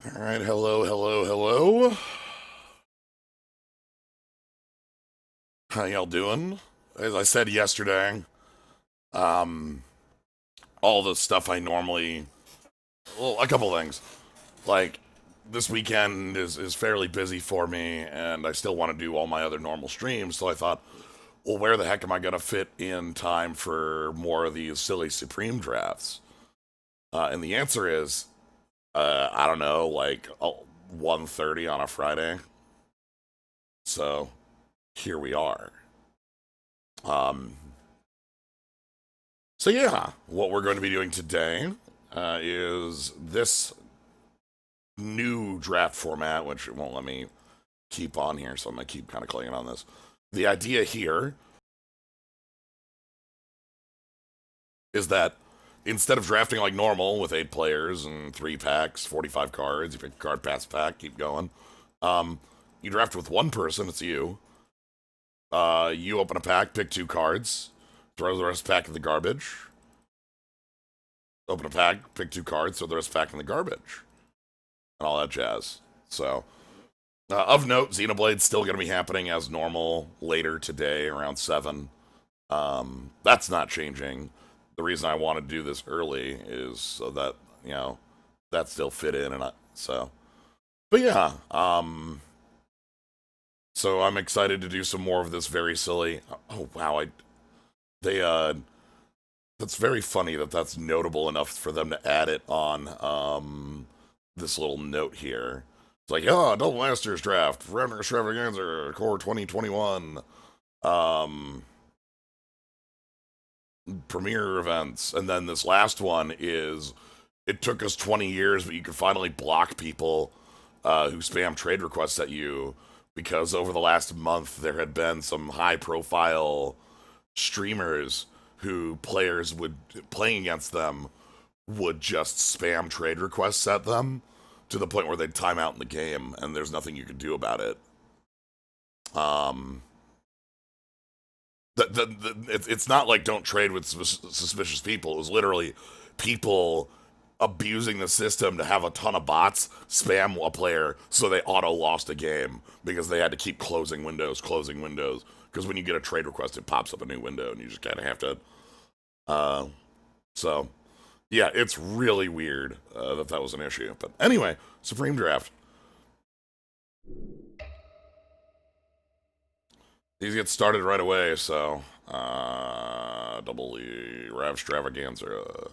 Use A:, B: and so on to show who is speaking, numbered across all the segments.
A: All right, hello, hello, hello. How y'all doing? As I said yesterday, um, all the stuff I normally, well, a couple things. Like this weekend is fairly busy for me, and I still want to do all my other normal streams. So I thought, well, where the heck am I gonna fit in time for more of these silly Supreme drafts? And the answer is, I don't know, like 1:30 on a Friday. So here we are. Um, So yeah, what we're going to be doing today is this new draft format, which it won't let me keep on here, so I'm gonna keep kind of clinging on this. The idea here is that instead of drafting like normal with 8 players and 3 packs, 45 cards, you pick a card, pass pack, keep going. Um, you draft with one person, it's you. You open a pack, pick 2 cards, throw the rest pack in the garbage. Open a pack, pick 2 cards, throw the rest pack in the garbage, and all that jazz. So, of note, Xenoblade's still going to be happening as normal later today around 7. That's not changing. The reason I want to do this early is so that, that still fit in. But yeah, so I'm excited to do some more of this very silly. Oh, wow. They, that's very funny that that's notable enough for them to add it on, this little note here. It's like, oh, Double Masters Draft, Random Extravaganza, Core 2021, um, premiere events. And then this last one is, it took us 20 years, but you could finally block people who spam trade requests at you because over the last month there had been some high profile streamers who players would, playing against them, would just spam trade requests at them to the point where they'd time out in the game and there's nothing you could do about it. Um, it's not like don't trade with suspicious people. It was literally people abusing the system to have a ton of bots spam a player so they auto lost a game because they had to keep closing windows, closing windows. Because when you get a trade request, it pops up a new window and you just kind of have to. Uh, so, yeah, it's really weird that was an issue. But anyway, Supreme Draft. These get started right away, so double E Rav Extravaganza.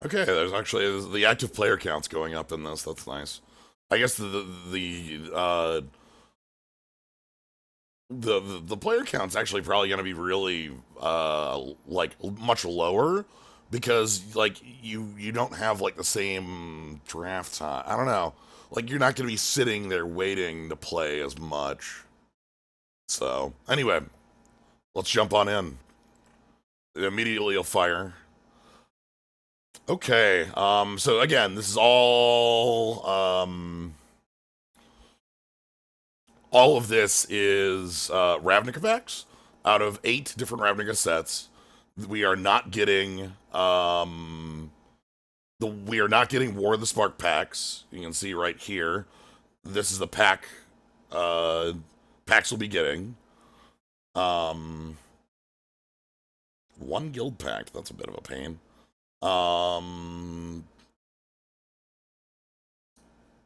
A: Okay, there's actually the active player count's going up in this. That's nice. I guess the player count's actually probably going to be really like much lower because like you don't have like the same draft time. I don't know. Like you're not going to be sitting there waiting to play as much. So anyway, let's jump on in. Immediately you'll fire. Okay. So again, this is all of this is Ravnica packs out of 8 different Ravnica sets. We are not getting we are not getting War of the Spark packs. You can see right here. This is the pack packs we'll be getting. Um, one guild pack. That's a bit of a pain. Um,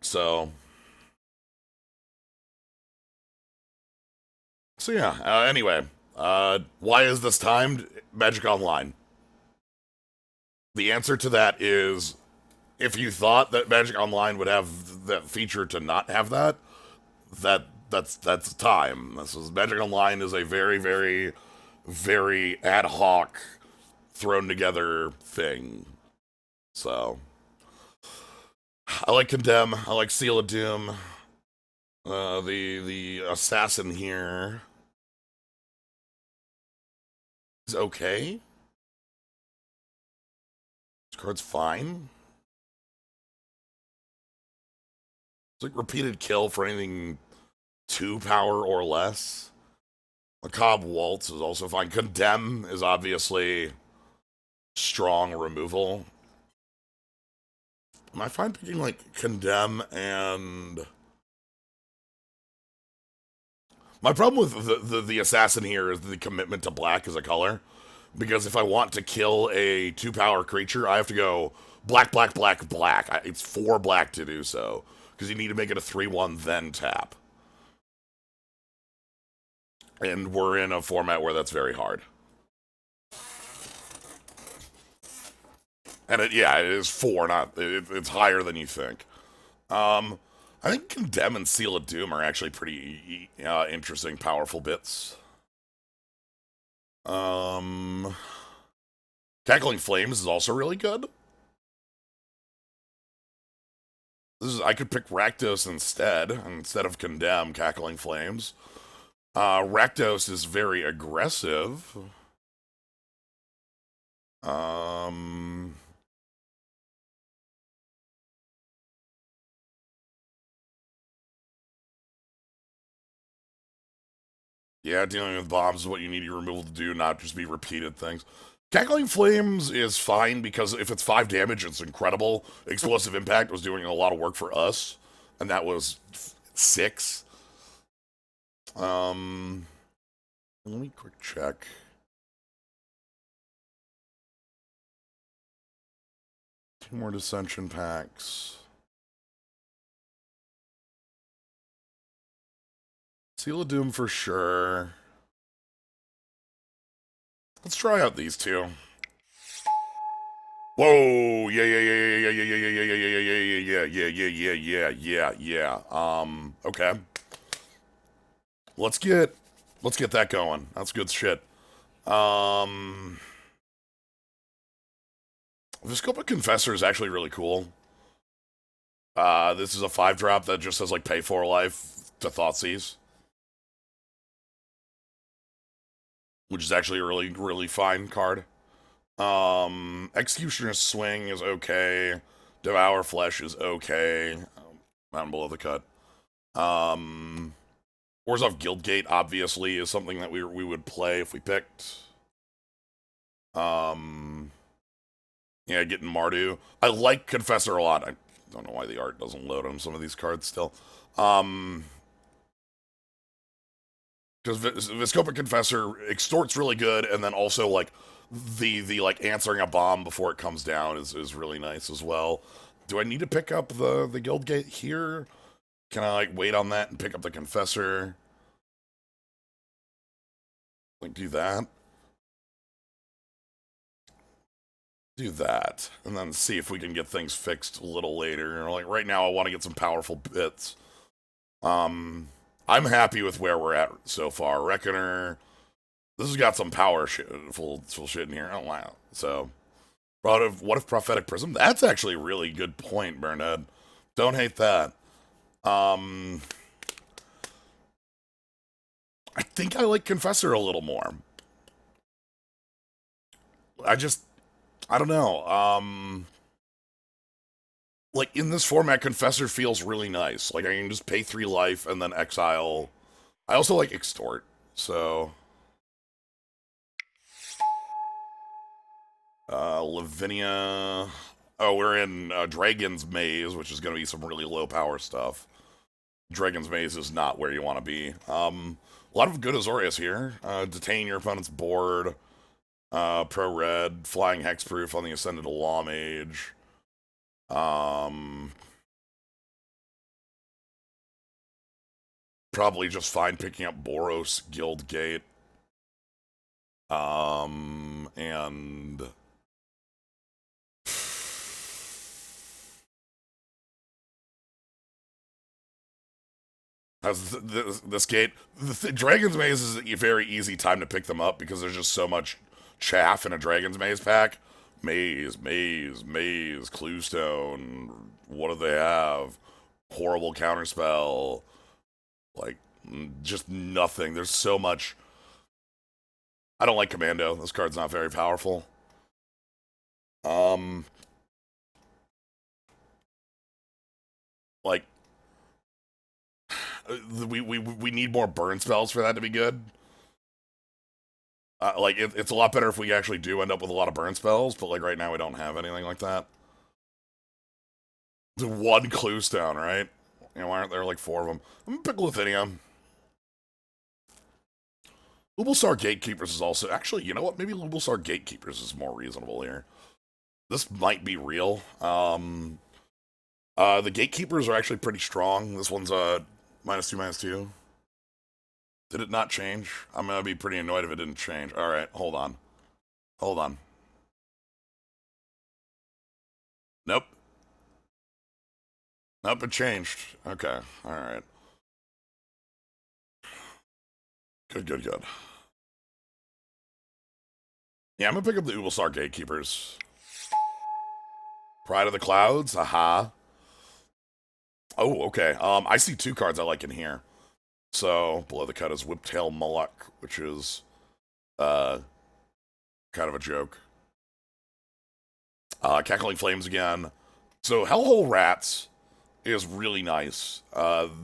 A: so so yeah. Anyway, why is this timed? Magic Online. The answer to that is if you thought that Magic Online would have that feature to not have that, that's time. This is Magic Online is a very, very, very ad hoc, thrown together thing. So I like Condemn. I like Seal of Doom. The assassin here is okay. This card's fine. It's like repeated kill for anything 2 power or less. Macabre Waltz is also fine. Condemn is obviously strong removal. Am I fine picking, like, Condemn and... My problem with the assassin here is the commitment to black as a color. Because if I want to kill a 2 power creature, I have to go black, black, black, black. It's 4 black to do so. Because you need to make it a 3/1, then tap. And we're in a format where that's very hard. And it is 4, not it's higher than you think. I think Condemn and Seal of Doom are actually pretty interesting, powerful bits. Cackling Flames is also really good. I could pick Rakdos instead of Condemn, Cackling Flames. Rakdos is very aggressive. Yeah, dealing with bombs is what you need your removal to do, not just be repeated things. Cackling Flames is fine because if it's 5 damage, it's incredible. Explosive Impact was doing a lot of work for us, and that was 6. Let me quick check. Two more Dissension packs. Seal of Doom for sure. Let's try out these two. Whoa! Yeah. Okay. Let's get that going. That's good shit. Viscopa Confessor is actually really cool. This is a 5-drop that just says, like, pay for life to Thoughtseize. Which is actually a really, really fine card. Executioner's Swing is okay. Devour Flesh is okay. Down below the cut. Orzhov Guildgate, obviously, is something that we would play if we picked. Yeah, getting Mardu. I like Confessor a lot. I don't know why the art doesn't load on some of these cards still. Because Viscopa Confessor extorts really good, and then also, like, the like answering a bomb before it comes down is really nice as well. Do I need to pick up the Guildgate here? Can I, like, wait on that and pick up the Confessor? Like, do that. Do that. And then see if we can get things fixed a little later. Like, right now I want to get some powerful bits. I'm happy with where we're at so far. Reckoner. This has got some power full shit in here. Oh, wow. So, what if Prophetic Prism? That's actually a really good point, Burnhead. Don't hate that. I think I like Confessor a little more. I don't know. Like, in this format, Confessor feels really nice. Like, I can just pay 3 life and then exile. I also like Extort, so... Lavinia... Oh, we're in Dragon's Maze, which is going to be some really low power stuff. Dragon's Maze is not where you want to be. A lot of good Azorius here. Detain your opponent's board. Pro-red. Flying Hexproof on the Ascended Law Mage. Probably just fine picking up Boros Guildgate. And... this gate... Dragon's Maze is a very easy time to pick them up because there's just so much chaff in a Dragon's Maze pack. Maze, Cluestone. What do they have? Horrible Counterspell. Like, just nothing. There's so much... I don't like Commando. This card's not very powerful. Like, We need more burn spells for that to be good. Like it's a lot better if we actually do end up with a lot of burn spells, but like right now we don't have anything like that. The one clue stone, right? You know, why aren't there like four of them? I'm gonna pick Lithinium. Lubelstar Gatekeepers is also actually, you know what? Maybe Lubelstar Gatekeepers is more reasonable here. This might be real. The Gatekeepers are actually pretty strong. This one's -2, -2. Did it not change? I'm gonna be pretty annoyed if it didn't change. All right, hold on, hold on. Nope, nope, it changed. Okay, all right. Good, good, good. Yeah, I'm gonna pick up the Ubelsar Gatekeepers. Pride of the Clouds, aha. Oh, okay. I see two cards I like in here. So below the cut is Whiptail Moloch, which is uh kind of a joke. Cackling Flames again. So Hellhole Rats is really nice.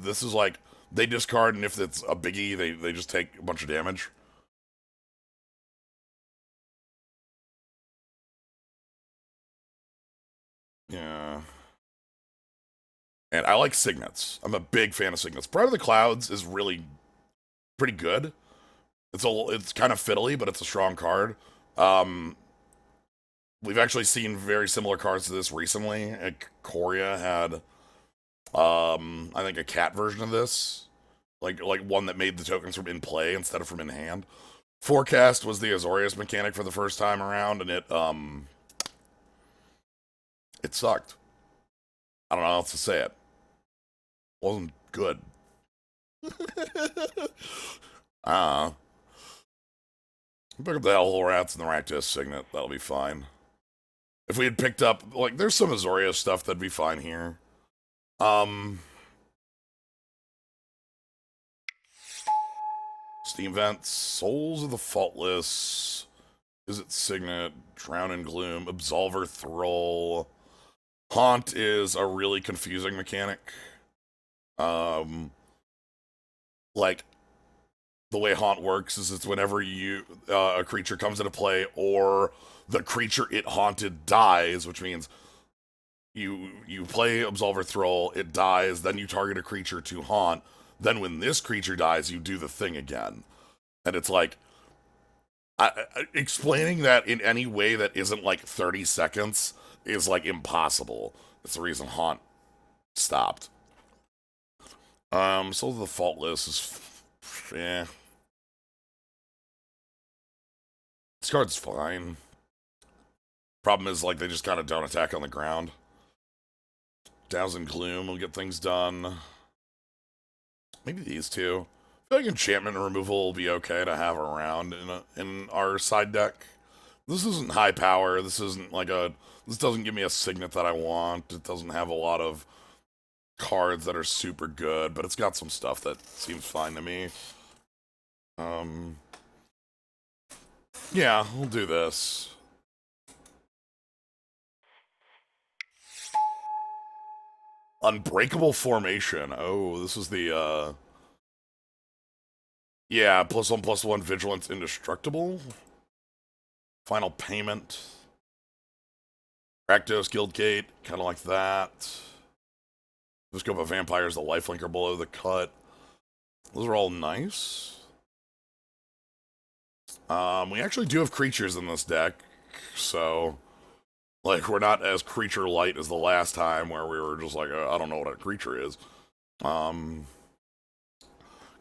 A: This is like they discard, and if it's a biggie, they just take a bunch of damage. Yeah. And I like Signets. I'm a big fan of Signets. Pride of the Clouds is really pretty good. It's kind of fiddly, but it's a strong card. Um, we've actually seen very similar cards to this recently. Korea had I think a cat version of this. Like one that made the tokens from in play instead of from in hand. Forecast was the Azorius mechanic for the first time around, and it sucked. I don't know how else to say it. Wasn't good. uh Pick up the Hellhole Rats and the Rakdos Signet. That'll be fine. If we had picked up, like, there's some Azoria stuff that'd be fine here. Um, Steam Vents, Souls of the Faultless. Is it Signet? Drown in Gloom, Absolver Thrall. Haunt is a really confusing mechanic. Um, like, the way Haunt works is it's whenever a creature comes into play or the creature it haunted dies, which means you play Absolver Thrall, it dies, then you target a creature to haunt. Then when this creature dies, you do the thing again. And it's like explaining that in any way that isn't like 30 seconds is like impossible. That's the reason haunt stopped. So the Faultless is yeah. This card's fine. Problem is like they just kind of don't attack on the ground. Douse and Gloom will get things done. Maybe these two. I feel like enchantment removal will be okay to have around in our side deck. This isn't high power. This isn't like a. This doesn't give me a signet that I want. It doesn't have a lot of cards that are super good, but it's got some stuff that seems fine to me. Um, yeah, we'll do this. Unbreakable Formation. Oh, this is the yeah, +1/+1 Vigilance Indestructible. Final Payment. Rakdos Guildgate, kind of like that. The Scope of Vampires, the Lifelinker below the cut. Those are all nice. We actually do have creatures in this deck, so like we're not as creature light as the last time where we were just like, I don't know what a creature is. Kind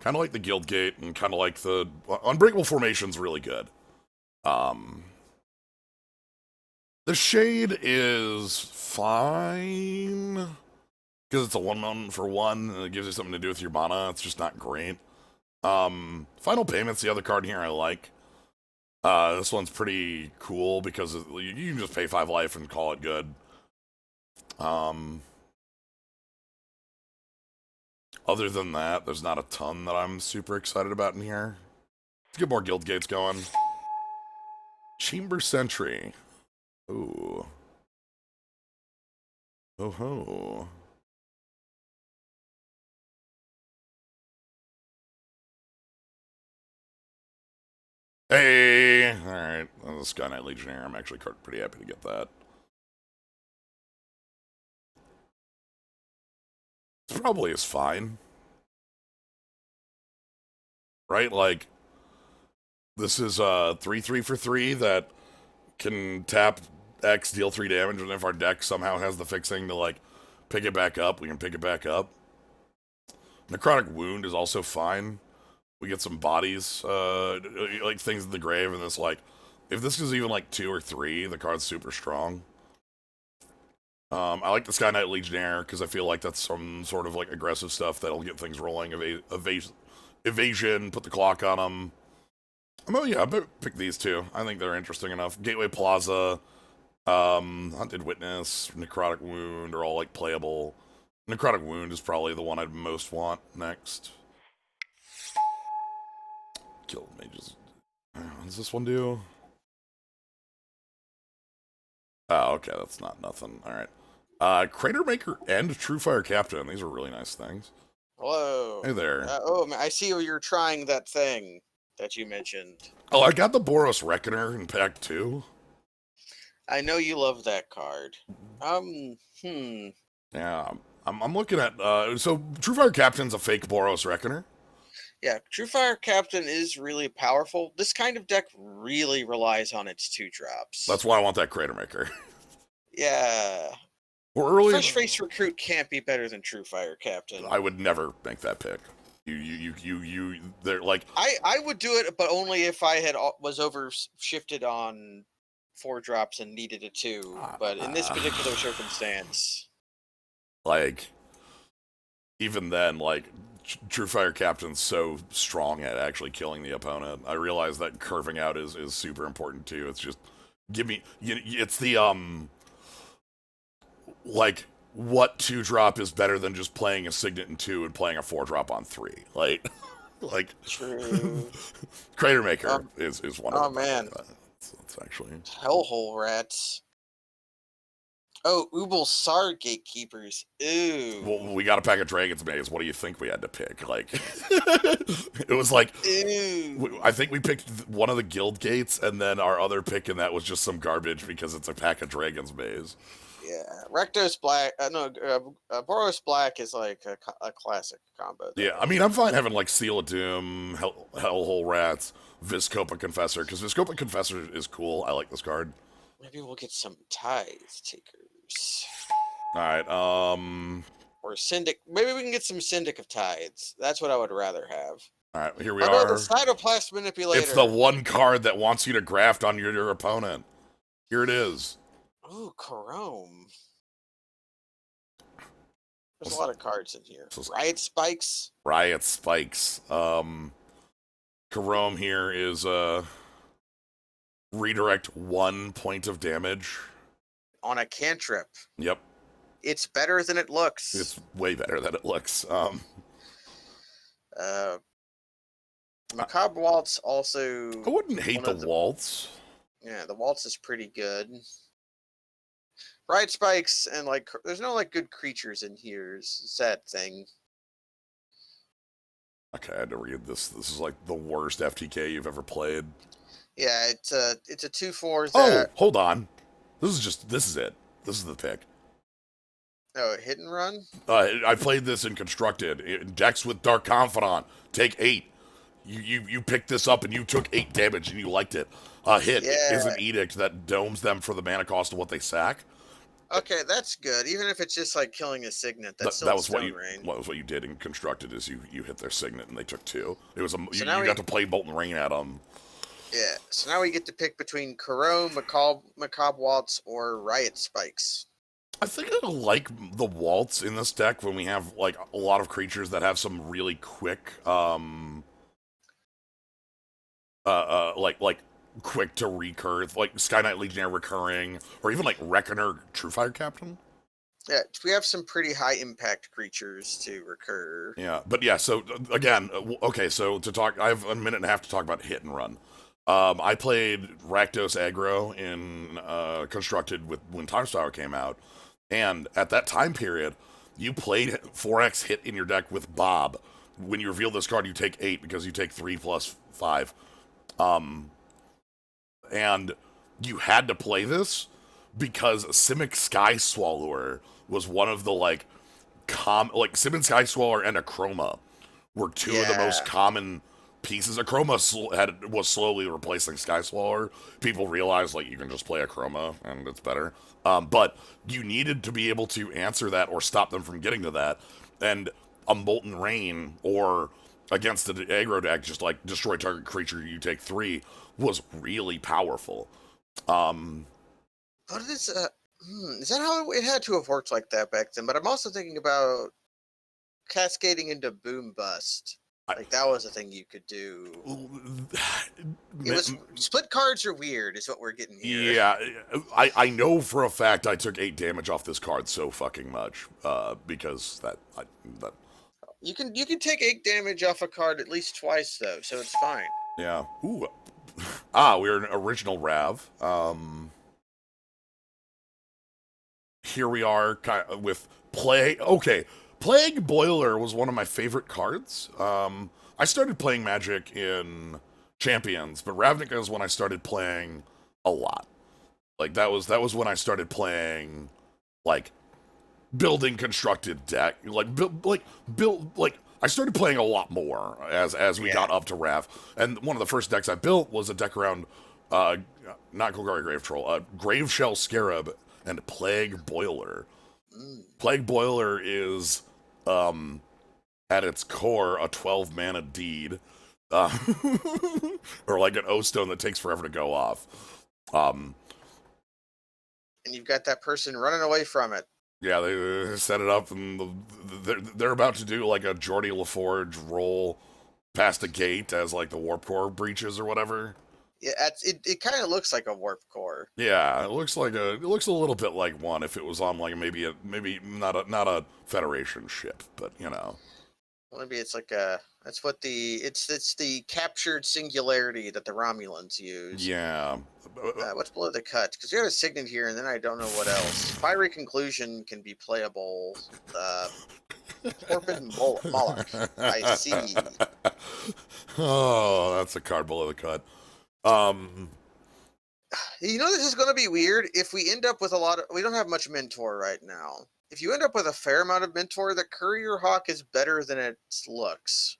A: of like the Guildgate and kind of like the Unbreakable Formation's really good. The Shade is fine because it's a 1/1 for one, and it gives you something to do with your mana. It's just not great. Final Payment's the other card here I like. This one's pretty cool because you can just pay 5 life and call it good. Other than that, there's not a ton that I'm super excited about in here. Let's get more guild gates going. Chamber Sentry. Ooh. Oh ho. Hey! Alright. Well, the Sky Knight Legionnaire, I'm actually pretty happy to get that. This probably is fine. Right? Like, this is 3/3 for 3 that can tap X, deal 3 damage, and if our deck somehow has the fixing to, like, pick it back up, we can pick it back up. Necrotic Wound is also fine. We get some bodies, like things in the grave, and it's like, if this is even like 2 or 3, the card's super strong. I like the Sky Knight Legionnaire because I feel like that's some sort of like aggressive stuff that'll get things rolling. Evasion, put the clock on them. Oh yeah, I better pick these two. I think they're interesting enough. Gateway Plaza, Hunted Witness, Necrotic Wound are all like playable. Necrotic Wound is probably the one I'd most want next. Kill mages. What does this one do? Oh, okay, that's not nothing. All right. Crater Maker and Truefire Captain. These are really nice things.
B: Hello.
A: Hey there.
B: I see you're trying that thing that you mentioned.
A: Oh, I got the Boros Reckoner in pack 2.
B: I know you love that card.
A: Yeah, I'm looking at. So Truefire Captain's a fake Boros Reckoner.
B: Yeah, Truefire Captain is really powerful. This kind of deck really relies on its 2-drops.
A: That's why I want that Crater Maker.
B: Yeah.
A: We're early.
B: Fresh Face Recruit can't be better than Truefire Captain.
A: I would never make that pick. They're like.
B: I would do it, but only if I was over shifted on 4-drops and needed a 2. But in this particular circumstance,
A: like, even then, like, Truefire Captain's so strong at actually killing the opponent. I realize that curving out is super important too. It's just give me. It's the like, what 2-drop is better than just playing a Signet in 2 and playing a 4-drop on 3? Like,
B: true.
A: Crater Maker is one of them.
B: Oh man,
A: that's actually
B: Hellhole Rats. Oh, Ubel Sar Gatekeepers. Ooh.
A: Well, we got a pack of Dragon's Maze. What do you think we had to pick? Like, it was like,
B: Ooh.
A: I think we picked one of the guild gates, and then our other pick in that was just some garbage because it's a pack of Dragon's Maze.
B: Yeah, Rectos Black. Boros Black is like a classic combo.
A: Yeah, I mean, I'm fine having like Seal of Doom, Hellhole Rats, Viscopa Confessor, because Viscopa Confessor is cool. I like this card.
B: Maybe we'll get some Tithe Takers.
A: All right,
B: or Syndic. Maybe we can get some Syndic of Tides. That's what I would rather have.
A: All right, here we
B: are.
A: are.
B: The Cytoplast Manipulator.
A: It's the one card that wants you to graft on your opponent. Here it is.
B: Ooh, Chrome. There's a lot of cards in here. Riot Spikes.
A: Riot Spikes. Karom here is redirect 1 point of damage.
B: On a cantrip.
A: Yep.
B: It's better than it looks.
A: It's way better than it looks.
B: Macabre Waltz also...
A: I wouldn't hate the Waltz.
B: Yeah, the Waltz is pretty good. Riot Spikes and like there's no like good creatures in here. It's a sad thing.
A: Okay, I had to read this. This is like the worst FTK you've ever played.
B: Yeah, it's a 2/4.
A: Oh, hold on. This is it. This is the pick.
B: Oh, hit and run?
A: I played this in Constructed. In decks with Dark Confidant. Take 8. You picked this up and you took 8 damage and you liked it. Hit is an edict that domes them for the mana cost of what they sack.
B: Okay, that's good. Even if it's just like killing a Signet, that's still range.
A: What was what you did in Constructed is you hit their Signet and they took 2. It was you got to play Bolt and Rain at them.
B: Yeah, so now we get to pick between Chrome, Macabre Waltz, or Riot Spikes.
A: I think I like the Waltz in this deck when we have like a lot of creatures that have some really quick like quick to recur, like Sky Knight Legionnaire recurring, or even like Reckoner Truefire Captain.
B: Yeah, we have some pretty high impact creatures to recur.
A: Yeah, but yeah, so again, okay, so to talk, I have a minute and a half to talk about hit and run. I played Rakdos Aggro in Constructed when Time Spiral came out, and at that time period, you played 4x hit in your deck with Bob. When you reveal this card, you take 8 because you take 3 plus 5. And you had to play this because Simic Sky Swallower was one of the like Simic Sky Swallower and Acroma were two of the most
B: Yeah.
A: common pieces. Acroma was slowly replacing Sky Swallower. People realized like you can just play Acroma and it's better. But you needed to be able to answer that or stop them from getting to that. And a Molten Rain or against the aggro deck, just like destroy target creature, you take 3, was really powerful.
B: What is that how it had to have worked like that back then? But I'm also thinking about cascading into Boom Bust. Like that was a thing you could do. It was split cards are weird, is what we're getting here.
A: Yeah, I know for a fact I took 8 damage off this card so fucking much because that
B: You can take 8 damage off a card at least twice though, so it's fine.
A: yeah. Ooh. We're an original Rav. Here we are with Plague. Okay, Plague Boiler was one of my favorite cards. I started playing Magic in Champions, but Ravnica is when I started playing a lot. Like that was when I started playing like building constructed deck. Like I started playing a lot more as we got up to Rav. And one of the first decks I built was a deck around not Golgari Grave Troll, Grave Shell Scarab and Plague Boiler. Plague Boiler is at its core a 12 mana deed. Uh, or like an O-Stone that takes forever to go off.
B: And you've got that person running away from it.
A: Yeah, they set it up, and they're about to do like a Geordie LaForge roll past a gate as like the Warp Core breaches or whatever.
B: Yeah, it kind of looks like a warp core.
A: Yeah, it looks a little bit like one if it was on like maybe not a Federation ship, but you know.
B: Maybe it's like that's what it's the captured singularity that the Romulans use.
A: Yeah.
B: What's below the cut? Because you have a signet here, and then I don't know what else. Fiery Conclusion can be playable. Torpid Moloch. I see.
A: Oh, that's a card below the cut.
B: You know, this is going to be weird. If we end up with we don't have much Mentor right now. If you end up with a fair amount of Mentor, the Courier Hawk is better than it looks.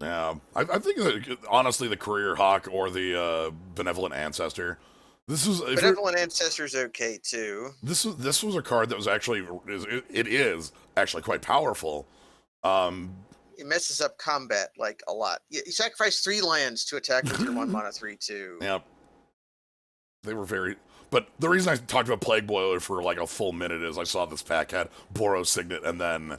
A: Yeah, I think that, honestly, the Courier Hawk or the Benevolent Ancestor.
B: Benevolent Ancestor's okay too.
A: This was a card that was actually it is actually quite powerful.
B: It messes up combat like a lot. You sacrifice 3 lands to attack with your 1 mana 3/2.
A: Yeah, they were very. But the reason I talked about Plague Boiler for like a full minute is I saw this pack had Boros Signet and then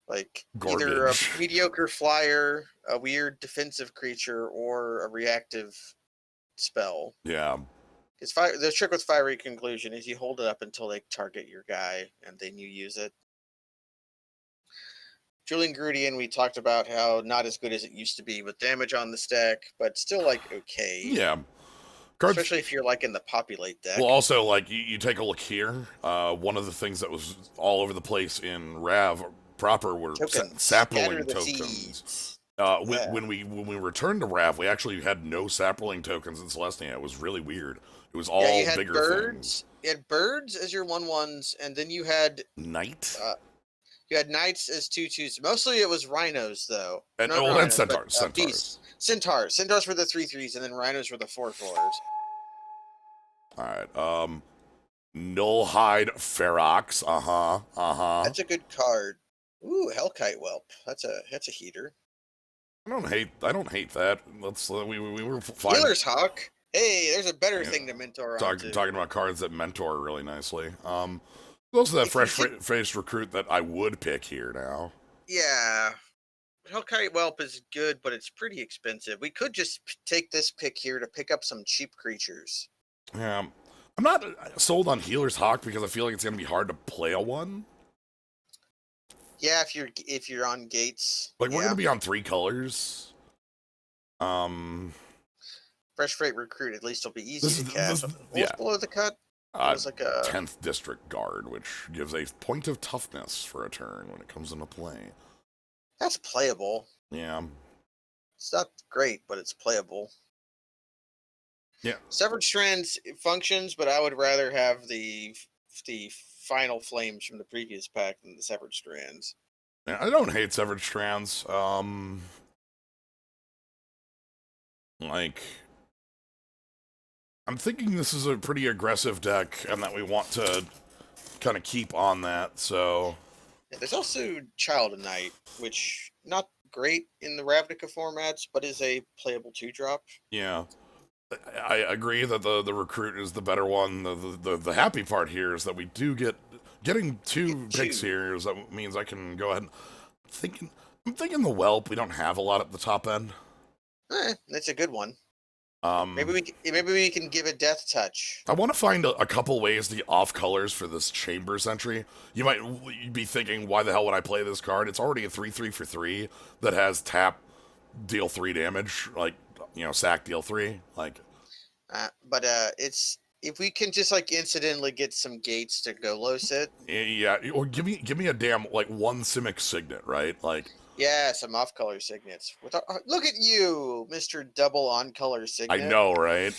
B: like
A: garbage.
B: Either a mediocre flyer, a weird defensive creature, or a reactive spell.
A: Yeah.
B: Because the trick with Fiery Conclusion is you hold it up until they target your guy, and then you use it. Julian Grudian, we talked about how not as good as it used to be with damage on the stack, but still like okay.
A: Yeah.
B: Cards, especially if you're like in the populate deck.
A: Well, also like you take a look here. One of the things that was all over the place in Rav proper were sapling tokens. When we returned to Rav, we actually had no sapling tokens in Celestia. It was really weird. It was all
B: you had
A: bigger
B: birds.
A: things.
B: You had birds as your 1/1s, and then you had
A: Knight.
B: You had knights as 2/2s. Mostly it was rhinos though.
A: And and centaurs.
B: Centaurs were the 3/3s, and then rhinos were the 4/4s.
A: All right. Nullhide Ferox.
B: That's a good card. Ooh, Hellkite Whelp. That's a heater.
A: I don't hate that. We were fine.
B: Healer's Hawk. Hey, there's a better thing to mentor on.
A: Talking about cards that mentor really nicely. Also that fresh-faced recruit that I would pick here now.
B: Yeah. Hellkite Whelp is good, but it's pretty expensive. We could just take this pick here to pick up some cheap creatures.
A: Yeah. I'm not sold on Healer's Hawk because I feel like it's going to be hard to play a 1.
B: Yeah, if you're on gates.
A: Like we're going to be on 3 colors.
B: Fresh Freight Recruit at least will be easy to cast. What's below the cut? It's like a
A: 10th District Guard, which gives a point of toughness for a turn when it comes into play.
B: That's playable.
A: Yeah.
B: It's not great, but it's playable.
A: Yeah.
B: Severed Strands functions, but I would rather have the final flames from the previous pack than the Severed Strands.
A: Yeah, I don't hate Severed Strands. Like, I'm thinking this is a pretty aggressive deck, and that we want to kind of keep on that. So
B: Yeah, there's also Child of Night, which not great in the Ravnica formats, but is a playable 2-drop.
A: yeah, I agree that the recruit is the better one. The happy part here is that we do getting two
B: Get
A: picks
B: two.
A: here. Is that means I can go ahead. I'm thinking the whelp. We don't have a lot at the top end.
B: That's a good one.
A: Um,
B: Maybe we can give a death touch.
A: I want to find a couple ways to get off colors for this Chambers entry. You might be thinking, why the hell would I play this card? It's already a 3/3 for 3 that has tap, deal 3 damage, like, sack, deal 3. Like,
B: But it's if we can just like incidentally get some gates to go los it.
A: yeah, or give me a damn, like, one Simic Signet, right? Like,
B: Yeah, some off color signets. Look at you, Mister Double on color
A: I
B: signet.
A: know, right?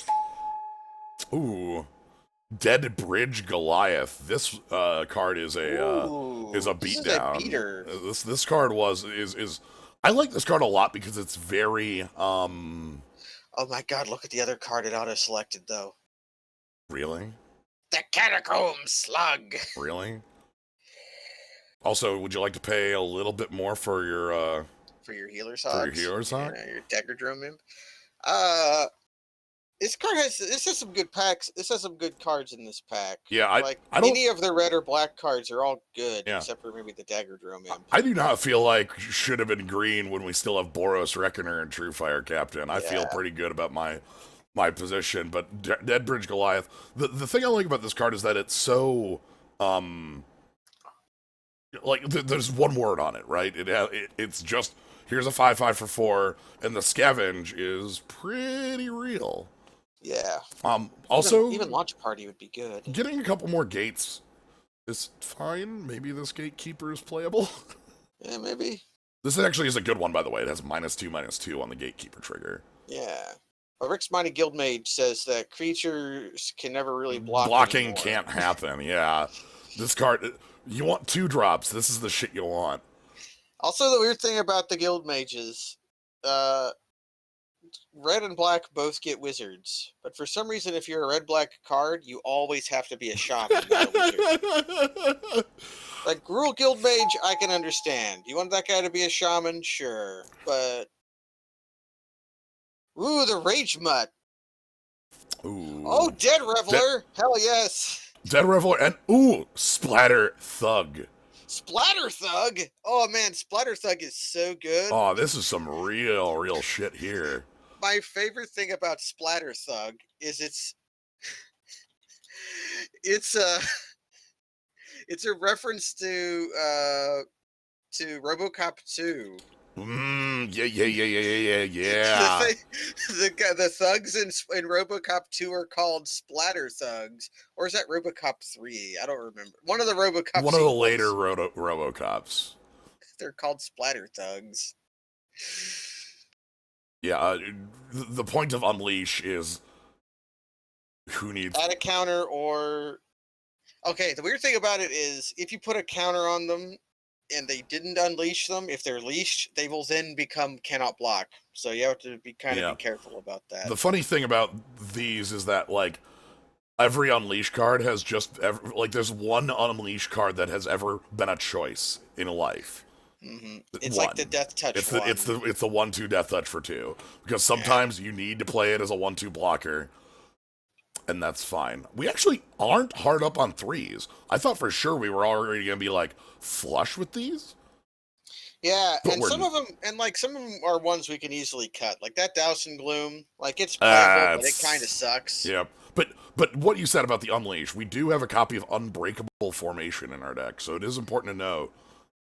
A: Ooh. Dead Bridge Goliath. This card is a
B: Ooh, this is a
A: beatdown.
B: beater.
A: This card is I like this card a lot because it's very
B: Oh my God! Look at the other card it auto selected though.
A: really?
B: The Catacomb Slug.
A: Really? Also, would you like to pay a little bit more for your
B: For your healer
A: for your
B: socks.
A: healer sock?
B: Yeah, your dagger drum imp. Uh, this has some good packs. This has some good cards in this pack.
A: Yeah,
B: Like
A: I don't
B: any of the red or black cards are all good
A: yeah.
B: except for maybe the dagger drum imp.
A: I do not feel like should have been green when we still have Boros Reckoner and True Fire Captain. I feel
B: Yeah.
A: pretty good about my position, but Dead Bridge Goliath. The thing I like about this card is that it's so like there's one word on it, right? It's just here's a 5/5 for 4, and the scavenge is pretty real.
B: Yeah.
A: Also,
B: Even launch party would be good.
A: getting a couple more gates is fine. Maybe this gatekeeper is playable.
B: Yeah, maybe.
A: This actually is a good one, by the way. It has -2/-2 on the gatekeeper trigger.
B: Yeah. But Rick's Mighty Guildmage says that creatures can never really block
A: Blocking
B: anymore.
A: can't happen. Yeah, this card. You want 2 drops. This is the shit you want.
B: Also, the weird thing about the guild mages, red and black both get wizards, but for some reason, if you're a red-black card, you always have to be a shaman, not a wizard. Like Gruul Guild Mage, I can understand. You want that guy to be a shaman, sure, but ooh, the Rage Mutt.
A: Ooh.
B: Oh, Dead Reveler, hell yes.
A: Dead Reveler and Splatter Thug.
B: Splatter Thug. Oh man, Splatter Thug is so good.
A: Oh, this is some real shit here.
B: My favorite thing about Splatter Thug is it's a it's a reference to RoboCop 2.
A: Yeah.
B: The thugs in RoboCop 2 are called Splatter Thugs, or is that RoboCop 3? I don't remember. One of the RoboCop.
A: One of the later RoboCops.
B: They're called Splatter Thugs.
A: Yeah, the point of Unleash is who needs
B: Add a counter or. Okay, the weird thing about it is if you put a counter on them and they didn't unleash them, if they're leashed, they will then become cannot block. So you have to be kind of be careful about that.
A: The funny thing about these is that, like, every Unleash card has there's one Unleash card that has ever been a choice in life.
B: Mm-hmm. It's like the Death Touch.
A: It's the 1/2 Death Touch for 2 because sometimes you need to play it as a 1/2 blocker, and that's fine. We actually aren't hard up on 3s. I thought for sure we were already gonna be like flush with these.
B: Yeah,
A: but
B: and some of them are ones we can easily cut. Like that Douse and Gloom, like it's playable, but it kind of sucks.
A: Yeah, but what you said about the Unleash, we do have a copy of Unbreakable Formation in our deck, so it is important to know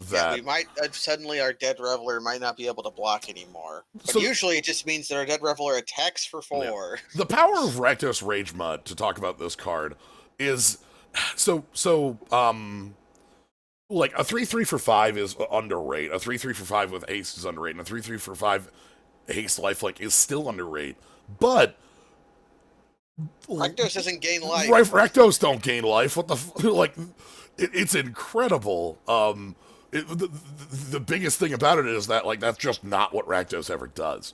A: that
B: we might suddenly our Dead Reveler might not be able to block anymore. But
A: so,
B: usually it just means that our Dead Reveler attacks for 4.
A: Yeah. The power of Rakdos Rage Mud, to talk about this card, is like a 3/3 for 5 is underrated. A 3/3 for 5 with haste is underrated, and a 3/3 for 5 haste lifelink is still underrated. But
B: Rakdos doesn't gain life.
A: Right, Rakdos don't gain life. What the like? It's incredible. The biggest thing about it is that like that's just not what Rakdos ever does.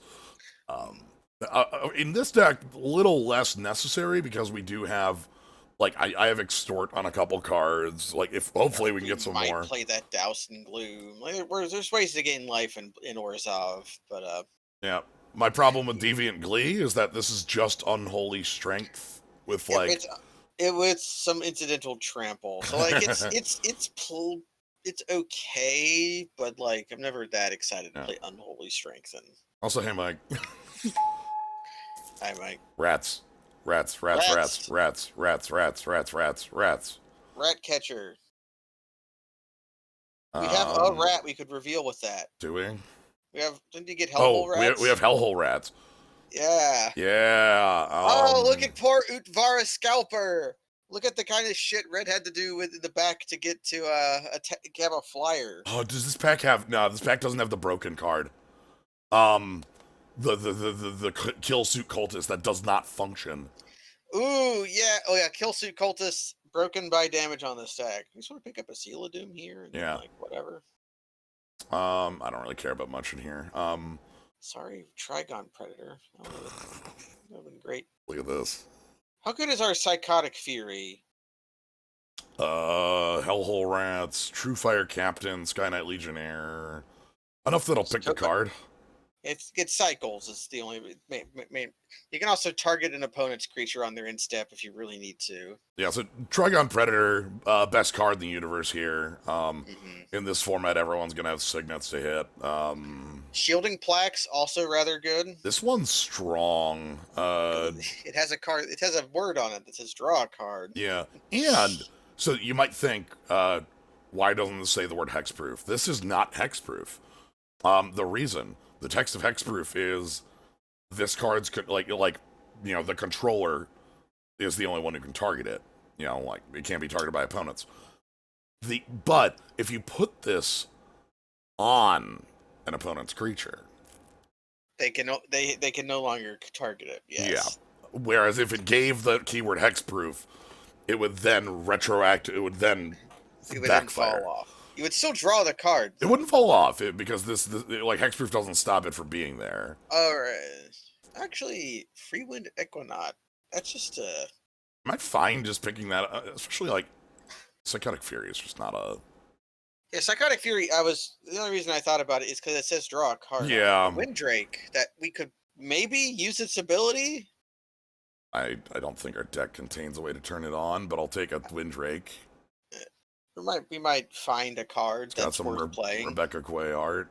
A: In this deck, a little less necessary because we do have, like, I have Extort on a couple cards. Like, if hopefully we can get some
B: might
A: more.
B: play that Douse and Gloom. Like, there's ways to gain life in Orzhov, but
A: Yeah. My problem with Deviant Glee is that this is just Unholy Strength with
B: yeah,
A: like.
B: it with some incidental trample. So like it's okay, but like I'm never that excited to play Unholy Strength. And
A: Also, hey Mike.
B: I might
A: Rats. Rats.
B: Rat catcher. We have a rat we could reveal with that.
A: Do we?
B: We have. Didn't you get Hellhole rats?
A: We have Hellhole rats.
B: Yeah.
A: Yeah.
B: Oh, look at poor Utvara Scalper. Look at the kind of shit Red had to do with the back to get to have a flyer.
A: Oh, does this pack have? No, this pack doesn't have the broken card. The kill suit cultist that does not function.
B: Ooh, yeah. Oh yeah, kill suit cultist broken by damage on the stack. You just want to pick up a Seal of Doom here and
A: yeah,
B: like whatever.
A: I don't really care about much in here.
B: Sorry, Trigon Predator. That would have been great.
A: Look at this.
B: How good is our Psychotic Fury?
A: Hellhole Rats, True Fire Captain, Sky Knight Legionnaire. Enough that I'll pick the card.
B: It cycles. It's the only main. You can also target an opponent's creature on their instep if you really need to.
A: Yeah, so Trigon Predator, best card in the universe here. In this format, everyone's gonna have signets to hit.
B: Shielding Plaques also rather good.
A: This one's strong.
B: It has a card. It has a word on it that says "draw a card."
A: Yeah, and so you might think, why doesn't this say the word hexproof? This is not hexproof. The reason. The text of hexproof is this card's like the controller is the only one who can target it. Like it can't be targeted by opponents. But if you put this on an opponent's creature,
B: they can no longer target it. Yes.
A: Yeah. Whereas if it gave the keyword hexproof, it would then retroact. It would then backfire.
B: Fall off. You would still draw the card.
A: It wouldn't fall off because this like hexproof doesn't stop it from being there.
B: All right. Actually, Freewind Equinaut. That's just
A: I might find just picking that, especially like Psychotic Fury is just not a.
B: Yeah, Psychotic Fury. The only reason I thought about it is because it says draw a card.
A: Yeah.
B: Windrake, that we could maybe use its ability.
A: I don't think our deck contains a way to turn it on, but I'll take a Windrake.
B: We might find a card
A: It's
B: that's
A: got some
B: worth playing.
A: Rebecca Quay art.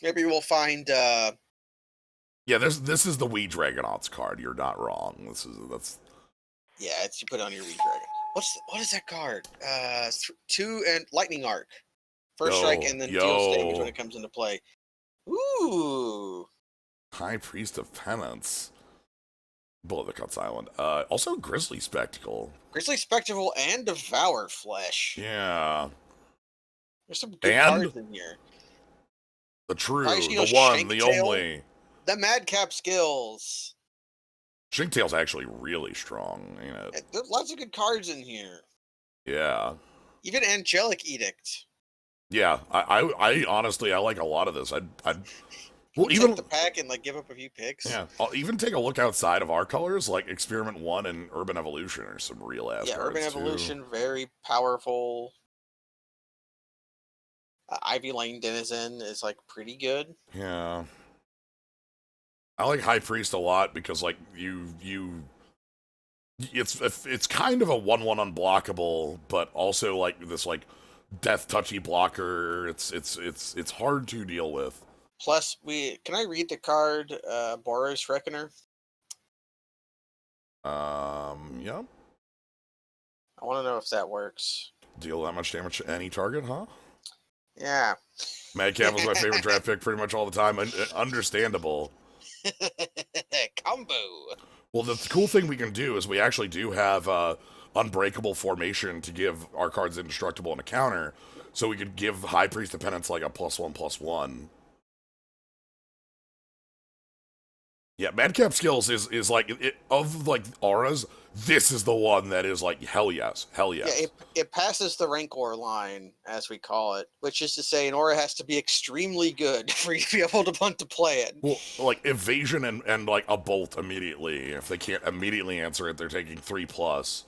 B: Maybe we'll find.
A: Yeah, this is the Wee Dragonauts card. You're not wrong. That's.
B: Yeah, you put it on your Wee Dragon. What is that card? 2 and Lightning Arc. First strike and then deals damage when it comes into play. Ooh.
A: High Priest of Penance. Bullet the Cuts Island. Also Grizzly Spectacle.
B: Grizzly Spectacle and Devour Flesh.
A: Yeah.
B: There's some good cards in here.
A: The true, the one, the only.
B: The Madcap Skills.
A: Shinktail's actually really strong.
B: There's lots of good cards in here.
A: Yeah.
B: Even Angelic Edict.
A: Yeah, I honestly I like a lot of this. I'd
B: well, even take the pack and like give up a few picks.
A: Yeah, I'll even take a look outside of our colors, like Experiment 1 and Urban Evolution are some real ass cards.
B: Yeah, Urban Evolution, very powerful. Ivy Lane Denizen is like pretty good.
A: Yeah. I like High Priest a lot because like it's kind of a 1/1 unblockable, but also like this like death touchy blocker. It's hard to deal with.
B: Plus, can I read the card Boros Reckoner?
A: Yeah.
B: I want to know if that works.
A: Deal that much damage to any target, huh?
B: Yeah.
A: Madcap was my favorite draft pick pretty much all the time. Understandable.
B: Combo.
A: Well, the cool thing we can do is we actually do have Unbreakable Formation to give our cards indestructible and a counter, so we could give High Priest of Penance like a +1/+1. Yeah, Madcap Skills is like, of like auras, this is the one that is like, hell yes, hell
B: Yeah,
A: yes.
B: it passes the Rancor line, as we call it, which is to say an aura has to be extremely good for you to be able to want to play it.
A: Well, like evasion and like a bolt immediately. If they can't immediately answer it, they're taking 3+.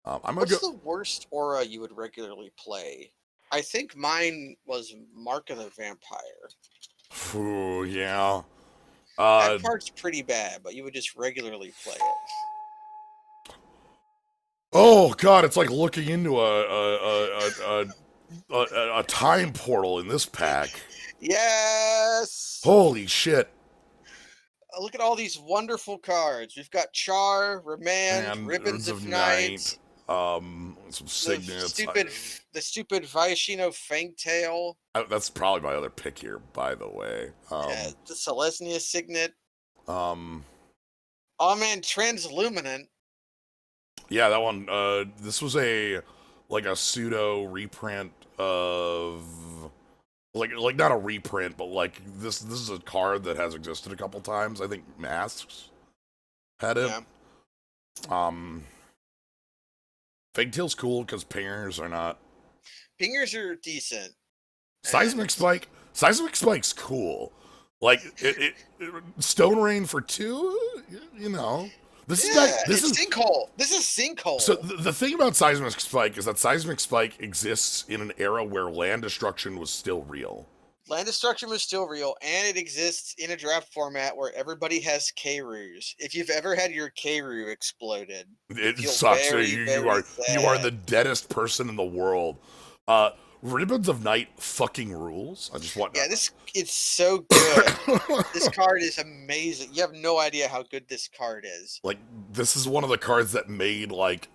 A: I'm gonna go.
B: What's the worst aura you would regularly play? I think mine was Mark of the Vampire.
A: Ooh, yeah.
B: That card's pretty bad, but you would just regularly play it.
A: Oh god, it's like looking into a time portal in this pack.
B: Yes!
A: Holy shit!
B: Look at all these wonderful cards. We've got Char, Remand,
A: And
B: Ribbons
A: Runes
B: of
A: of
B: Night,
A: Night, some signets.
B: the stupid Viashino Fangtail,
A: That's probably my other pick here, by the way.
B: the Selesnya Signet.
A: Um,
B: Oh man, Transluminant.
A: yeah, that one. This was like a pseudo reprint of like not a reprint, but like this is a card that has existed a couple times. I think Masks had it.
B: Yeah.
A: Figtail's cool because pingers are not.
B: Pingers are decent.
A: Seismic Spike. Seismic Spike's cool. Like Stone Rain for 2. You know, this is
B: Yeah,
A: this
B: it's
A: is
B: Sinkhole. This is Sinkhole.
A: so the thing about Seismic Spike is that Seismic Spike exists in an era where land destruction was still real.
B: Land destruction was still real, and it exists in a draft format where everybody has K-Roos. If you've ever had your K-Roo exploded,
A: It
B: you feel
A: sucks.
B: very,
A: You
B: very
A: are
B: sad.
A: the deadest person in the world. Ribbons of Night fucking rules. I just want.
B: Yeah, it's so good. This card is amazing. You have no idea how good this card is.
A: Like this is one of the cards that made like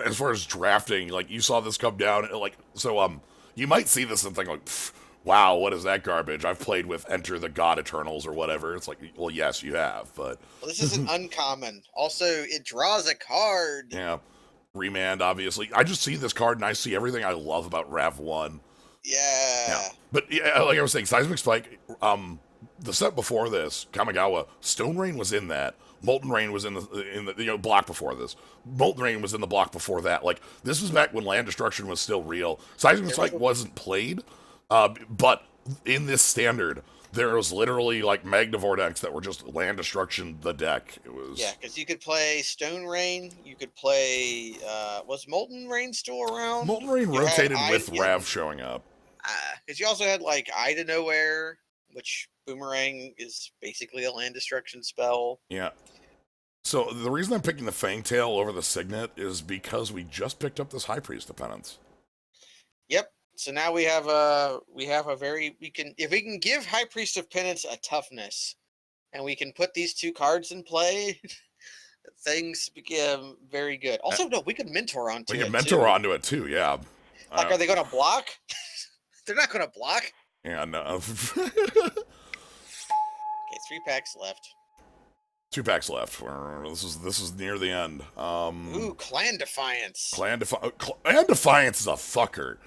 A: as far as drafting, like you saw this come down, like so you might see this and think like, wow, what is that garbage? I've played with Enter the God Eternals or whatever. It's like, well, yes, you have, but
B: Well, this is an uncommon. Also, it draws a card.
A: yeah, Remand obviously. I just see this card and I see everything I love about Rav 1.
B: Yeah.
A: But yeah, like I was saying, Seismic Spike, the set before this, Kamigawa, Stone Rain was in that. Molten Rain was in the block before this. Molten Rain was in the block before that. Like this was back when land destruction was still real. Seismic Spike wasn't played, but in this standard, there was literally like Magnivore decks that were just land destruction. The deck it was
B: because you could play Stone Rain. You could play. Was Molten Rain still around?
A: Molten Rain
B: You had
A: rotated with
B: yeah,
A: Rav showing up.
B: because you also had like Eye to Nowhere, which Boomerang is basically a land destruction spell.
A: Yeah. So the reason I'm picking the Fangtail over the Signet is because we just picked up this High Priest of Penance.
B: Yep. So now we have a very if we can give High Priest of Penance a toughness, and we can put these two cards in play, things become very good. Also, no, we could mentor onto it.
A: We can mentor onto it too, yeah.
B: Like, are they going to block? They're not going to block.
A: Yeah, no.
B: Okay, 3 packs left.
A: 2 packs left. This is near the end.
B: Ooh, Clan Defiance.
A: Clan Defiance is a fucker.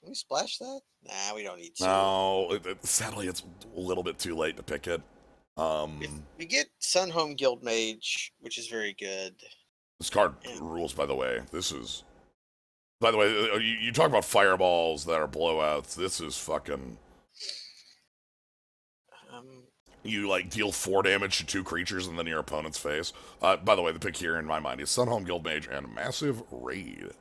B: Can we splash that? Nah, we don't need to.
A: No, sadly, it's a little bit too late to pick it.
B: We get Sunhome Guild Mage, which is very good.
A: This card rules, by the way. By the way, you talk about fireballs that are blowouts. This is fucking. You like deal 4 damage to 2 creatures and then your opponent's face. By the way, the pick here in my mind is Sunhome Guild Mage and Massive Raid.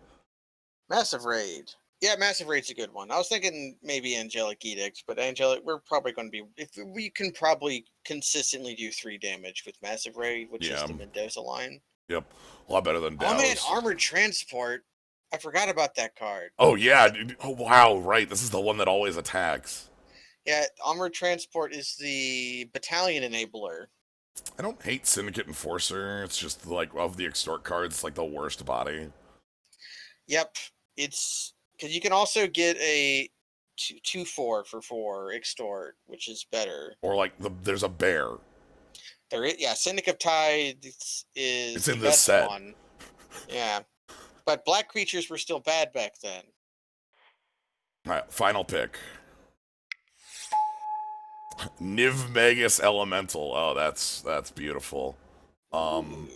B: Massive Raid. Yeah, Massive Raid's a good one. I was thinking maybe Angelic Edict, but we're probably going to be. If we can probably consistently do 3 damage with Massive Raid, which is the Mendoza line.
A: Yep, a lot better than Dallas.
B: Oh man, Armored Transport. I forgot about that card.
A: Oh yeah, dude. Oh wow, right. This is the one that always attacks.
B: Yeah, Armored Transport is the battalion enabler.
A: I don't hate Syndicate Enforcer. It's just like of the extort cards, it's like the worst body.
B: Yep, it's because you can also get a 2/4 for 4 extort, which is better.
A: Or like there's a bear.
B: There is, yeah. Syndic of Tide is
A: it's
B: the
A: in this
B: best
A: set.
B: one. Yeah, but black creatures were still bad back then.
A: All right, final pick. Niv Magus Elemental. Oh, that's beautiful. Um,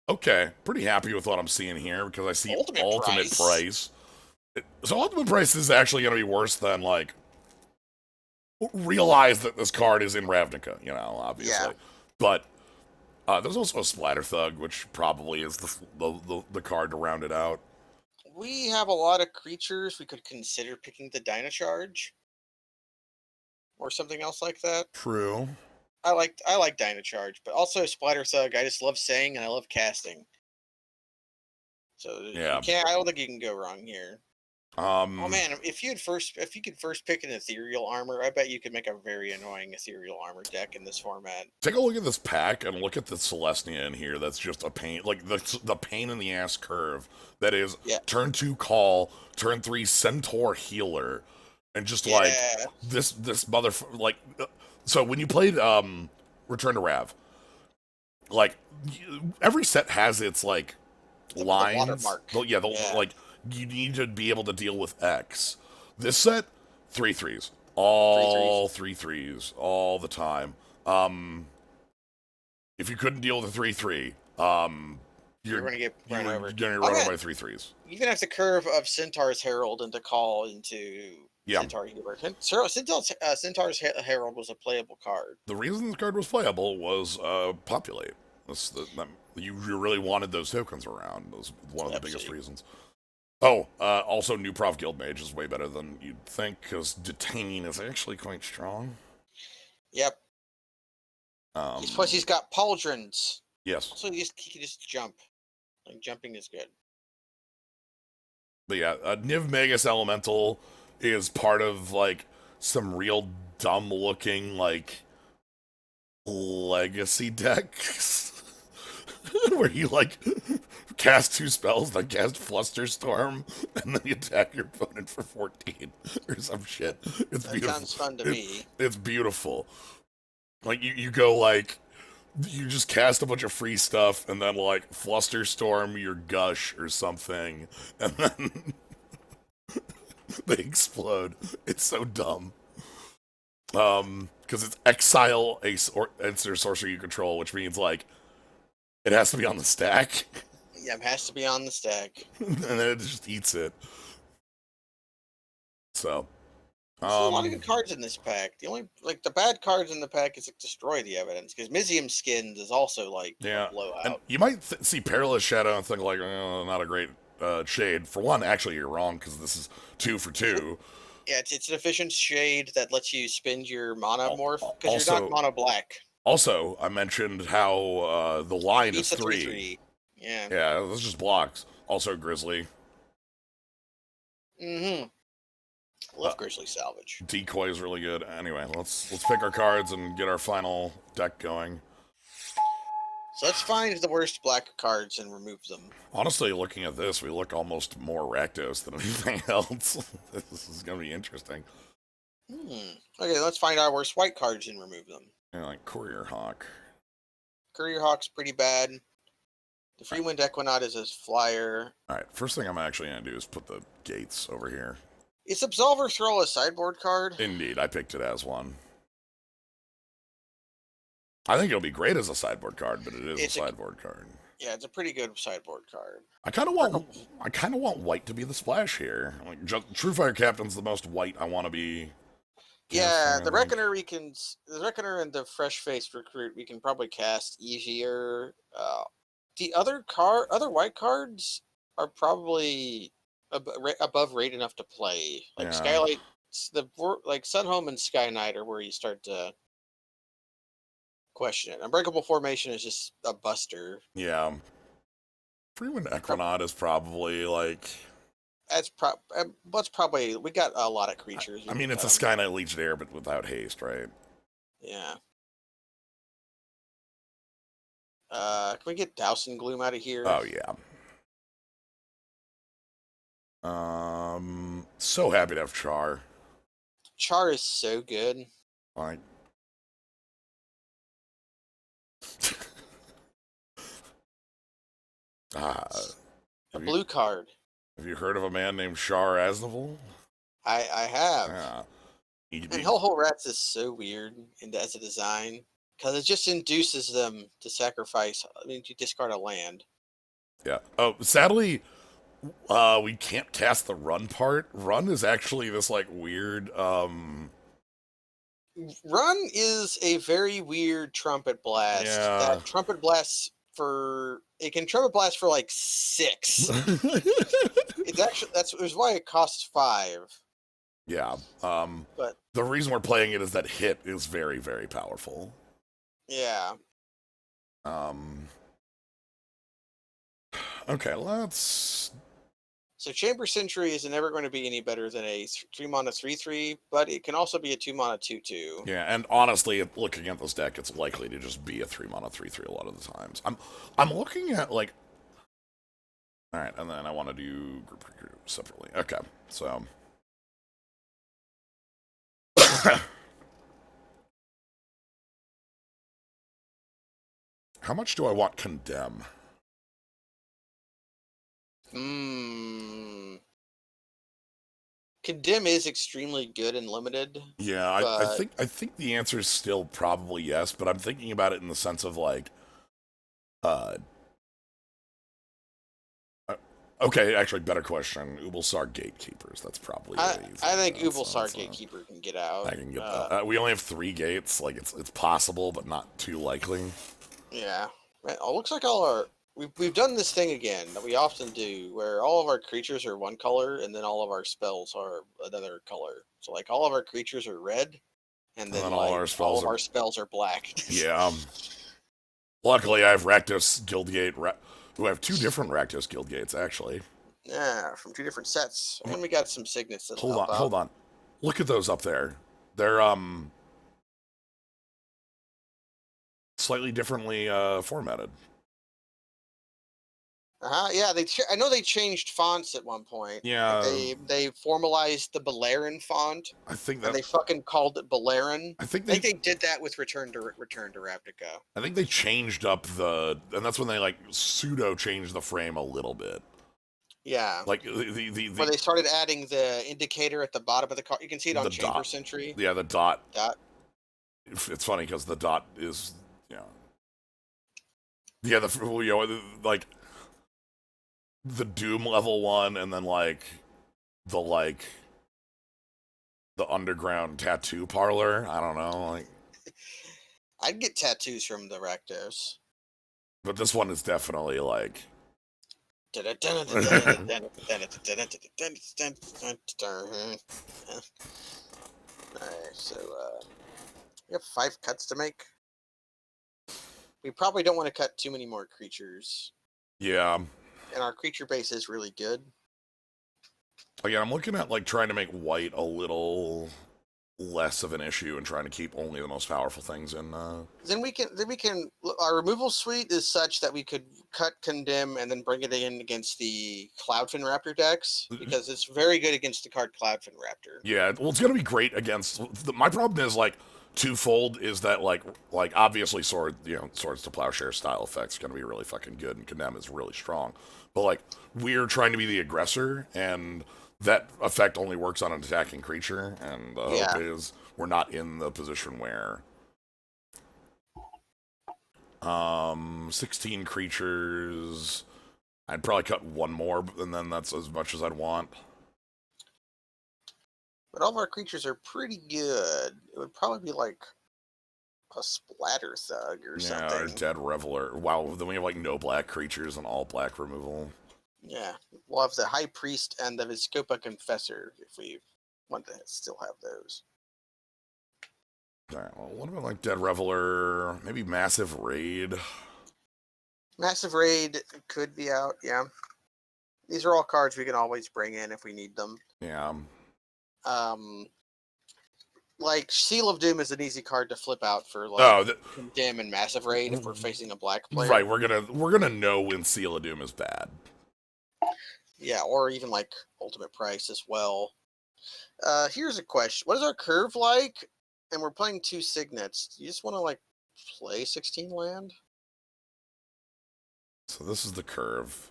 B: Ooh.
A: okay, pretty happy with what I'm seeing here because I see
B: Ultimate
A: ultimate
B: price.
A: price. So ultimate price is actually going to be worse than like realize that this card is in Ravnica,
B: Yeah.
A: obviously. But there's also a Splatter Thug, which probably is the card to round it out.
B: We have a lot of creatures. We could consider picking the Dynacharge or something else like that.
A: True.
B: I like Dynacharge, but also Splatter Thug. I just love saying and I love casting. So you
A: Yeah.
B: can't. I don't think you can go wrong here. Oh
A: Um.
B: man, if you could first pick an ethereal armor, I bet you could make a very annoying ethereal armor deck in this format.
A: Take a look at this pack and look at the Celestia in here. That's just a pain, like the pain in the ass curve. That is
B: Yeah,
A: turn 2 call, turn 3 Centaur healer, and just like
B: yeah.
A: this mother like. So when you played Return to Rav, like every set has its like
B: The
A: lines.
B: watermark. Yeah,
A: Like you need to be able to deal with X. This set, three threes,
B: three threes.
A: all three threes, all the time. Um, if you couldn't deal with a 3/3,
B: You're
A: you're
B: going to get
A: you
B: run
A: were
B: over.
A: gonna
B: Oh
A: run over
B: man,
A: by three threes.
B: even if the curve of Centaur's Herald into call into
A: Yeah,
B: Centaur Healer. Centaur's Herald was a playable card.
A: the reason this card was playable was populate. You really wanted those tokens around. That was one of the biggest
B: Absolutely.
A: reasons. Oh, also, New Prof Guild Mage is way better than you'd think because Detain is actually quite strong.
B: Yep.
A: Um,
B: Plus, he's got pauldrons.
A: yes,
B: Also, he can just jump. Like jumping is good.
A: but yeah, Niv Magus Elemental is part of like some real dumb looking like legacy decks where you like cast 2 spells, then cast Flusterstorm, and then you attack your opponent for 14 or some shit. It's
B: That
A: beautiful.
B: sounds fun to
A: It,
B: me.
A: it's beautiful. Like you go like you just cast a bunch of free stuff and then like Flusterstorm your Gush or something, and then they explode. It's so dumb. Because it's exile or answer sorcery you control, which means like it has to be on the stack,
B: Yeah, it has to be on the stack.
A: and then it just eats it. So,
B: There's a lot of
A: um,
B: good cards in this pack. The only the bad cards in the pack is like destroy the evidence because Mizium Skins is also like a
A: yeah, and
B: blowout.
A: you might see Perilous Shadow and think like, not a great shade. For one, actually, you're wrong because this is 2 for 2.
B: Yeah, it's an efficient shade that lets you spend your mana morph because you're not
A: Also,
B: mono black.
A: I mentioned how the line is
B: Eats a
A: 3.
B: 3/3. Yeah.
A: Yeah, this just blocks. Also, Grizzly.
B: Mm-hmm.
A: Uh,
B: Love Grizzly Salvage.
A: Decoy is really good. Anyway, let's pick our cards and get our final deck going.
B: So let's find the worst black cards and remove them.
A: Honestly, looking at this, we look almost more Rakdos than anything else. This is gonna be interesting.
B: Okay, let's find our worst white cards and remove them.
A: Like Courier Hawk.
B: Courier Hawk's pretty bad. The Freewind Equinox is a flyer.
A: All right, first thing I'm actually gonna do is put the gates over here.
B: Is Absolver Thrall a sideboard card?
A: Indeed, I picked it as one. I think it'll be great as a sideboard card, but it is a sideboard card.
B: Yeah, it's a pretty good sideboard card.
A: I kind of want white to be the splash here. Like True Fire Captain's the most white I want to be.
B: Yeah, the Reckoner the Reckoner and the Fresh Faced Recruit we can probably cast easier. The other white cards are probably above rate enough to play. Like
A: Yeah.
B: Skylight, like Sunhome and Sky Knight are where you start to question it. Unbreakable Formation is just a buster.
A: Yeah. Freewind Equinox is probably like.
B: That's probably we got a lot of creatures.
A: I mean, it's a Skynight Legionnaire, but without haste, right?
B: Yeah. Can we get Douse and Gloom out of here?
A: Oh yeah. So happy to have Char.
B: Char is so good.
A: Like.
B: A blue card.
A: Have you heard of a man named Char Aznavour?
B: I have.
A: Yeah.
B: And Ho-Ho Rats is so weird as a design because it just induces them to sacrifice. I mean, to discard a land.
A: Yeah. Oh, sadly, we can't cast the run part. Run is actually this like weird.
B: Run is a very weird trumpet blast.
A: Yeah.
B: That trumpet blasts for it can trumpet blast for like 6. It's actually that's why it costs 5.
A: Yeah.
B: But
A: The reason we're playing it is that hit is very, very powerful.
B: yeah.
A: Okay, let's.
B: So Chamber Sentry is never going to be any better than a 3 mana 3/3, but it can also be a 2 mana 2/2.
A: Yeah, and honestly, looking at this deck, it's likely to just be a 3 mana 3/3 a lot of the times. I'm looking at like. All right, and then I want to do group separately. Okay, so. How much do I want Condemn?
B: Condemn is extremely good and limited.
A: Yeah, I think the answer is still probably yes, but I'm thinking about it in the sense of like, uh, okay, actually, better question. Ubulsar Gatekeepers. That's probably
B: I think Ubulsar Gatekeeper can get out.
A: I can get that. We only have 3 gates. Like it's possible, but not too likely.
B: Yeah. Man, it looks like all our we've done this thing again that we often do, where all of our creatures are one color and then all of our spells are another color. So like all of our creatures are red, and then
A: all
B: like all of our spells are black.
A: Yeah. Luckily, I have Rakdos Guildgate. Who have 2 different Rakdos Guildgates actually.
B: Yeah, from 2 different sets, and we got some signets.
A: Hold on. Look at those up there. They're slightly differently formatted.
B: Yeah, I know they changed fonts at one point.
A: Yeah,
B: like they formalized the Balearin font.
A: I think
B: that they fucking called it Balearin.
A: I think
B: they did that with Return to Ravnica.
A: I think they changed up and that's when they like pseudo changed the frame a little bit.
B: Yeah,
A: like
B: where they started adding the indicator at the bottom of the card. You can see it on Chamber Sentry.
A: Yeah, the dot.
B: Dot.
A: It's funny because the dot is yeah like the Doom level 1, and then like the underground tattoo parlor. I don't know, like
B: I'd get tattoos from the Rakdos.
A: But this one is definitely like.
B: Alright, so we have 5 cuts to make. We probably don't want to cut too many more creatures.
A: Yeah.
B: And our creature base is really good.
A: Again, I'm looking at like trying to make white a little less of an issue and trying to keep only the most powerful things in.
B: Then we can. Our removal suite is such that we could cut Condemn and then bring it in against the Cloudfin Raptor decks, because it's very good against the card Cloudfin Raptor.
A: Yeah, well, it's gonna be great against. My problem is like twofold. Is that like obviously Swords to Plowshare style effects gonna be really fucking good, and Condemn is really strong. But like we're trying to be the aggressor, and that effect only works on an attacking creature, and the hope is we're not in the position where 16 creatures. I'd probably cut 1 more, and then that's as much as I'd want.
B: But all of our creatures are pretty good. It would probably be like a Splatter Thug or something.
A: Yeah, or Dead Reveler. Wow, then we have like no black creatures and all black removal.
B: Yeah, we'll have the High Priest and the Viscopa Confessor if we want to still have those.
A: Alright, well, what about like Dead Reveler? Maybe Massive Raid?
B: Massive Raid could be out, yeah. These are all cards we can always bring in if we need them.
A: Yeah.
B: Like Seal of Doom is an easy card to flip out for like Condemn and Massive Raid if we're facing a black player.
A: Right, we're gonna know when Seal of Doom is bad.
B: Yeah, or even like Ultimate Price as well. Here's a question: what is our curve like? And we're playing 2 Signets. Do you just want to like play 16 land?
A: So this is the curve.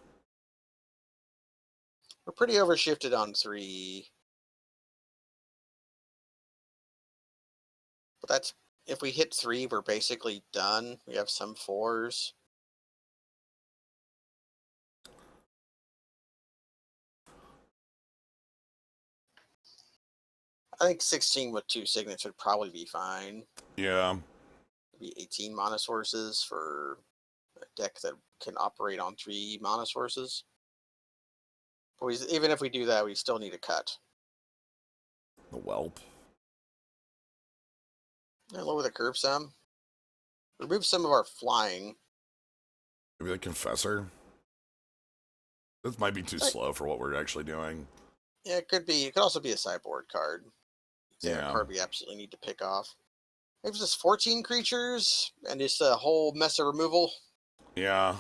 B: We're pretty overshifted on 3. That's if we hit 3, we're basically done. We have some 4s. I think 16 with 2 signets would probably be fine.
A: Yeah.
B: Maybe 18 mana sources for a deck that can operate on 3 mana sources. But even if we do that, we still need a cut.
A: The whelp.
B: Lower the curve some. Remove some of our flying.
A: Maybe the confessor. This might be too slow for what we're actually doing.
B: Yeah, it could be. It could also be a sideboard card.
A: Yeah.
B: A card we absolutely need to pick off. Maybe just 14 creatures and just a whole mess of removal.
A: Yeah.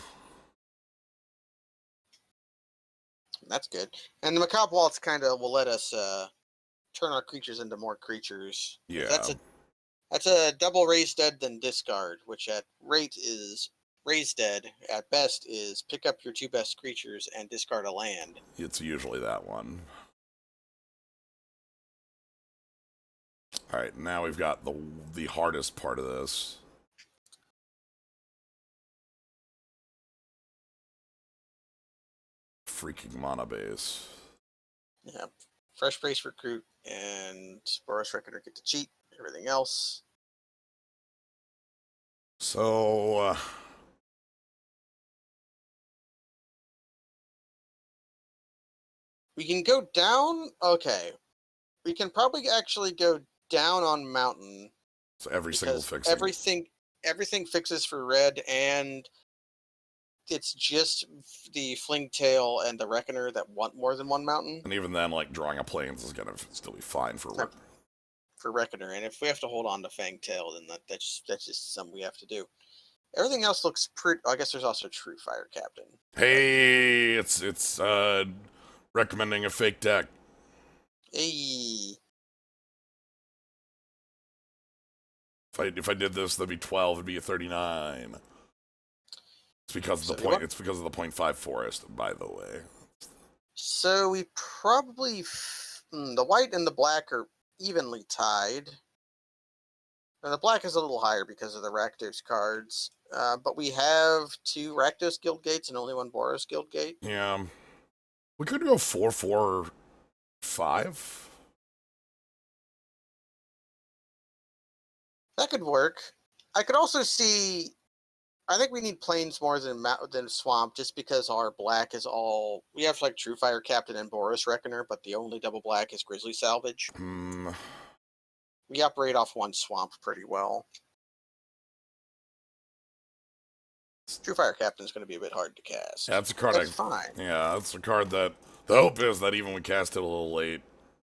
B: That's good. And the Macabre Waltz kind of will let us turn our creatures into more creatures.
A: Yeah.
B: That's a double raise dead then discard, which at rate is raise dead. At best is pick up your 2 best creatures and discard a land.
A: It's usually that one. All right, now we've got the hardest part of this. Freaking mana base.
B: Yeah, fresh base recruit and Boros Reckoner get to cheat. Everything else.
A: So
B: we can go down. Okay, we can probably actually go down on mountain.
A: So every single fix.
B: Everything fixes for red, and it's just the Fling Tail and the Reckoner that want more than 1 mountain.
A: And even then, like, drawing a plains is gonna still be fine for
B: Reckoner. And if we have to hold on to Fang Tail, then that's just something we have to do. Everything else looks pretty. I guess there's also True Fire Captain.
A: Hey, it's recommending a fake deck.
B: Hey.
A: If I did this, that'd be 12. It'd be a 39. It's because of the point. It's because of the 0.5 forest, by the way.
B: So we probably the white and the black are evenly tied. And the black is a little higher because of the Rakdos cards. But we have 2 Rakdos Guild Gates and only 1 Boros Guild Gate.
A: Yeah. We could go 4-4-5.
B: That could work. I could also see. I think we need plains more than swamp, just because our black is all. We have like True Fire Captain and Boros Reckoner, but the only double black is Grizzly Salvage. We operate off 1 swamp pretty well. True Fire Captain is going to be a bit hard to cast.
A: That's a card.
B: That's fine.
A: Yeah, that's a card that the hope is that even when we cast it a little late,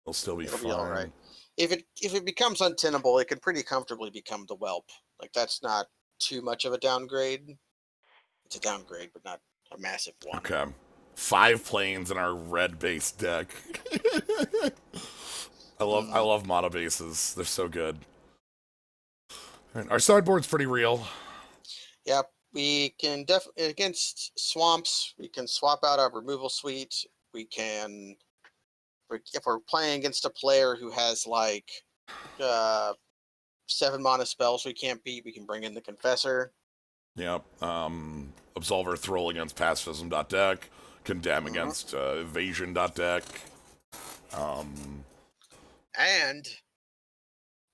A: it'll still be fine.
B: Be all right. If it becomes untenable, it could pretty comfortably become the whelp. Like that's not too much of a downgrade. It's a downgrade, but not a massive one.
A: Okay. 5 plains in our red base deck. I love mono bases. They're so good. Our sideboard's pretty real.
B: Yep. We can against swamps, we can swap out our removal suite. We can, if we're playing against a player who has like 7 mana spells we can't beat, we can bring in the Confessor.
A: Yep. Absolver Thrall against pacifism.deck. Condemn against evasion.deck.
B: And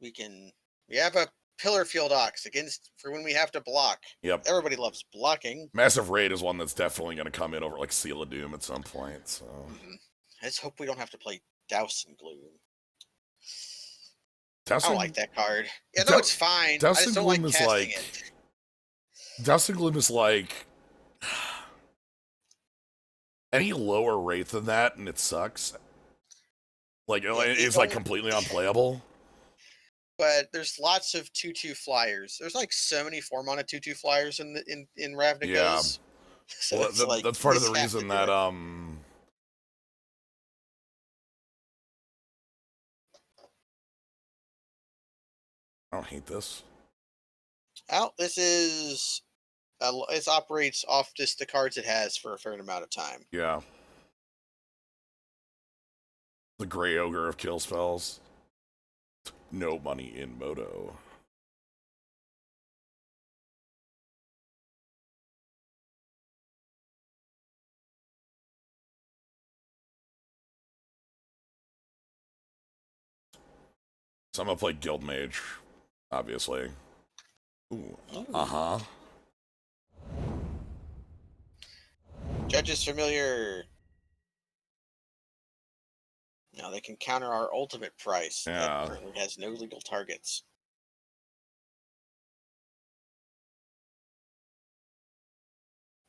B: we have a Pillar Field Ox for when we have to block.
A: Yep.
B: Everybody loves blocking.
A: Massive Raid is one that's definitely going to come in over like Seal of Doom at some point. So
B: I just hope we don't have to play Douse and Gloom.
A: I
B: don't like that card. Yeah, no, it's fine.
A: Douse
B: I just don't like casting it.
A: Douse and Gloom is like any lower rate than that, and it sucks. Like it's like completely unplayable.
B: But there's lots of 2/2 flyers. There's like so many 4 mana 2/2 flyers in Ravnica.
A: Yeah.
B: So
A: well, that's part of the reason that I don't hate this.
B: This is it operates off just the cards it has for a fair amount of time.
A: Yeah. The Grey Ogre of kill spells. No money in Moto. So I'm gonna play Guild Mage, obviously. Ooh,
B: Ooh.
A: uh-huh.
B: Judges familiar. Now they can counter our ultimate price that
A: Yeah.
B: currently has no legal targets.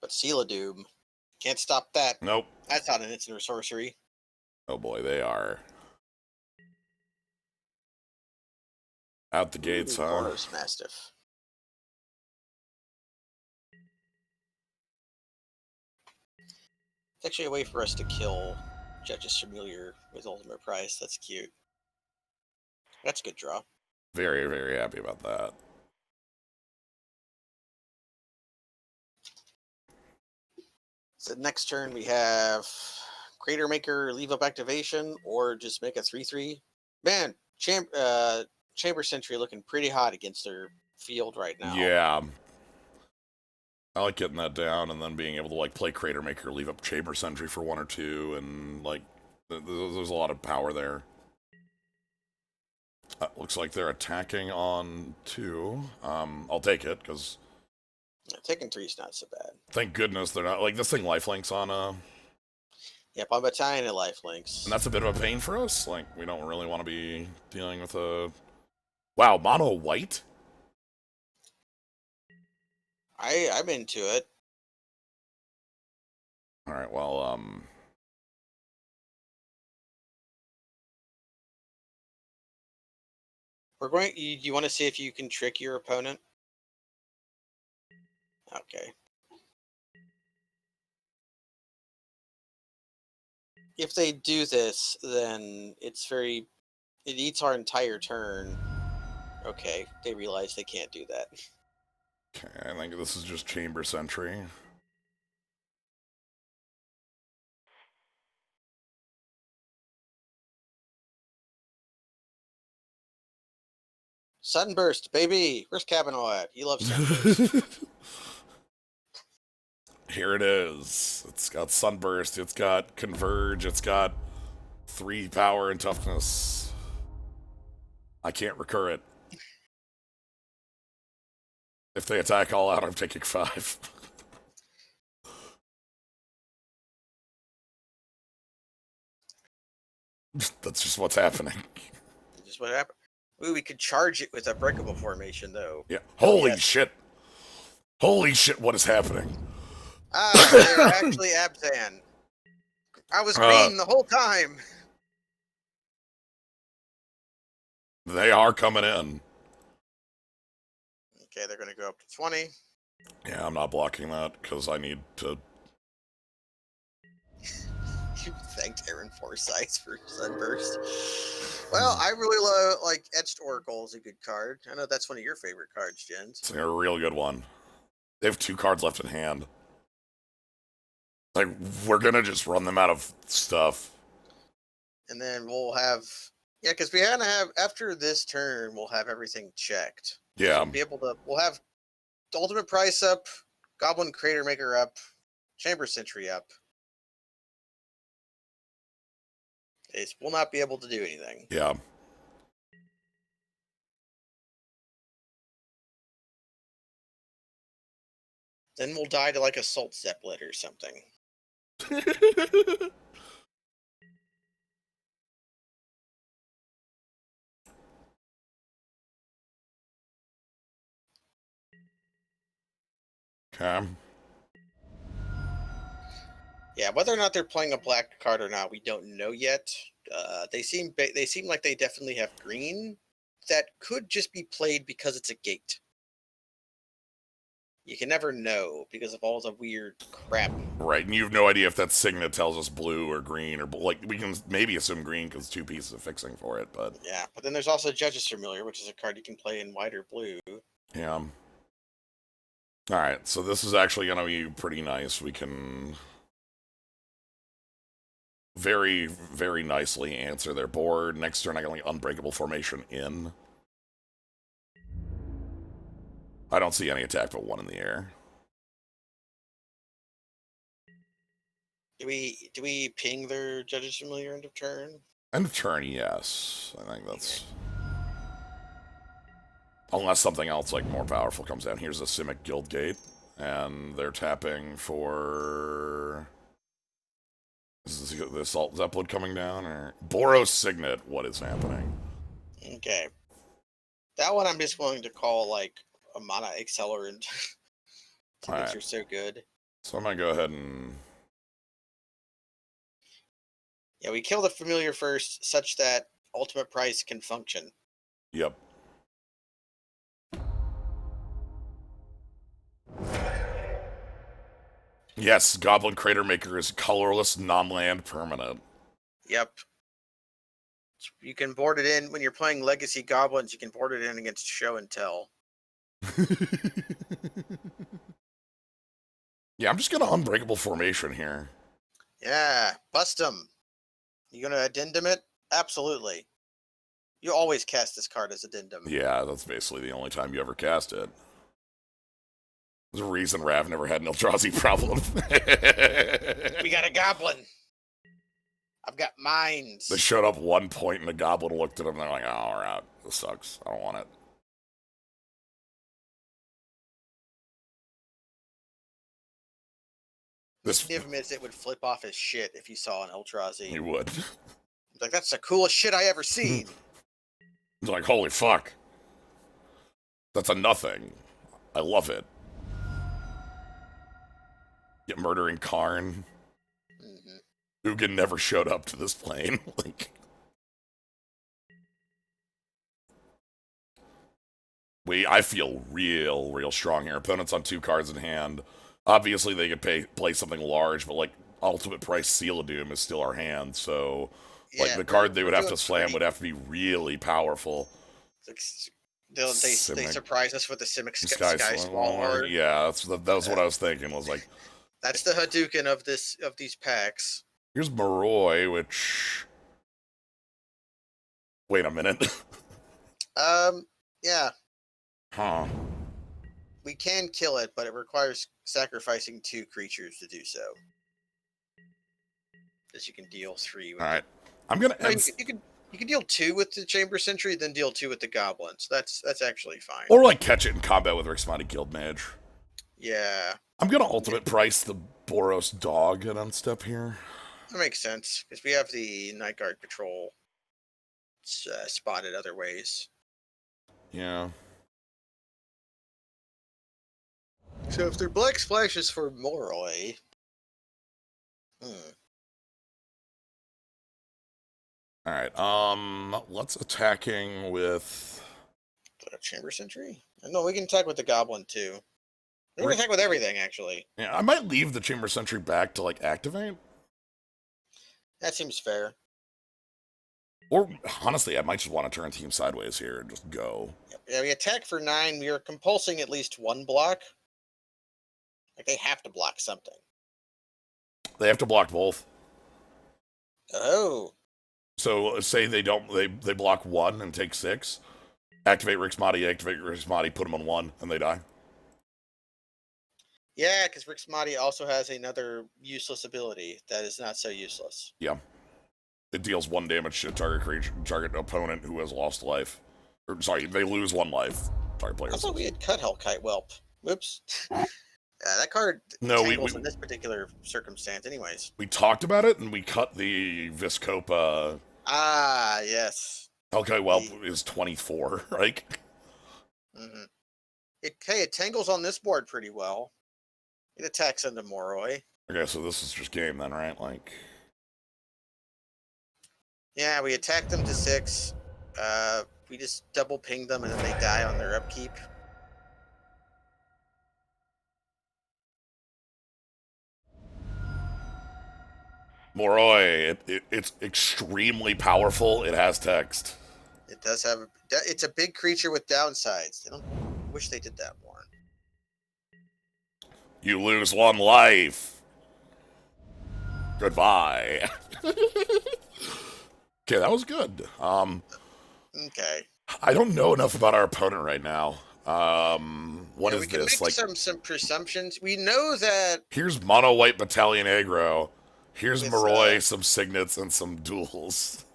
B: But Seal of Doom can't stop that.
A: Nope.
B: That's not an instant or sorcery.
A: Oh boy, they are. Out the gates,
B: Ooh,
A: huh?
B: Boros Mastiff. It's actually a way for us to kill Judges Familiar with ultimate price. That's cute. That's a good draw.
A: Very, very happy about that.
B: So next turn we have Crater Maker, leave up activation, or just make a 3/3. Man, Chamber Sentry looking pretty hot against their field right now.
A: Yeah. I like getting that down and then being able to like play Crater Maker, leave up Chamber Sentry for 1 or 2, and like there's a lot of power there. Looks like they're attacking on 2. I'll take it because
B: Taking 3 is not so bad.
A: thank goodness they're not like this thing lifelinks on
B: Yep, I'm Battalion of Lifelinks.
A: and that's a bit of a pain for us. Like we don't really want to be dealing with a mono white.
B: I'm into it.
A: All right, well
B: We're going. You want to see if you can trick your opponent? Okay. If they do this, then it's very. It eats our entire turn. Okay, they realize they can't do that.
A: okay, I think this is just Chamber Sentry.
B: Sunburst, baby. Where's Kavanaugh at? He loves Sunburst.
A: Here it is. It's got Sunburst, it's got Converge, it's got 3 power and toughness. I can't recur it. If they attack all out, I'm taking 5. That's just what's happening.
B: Just what happened. Ooh, we could charge it with a breakable formation, though.
A: Yeah.
B: Oh,
A: Holy
B: yes.
A: shit. Holy shit, what is happening?
B: Ah, they're actually Abzan. I was green the whole time.
A: They are coming in.
B: Okay, they're going to go up to 20.
A: Yeah, I'm not blocking that because I need to.
B: You thanked Aaron Forsyth for Sunburst. Well, I really like Etched Oracle is a good card. I know that's one of your favorite cards, Jens.
A: It's a real good one. They have 2 cards left in hand. Like, we're gonna just run them out of stuff.
B: And then we'll have, yeah, because we had to have, after this turn, we'll have everything checked.
A: Yeah.
B: We'll have the Ultimate Price up, Goblin Crater Maker up, Chamber Sentry up. We'll not be able to do anything.
A: Yeah.
B: Then we'll die to like Assault Zeppelin or something.
A: Okay.
B: Yeah, whether or not they're playing a black card or not, we don't know yet. They seem like they definitely have green that could just be played because it's a gate. You can never know because of all the weird crap.
A: Right, and you have no idea if that signet tells us blue or green or like we can maybe assume green because 2 pieces of fixing for it, but
B: Yeah, but then there's also Judge's Familiar, which is a card you can play in white or blue.
A: yeah. All right, so this is actually gonna be pretty nice. We can very, very nicely answer their board. Next turn, I can like Unbreakable Formation in. I don't see any attack but 1 in the air.
B: Do we ping their Judge's Familiar end of turn?
A: End of turn, yes. I think that's.
B: Okay.
A: Unless something else, like, more powerful comes down. Here's a Simic Guild Gate, and they're tapping for... Is the Assault Zeppelin coming down, or... Boros Signet, what is happening?
B: Okay. That one I'm just willing to call, like, a mana accelerant. Since you're so good.
A: So I'm gonna go ahead and...
B: Yeah, we kill the familiar first, such that ultimate price can function.
A: Yep. Yes, Goblin Crater Maker is colorless, non-land permanent.
B: Yep. You can board it in when you're playing Legacy Goblins. You can board it in against Show and Tell.
A: Yeah, I'm just gonna Unbreakable Formation here.
B: Yeah, bust them. You gonna addendum it? Absolutely. You always cast this card as addendum.
A: Yeah, that's basically the only time you ever cast it. There's a reason Rav never had an Eldrazi problem.
B: We got a goblin. I've got mines.
A: They showed up 1 point and the goblin looked at them and they're like, oh, all right, this sucks. I don't want it.
B: This give him is it would flip off his shit if you saw an Eldrazi.
A: He would.
B: He's like, that's the coolest shit I ever seen.
A: He's like, holy fuck. That's a nothing. I love it. Get Murdering Karn. Ugin never showed up to this plane. Like, I feel real strong here. Opponent's on 2 cards in hand. Obviously, they could play something large, but like Ultimate Price Seal of Doom is still our hand. So, yeah, like the card they would have to slam would have to be really powerful.
B: They surprise us with the Simic Sky Swallower.
A: Yeah, that was what I was thinking. Was like,
B: that's the Hadouken of these packs.
A: Here's Moroi, which... Wait a minute.
B: Yeah.
A: Huh.
B: We can kill it, but it requires sacrificing 2 creatures to do so. Because you can deal 3 with
A: Alright. I'm gonna
B: you can deal 2 with the Chamber Sentry, then deal 2 with the Goblins. That's actually fine.
A: Or like catch it in combat with Rixmati Guild Mage.
B: Yeah.
A: I'm gonna Ultimate Price the Boros Dog at unstep here.
B: That makes sense, because we have the Night Guard Patrol spotted other ways.
A: Yeah.
B: So if they're Black Splashes for Moroi...
A: Alright, let's attacking with...
B: Chamber Sentry? No, we can attack with the Goblin, too. We can attack with everything, actually.
A: Yeah, I might leave the Chamber Sentry back to, like, activate.
B: That seems fair.
A: Or, honestly, I might just want to turn team sideways here and just go.
B: Yeah, we attack for 9. We are compulsing at least 1 block. Like, they have to block something.
A: They have to block both.
B: Oh.
A: So, say they don't, they block 1 and take 6. Activate Rixmati, put them on 1, and they die.
B: Yeah, because Rixmati also has another useless ability that is not so useless.
A: Yeah. It deals 1 damage to target opponent who has lost life. Or, sorry, they lose 1 life. Target player.
B: I thought we had cut Hellkite Whelp. Whoops. That card tangles in this particular circumstance anyways.
A: We talked about it, and we cut the Viscopa.
B: Ah, yes.
A: Hellkite Whelp is 24, right?
B: Mm-hmm. It tangles on this board pretty well. It attacks into Moroi.
A: Okay, so this is just game then, right? Like...
B: Yeah, we attack them to 6. We just double ping them, and then they die on their upkeep.
A: Moroi, it's extremely powerful. It has text.
B: It does have... It's a big creature with downsides. I wish they did that more.
A: You lose 1 life. Goodbye. Okay, that was good.
B: Okay.
A: I don't know enough about our opponent right now. What is
B: we can
A: this?
B: Make some presumptions. We know that...
A: Here's Mono White Battalion Aggro. Here's Moroi, some Signets, and some Duels.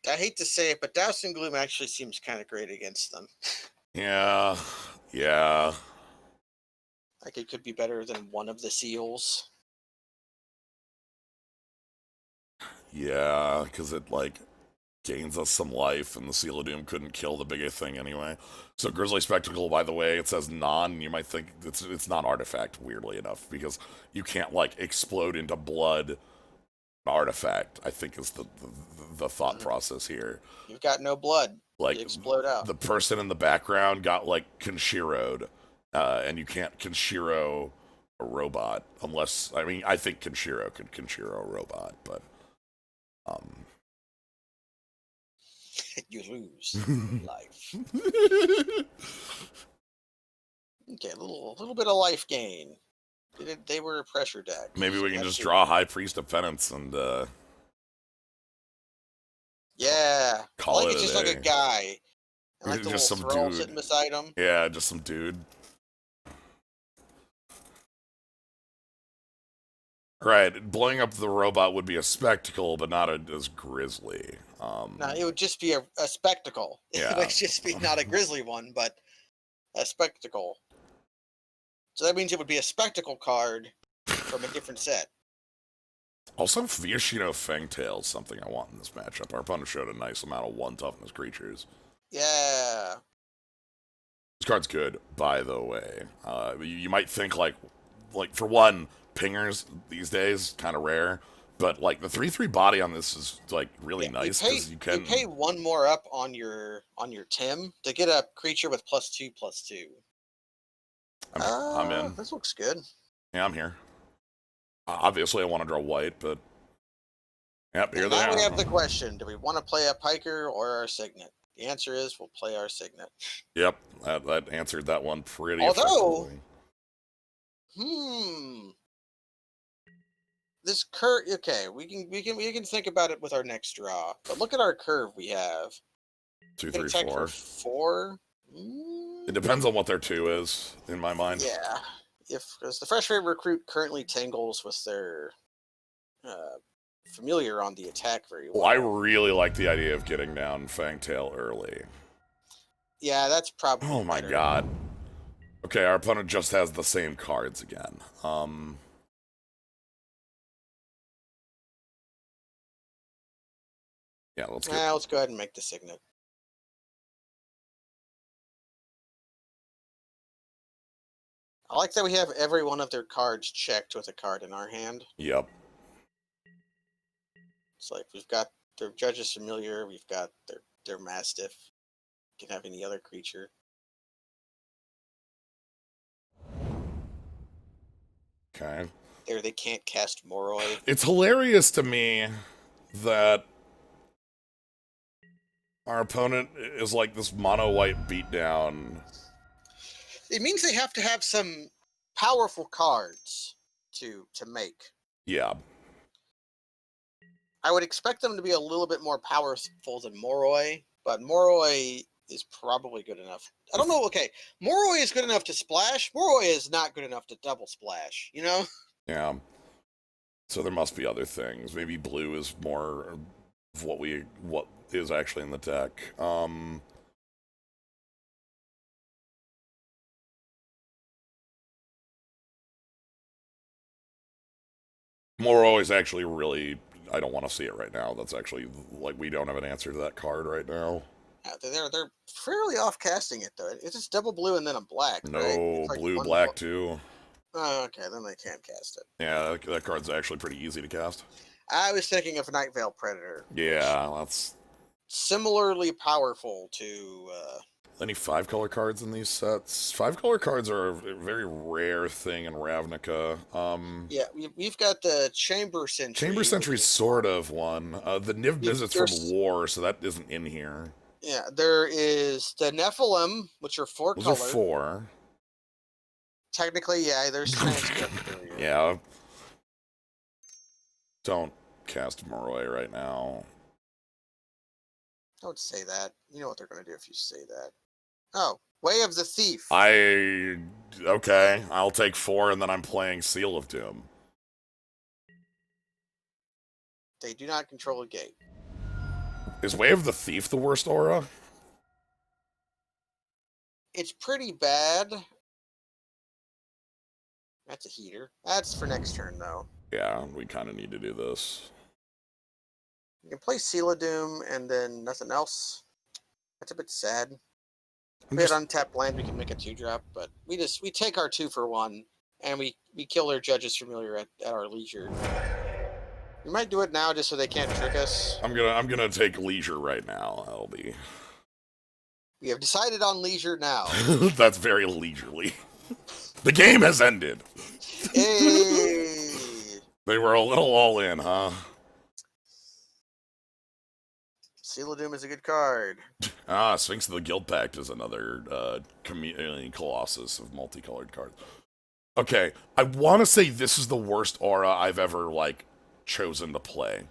B: I hate to say it, but Douse and Gloom actually seems kind of great against them.
A: Yeah, yeah.
B: Like it could be better than one of the seals.
A: Yeah, because it, like, gains us some life, and the Seal of Doom couldn't kill the biggest thing anyway. So Grizzly Spectacle, by the way, it says non, and you might think it's not artifact, weirdly enough, because you can't, like, explode into blood artifact, I think is the thought process here.
B: You've got no blood.
A: Like,
B: You explode out.
A: the person in the background got, like, Kenshiro'd, and you can't Kenshiro a robot, unless, I mean, I think Kenshiro could Kenshiro a robot, but,
B: You lose life. Okay, a little bit of life gain. They were a pressure deck.
A: Maybe
B: so
A: we can
B: that's
A: just
B: good.
A: draw High Priest of Penance and,
B: Yeah, I
A: call
B: like
A: it
B: it's
A: a
B: just like a
A: day.
B: guy. I like the
A: Just
B: little
A: some
B: thrall
A: dude.
B: sitting beside him.
A: Yeah, just some dude. Right, blowing up the robot would be a spectacle, but not as grisly.
B: No, it would just be a spectacle.
A: Yeah.
B: It would just be not a grisly one, but a spectacle. So that means it would be a spectacle card from a different set.
A: Also, Viashino Fangtail is something I want in this matchup. Our opponent showed a nice amount of 1 toughness creatures.
B: Yeah.
A: This card's good, by the way. You might think, like for one, pingers these days, kind of rare. But, like, the 3/3 body on this is, like, really nice, because you can...
B: You pay one more up on your Tim to get a creature with +2/+2.
A: I'm in.
B: This looks good.
A: Yeah, I'm here. Obviously, I want to draw white, but... Yep, here they
B: Now
A: are.
B: we have the question, do we want to play a Piker or our Signet? The answer is we'll play our Signet.
A: Yep, that answered that one pretty
B: Although,
A: effectively.
B: this curve, okay, we can think about it with our next draw. But look at our curve we have.
A: 2,
B: Get
A: 3,
B: attack for
A: 4.
B: 4.
A: It depends on what their 2 is, in my mind.
B: Yeah, because the freshman recruit currently tangles with their familiar on the attack very well.
A: Well, I really like the idea of getting down Fangtail early.
B: Yeah, that's probably
A: Oh my
B: better.
A: god. Okay, our opponent just has the same cards again. Yeah, let's
B: go ahead and make the Signet. I like that we have every one of their cards checked with a card in our hand.
A: Yep.
B: It's like we've got their Judge's Familiar, we've got their Mastiff. Can have any other creature.
A: Okay.
B: They can't cast Moroi.
A: It's hilarious to me that our opponent is like this mono-white beatdown.
B: It means they have to have some powerful cards to make.
A: Yeah.
B: I would expect them to be a little bit more powerful than Moroi, but Moroi is probably good enough. I don't know. Okay, Moroi is good enough to splash. Moroi is not good enough to double splash. You know?
A: Yeah. So there must be other things. Maybe blue is more of what is actually in the deck. Moro is actually really... I don't want to see it right now. That's actually, like, we don't have an answer to that card right now.
B: They're fairly off casting it though. It's just double blue and then a black.
A: No,
B: right? Like
A: blue, black too.
B: Oh, okay, then they can't cast it.
A: Yeah, that card's actually pretty easy to cast.
B: I was thinking of Night Veil Predator.
A: Yeah, that's...
B: Similarly powerful to...
A: Any 5-color cards in these sets? 5-color cards are a very rare thing in Ravnica.
B: Yeah, we've got the Chamber Sentry.
A: Chamber Sentry's sort of one. The Niv Mizzet's from War, so that isn't in here.
B: Yeah, there is the Nephilim, which are 4
A: Those
B: color.
A: are 4.
B: Technically, yeah, there's transcript.
A: Yeah. Don't cast Moroi right now.
B: Don't say that. You know what they're going to do if you say that. Oh, Way of the Thief.
A: Okay, I'll take 4, and then I'm playing Seal of Doom.
B: They do not control a gate.
A: Is Way of the Thief the worst aura?
B: It's pretty bad. That's a heater. That's for next turn, though.
A: Yeah, we kind of need to do this.
B: You can play Seal of Doom and then nothing else. That's a bit sad. If we had untapped land, we can make a 2-drop, but we take our 2 for 1, and we kill their Judge's Familiar at our leisure. We might do it now just so they can't trick us.
A: I'm gonna take leisure right now. That'll be.
B: We have decided on leisure now.
A: That's very leisurely. The game has ended.
B: Hey!
A: They were a little all in, huh?
B: Seal of Doom is a good card.
A: Sphinx of the Guild Pact is another Chameleon Colossus of multicolored cards. Okay, I want to say this is the worst aura I've ever, like, chosen to play.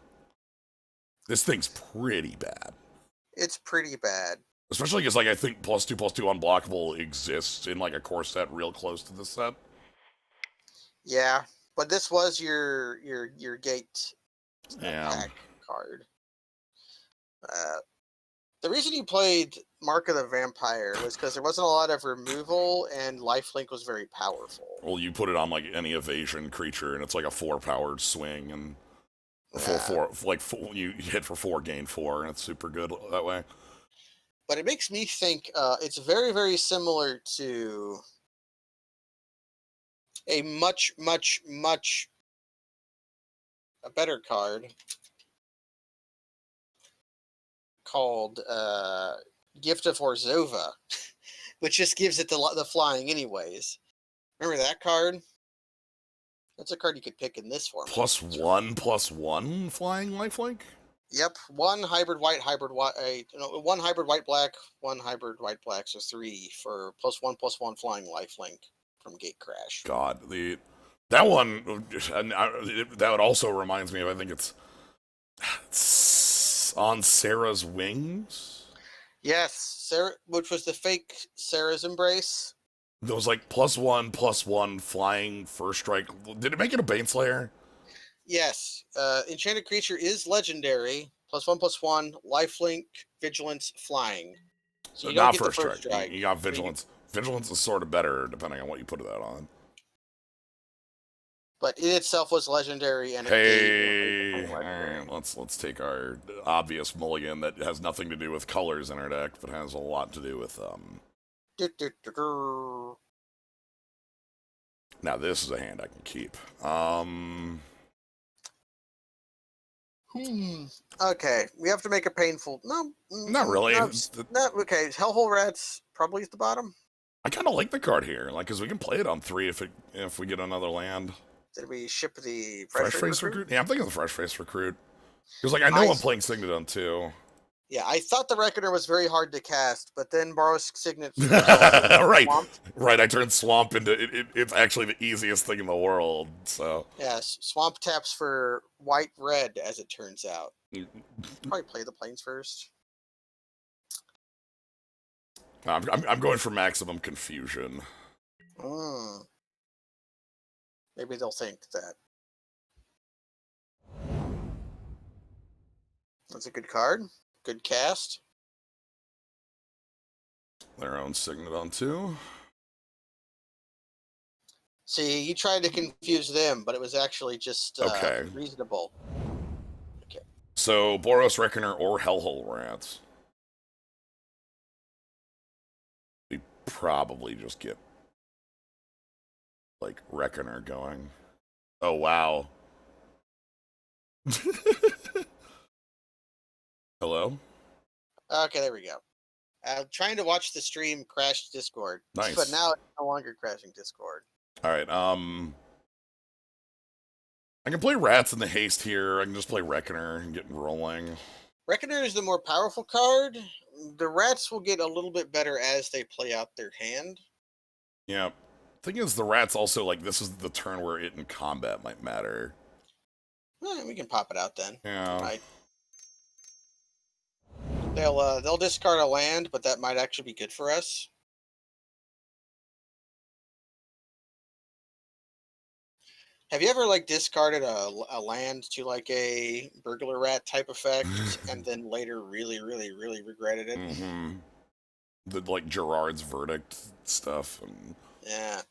A: This thing's pretty bad.
B: It's pretty bad.
A: Especially because, like, I think +2/+2 unblockable exists in, like, a core set real close to this set.
B: Yeah, but this was your gate pack card. The reason you played Mark of the Vampire was because there wasn't a lot of removal and lifelink was very powerful.
A: Well, you put it on like any evasion creature and it's like a 4-powered swing and you hit for 4, gain 4, and it's super good that way.
B: But it makes me think it's very, very similar to a much a better card called Gift of Orzova, which just gives it the flying anyways. Remember that card? That's a card you could pick in this form.
A: +1/+1 flying lifelink?
B: Yep, 1 hybrid white, one hybrid white black, 1 hybrid white black, so 3 for +1/+1 flying lifelink from Gate Crash.
A: God, that one, that also reminds me of, I think it's on Sarah's Wings?
B: Yes, Sarah, which was the fake Sarah's Embrace.
A: Those like +1/+1 flying first strike. Did it make it a Baneslayer?
B: Yes. Enchanted creature is legendary. +1/+1, lifelink, vigilance, flying.
A: So you not get first strike. You got vigilance. Vigilance is sort of better depending on what you put that on.
B: But it itself was legendary, and
A: let's take our obvious mulligan that has nothing to do with colors in our deck, but has a lot to do with Now this is a hand I can keep.
B: Okay, we have to make a painful. No,
A: not really.
B: No, okay, Hellhole Rats probably at the bottom.
A: I kind of like the card here, like, because we can play it on 3 if we get another land.
B: Did we ship the
A: Fresh Face Recruit? Yeah, I'm thinking the Fresh Face Recruit. Because, like, I know I'm playing Signet on 2.
B: Yeah, I thought the Reckoner was very hard to cast, but then Boros Signet.
A: Right. I turned Swamp into it's actually the easiest thing in the world. So
B: yes, Swamp taps for white-red, as it turns out. Probably play the Plains first.
A: I'm going for maximum confusion.
B: Maybe they'll think that. That's a good card. Good cast.
A: Their own Signet on 2.
B: See, you tried to confuse them, but it was actually just reasonable. Okay.
A: So, Boros Reckoner or Hellhole Rats. We probably just get, like, Reckoner going. Oh, wow. Hello?
B: Okay, there we go. Trying to watch the stream crash Discord.
A: Nice.
B: But now it's no longer crashing Discord.
A: Alright, I can play Rats in the haste here. I can just play Reckoner and get rolling.
B: Reckoner is the more powerful card. The Rats will get a little bit better as they play out their hand.
A: Yeah. Thing is, the Rats also, like, this is the turn where it in combat might matter.
B: We can pop it out then.
A: Yeah.
B: Right. They'll discard a land, but that might actually be good for us. Have you ever like discarded a land to like a burglar rat type effect, and then later really, really, really regretted it?
A: Mm-hmm. The like Gerard's verdict stuff. And...
B: Yeah.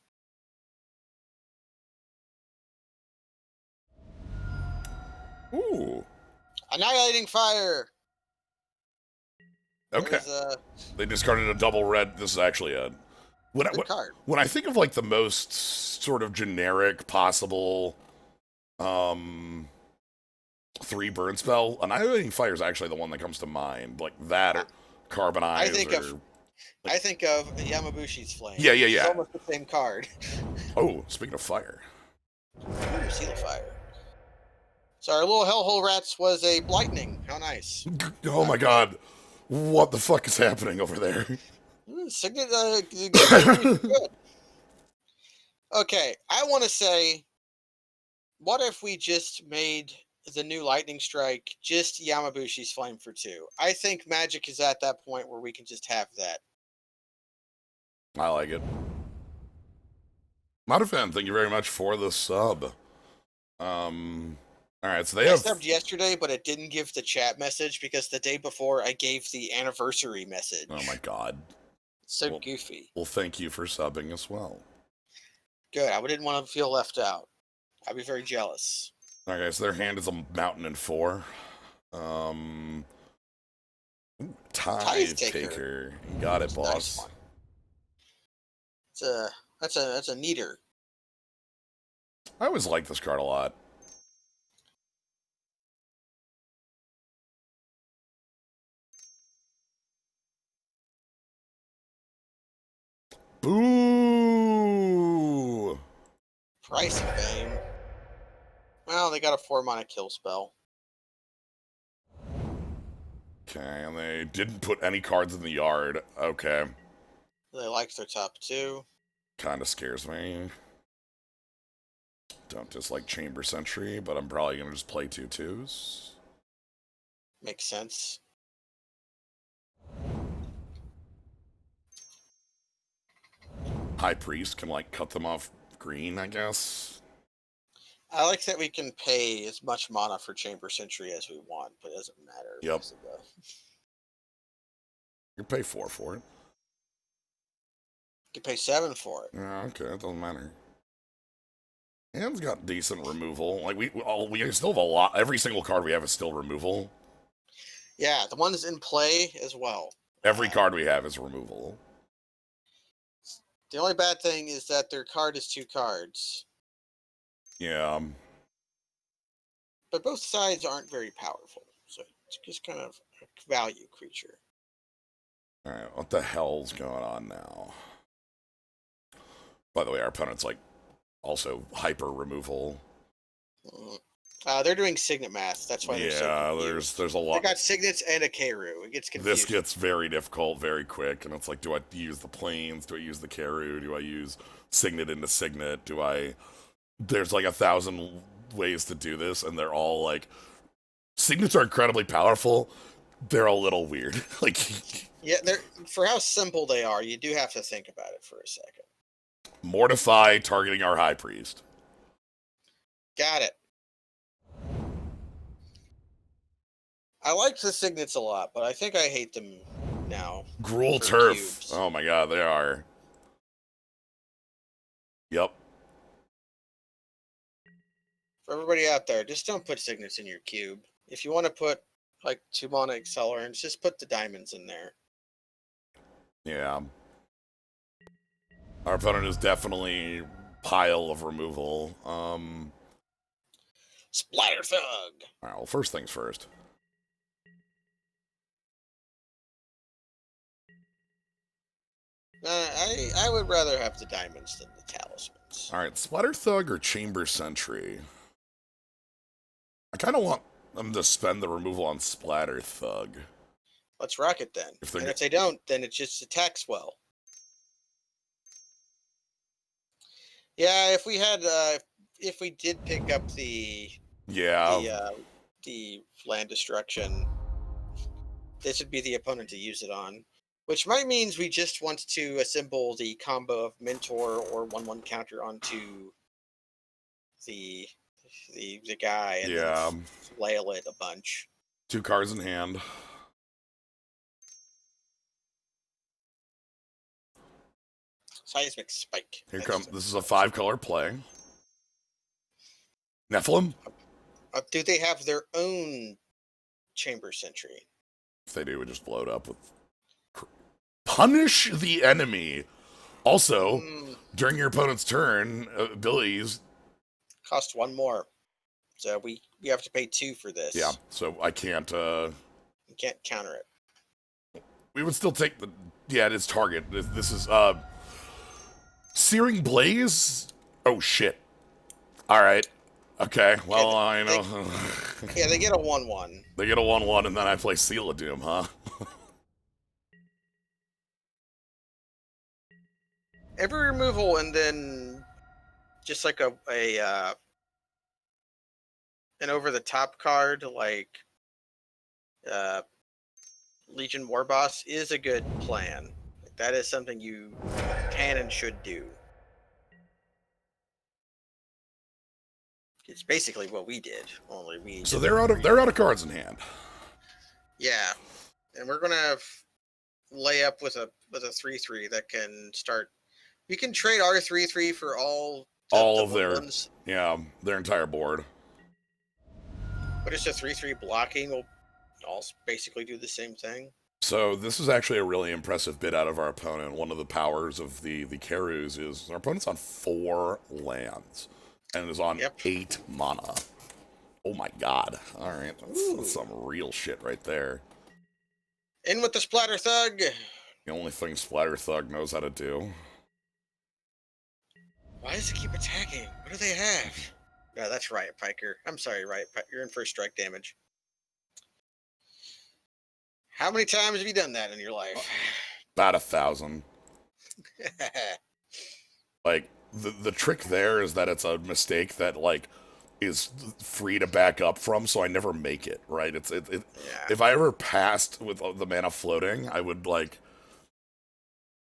A: Ooh.
B: Annihilating fire.
A: Okay.
B: There's a
A: They discarded a double red. This is actually a
B: good card.
A: when I think of like the most sort of generic possible um 3 burn spell, Annihilating Fire is actually the one that comes to mind. Like that
B: I,
A: or Carbonize
B: I think of Yamabushi's Flame.
A: Yeah, yeah,
B: Which is
A: yeah.
B: almost the same card.
A: Oh, speaking of fire.
B: Ooh, Seal of Fire. So our little hellhole rats was a Blightning. How nice.
A: Oh my god. What the fuck is happening over there?
B: Signet, good. Okay, I want to say, what if we just made the new Lightning Strike just Yamabushi's Flame for 2? I think Magic is at that point where we can just have that.
A: I like it. Not a fan, thank you very much for the sub. Alright, so they
B: I
A: have...
B: subbed yesterday, but it didn't give the chat message because the day before I gave the anniversary message.
A: Oh my god.
B: So goofy.
A: Well, thank you for subbing as well.
B: Good, I didn't want to feel left out. I'd be very jealous.
A: Okay, so their hand is a mountain and 4. Tithe Taker. You got it, boss.
B: Nice. That's a neater.
A: I always like this card a lot. Boo!
B: Price of Fame. Well, they got a 4-mana kill spell.
A: Okay, and they didn't put any cards in the yard. Okay.
B: They liked their top 2.
A: Kind of scares me. Don't dislike Chamber Sentry, but I'm probably going to just play 2/2s.
B: Makes sense.
A: High Priest can, like, cut them off green, I guess.
B: I like that we can pay as much mana for Chamber Sentry as we want, but it doesn't matter.
A: Yep. You pay 4 for it.
B: You can pay 7 for it.
A: Yeah, okay, it doesn't matter. Hand's got decent removal. Like, we still have a lot. Every single card we have is still removal.
B: Yeah, the ones in play as well.
A: Every card we have is removal.
B: The only bad thing is that their card is 2 cards.
A: Yeah.
B: But both sides aren't very powerful, so it's just kind of a value creature.
A: Alright, what the hell's going on now? By the way, our opponent's, like, also hyper removal.
B: They're doing Signet math. That's why they're so confused.
A: there's a lot.
B: They got Signets and a Keru. It gets confusing.
A: This gets very difficult very quick, and it's like, do I use the planes? Do I use the Keru? Do I use Signet into Signet? There's like 1,000 ways to do this, and they're all like, Signets are incredibly powerful. They're a little weird. Like,
B: yeah, for how simple they are, you do have to think about it for a second.
A: Mortify targeting our High Priest.
B: Got it. I like the Signets a lot, but I think I hate them now.
A: Gruul Turf. Cubes. Oh my god, they are. Yep.
B: For everybody out there, just don't put Signets in your cube. If you want to put like 2-mana accelerants, just put the diamonds in there.
A: Yeah. Our opponent is definitely pile of removal.
B: Splatter Thug.
A: Alright, well, first things first.
B: I would rather have the diamonds than the talismans.
A: Alright, Splatter Thug or Chamber Sentry? I kind of want them to spend the removal on Splatter Thug.
B: Let's rock it then. If they don't, then it just attacks well. Yeah, if we had, if we did pick up the land destruction, this would be the opponent to use it on. Which might means we just want to assemble the combo of Mentor or 1/1 counter onto the guy and
A: Yeah.
B: then flail it a bunch.
A: 2 cards in hand.
B: Seismic spike.
A: Here comes. This is a 5-color play. Nephilim?
B: Do they have their own chamber sentry?
A: If they do, we just blow it up with. Punish the enemy. Also, during your opponent's turn, abilities
B: cost 1 more. So we have to pay 2 for this.
A: Yeah, so I can't. You
B: can't counter it.
A: We would still take the. Yeah, it is target. This is Searing Blaze. Oh shit. All right. Okay. Well, I know.
B: Yeah, they get a 1/1.
A: They get a 1/1, and then I play Seal of Doom, huh?
B: Every removal, and then just like an over the top card like Legion War Boss is a good plan. That is something you can and should do. It's basically what we did. Only we.
A: So they're out of cards in hand.
B: Yeah, and we're gonna lay up with a 3/3 that can start. We can trade our 3/3 for all
A: of their
B: ones.
A: Yeah, their entire board.
B: But it's a 3/3 blocking will all basically do the same thing.
A: So this is actually a really impressive bit out of our opponent. One of the powers of the Karus is our opponent's on 4 lands and is on 8 mana. Oh my god! All right, that's some real shit right there.
B: In with the Splatter Thug.
A: The only thing Splatter Thug knows how to do.
B: Why does it keep attacking? What do they have? No, that's Riot Piker. I'm sorry, Riot Piker. You're in first strike damage. How many times have you done that in your life?
A: About 1,000. Like, the trick there is that it's a mistake that, like, is free to back up from, so I never make it, right? Yeah. If I ever passed with the mana floating, I would, like,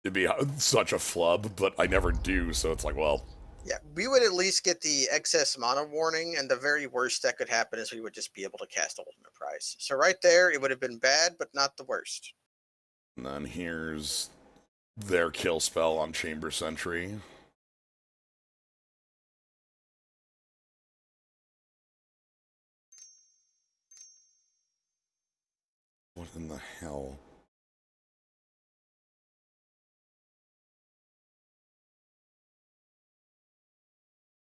A: it'd be such a flub, but I never do, so it's like, well...
B: Yeah, we would at least get the excess mana warning, and the very worst that could happen is we would just be able to cast Ultimate Price. So right there, it would have been bad, but not the worst.
A: And then here's their kill spell on Chamber Sentry. What in the hell?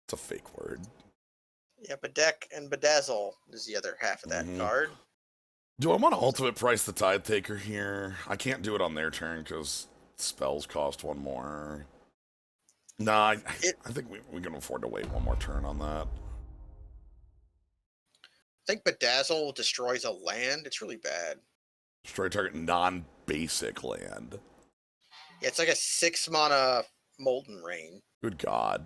A: It's a fake word.
B: Yeah, Bedeck and Bedazzle is the other half of that card.
A: Do I want to Ultimate Price the Tide Taker here? I can't do it on their turn because spells cost 1 more. Nah, I think we can afford to wait 1 more turn on that.
B: I think Bedazzle destroys a land. It's really bad.
A: Destroy target non-basic land.
B: Yeah, it's like a 6 mana Molten Rain.
A: Good God.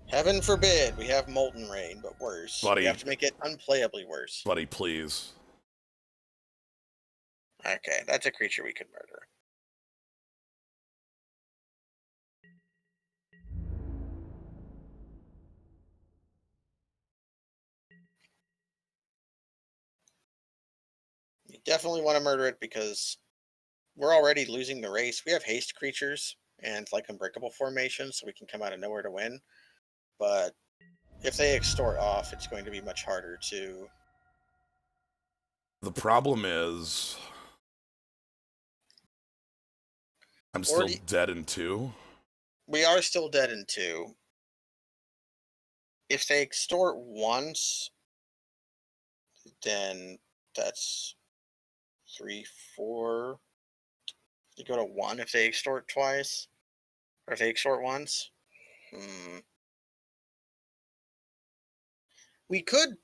B: Heaven forbid we have Molten Rain, but worse.
A: Buddy.
B: We have to make it unplayably worse.
A: Buddy, please.
B: Okay, that's a creature we could murder. You definitely want to murder it because we're already losing the race. We have haste creatures and like unbreakable formation, so we can come out of nowhere to win. But if they extort off, it's going to be much harder to...
A: The problem is... I'm still dead in 2.
B: We are still dead in 2. If they extort once, then that's 3, 4. You go to 1 if they extort twice. Or if they extort once. We could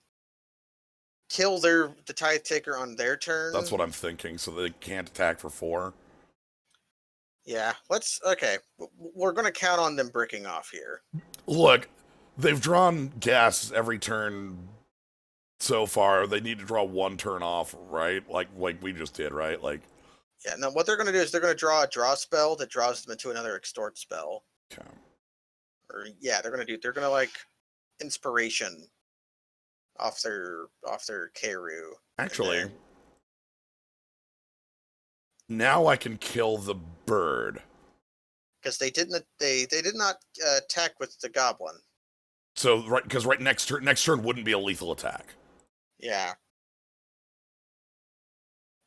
B: kill the Tithe Taker on their turn.
A: That's what I'm thinking, so they can't attack for 4.
B: Yeah, okay. We're going to count on them bricking off here.
A: Look, they've drawn gas every turn so far. They need to draw 1 turn off, right? Like we just did, right? Like.
B: Yeah, now what they're going to do is they're going to draw a draw spell that draws them into another extort spell.
A: Okay.
B: Or yeah, they're gonna like inspiration off their Keru.
A: Actually, now I can kill the bird.
B: Because they did not attack with the goblin.
A: So because next turn wouldn't be a lethal attack.
B: Yeah.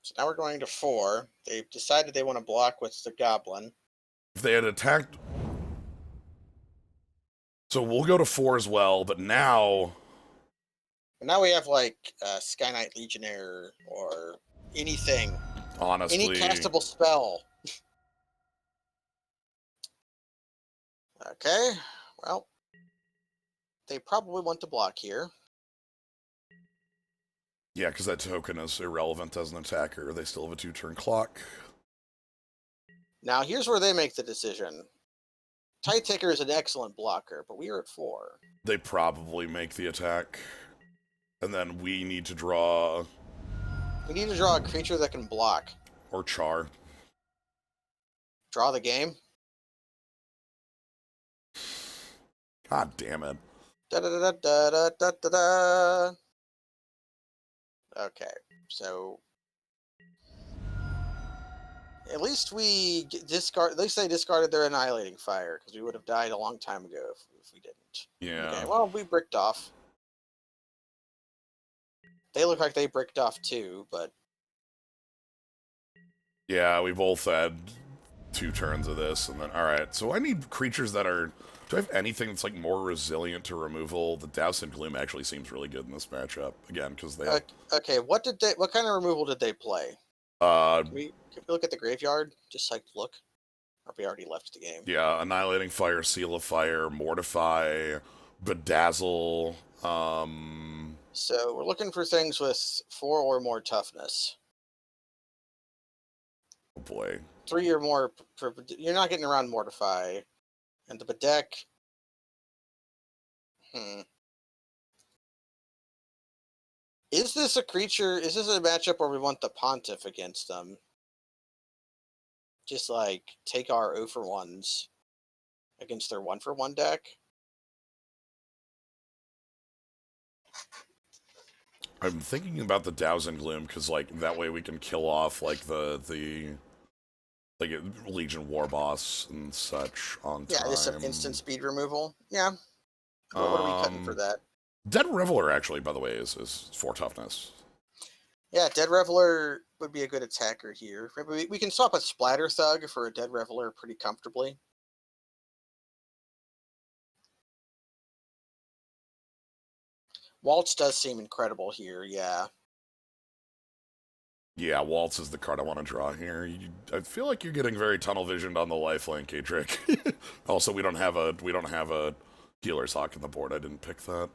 B: So now we're going to 4. They've decided they want to block with the goblin.
A: If they had attacked, so we'll go to 4 as well. But now
B: we have like Sky Knight Legionnaire or anything,
A: honestly,
B: any castable spell. Okay, well, they probably want to block here.
A: yeah, because that token is irrelevant as an attacker. They still have a 2-turn clock.
B: Now here's where they make the decision. Tide Taker is an excellent blocker, but we are at 4.
A: They probably make the attack, and then we need to draw.
B: We need to draw a creature that can block.
A: Or char.
B: Draw the game.
A: God damn it.
B: Da da da da da da da da. Okay, so at least we discard. At least they discarded their annihilating fire because we would have died a long time ago if we didn't.
A: Yeah.
B: Okay, well we bricked off. They look like they bricked off too, but
A: Yeah, we both had 2 turns of this, and then alright. So I need creatures that are. Do I have anything that's like more resilient to removal? The Douse and Gloom actually seems really good in this matchup. Again, because they have,
B: okay. What kind of removal did they play?
A: uh
B: Can we look at the graveyard? Just like look. Or we already left the game.
A: yeah, Annihilating Fire, Seal of Fire, Mortify, Bedazzle,
B: So we're looking for things with 4 or more toughness.
A: oh boy.
B: 3 or more. You're not getting around Mortify. And the Bedeck. Is this a creature? Is this a matchup where we want the Pontiff against them? Just like take our 0-for-1s against their 1-for-1 deck?
A: I'm thinking about the Douse and Gloom because like that way we can kill off like the like Legion War Boss and such on time.
B: Yeah, just some instant speed removal. Yeah. What are we cutting for that?
A: Dead Reveler actually, by the way, is 4 toughness.
B: Yeah, Dead Reveler would be a good attacker here. We can swap a Splatter Thug for a Dead Reveler pretty comfortably. Waltz does seem incredible here, yeah.
A: Yeah, Waltz is the card I want to draw here. I feel like you're getting very tunnel visioned on the lifelink, Trick. Also, we don't have a Healer's Hawk in the board. I didn't pick that.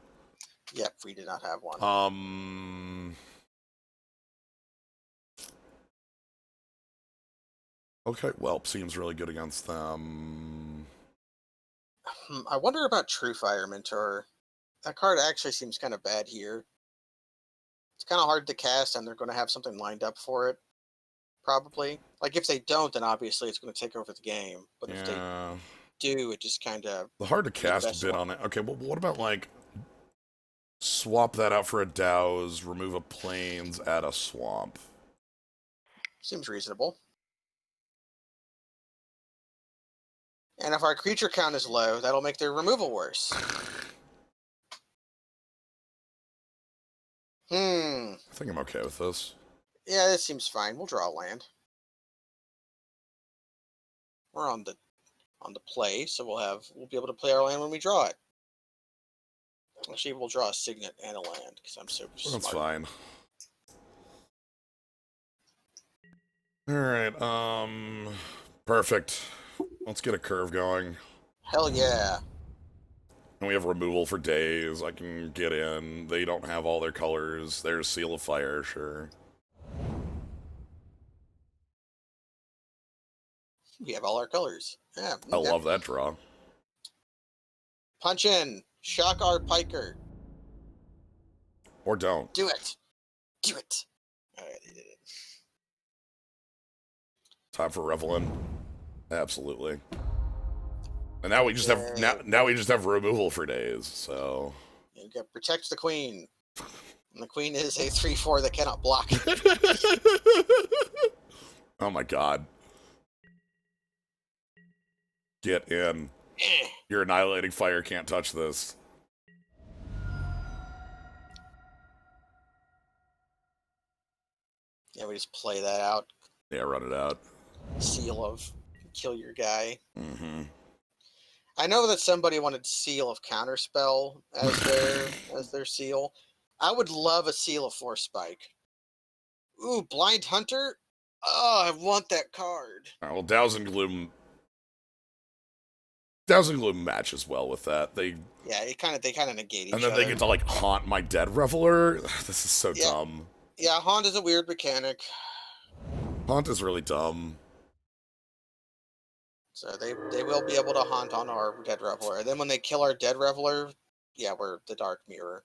B: Yep, we did not have one.
A: Okay, Whelp seems really good against them.
B: I wonder about True Fire Mentor. That card actually seems kind of bad here. It's kind of hard to cast, and they're going to have something lined up for it. Probably. Like, if they don't, then obviously it's going to take over the game. But if they do, it just kind of...
A: The hard to cast bit on it. Okay, well, what about, like, swap that out for a Douse, remove a Plains, add a Swamp?
B: Seems reasonable. And if our creature count is low, that'll make their removal worse.
A: I think I'm okay with this.
B: Yeah, this seems fine. We'll draw a land. We're on the play, so we'll be able to play our land when we draw it. Actually, we'll draw a Signet and a land because I'm so smart.
A: That's fine. All right. Perfect. Let's get a curve going.
B: Hell yeah.
A: And we have removal for days. I can get in. They don't have all their colors. There's Seal of Fire, sure.
B: We have all our colors. Yeah.
A: I love that draw.
B: Punch in. Shock our Piker.
A: Or don't.
B: Do it. Do it. Alright, they did it.
A: Time for Revelin. Absolutely. And now we just have now we just have removal for days. So
B: you got protect the queen, and the queen is a 3/4 that cannot block.
A: Oh my god. Get in. Your annihilating fire can't touch this.
B: Yeah, we just play that out.
A: Yeah, run it out.
B: Seal of kill your guy.
A: Mm-hmm.
B: I know that somebody wanted Seal of Counterspell as their seal. I would love a Seal of Force Spike. Ooh, Blind Hunter? Oh, I want that card.
A: All right, well, Dousing Gloom matches well with that.
B: Yeah, they kind of negate each other.
A: And then they get to like haunt my dead reveler. This is so dumb.
B: Yeah, haunt is a weird mechanic.
A: Haunt is really dumb.
B: So they will be able to haunt on our dead reveler. And then when they kill our dead reveler, yeah, we're the Dark Mirror.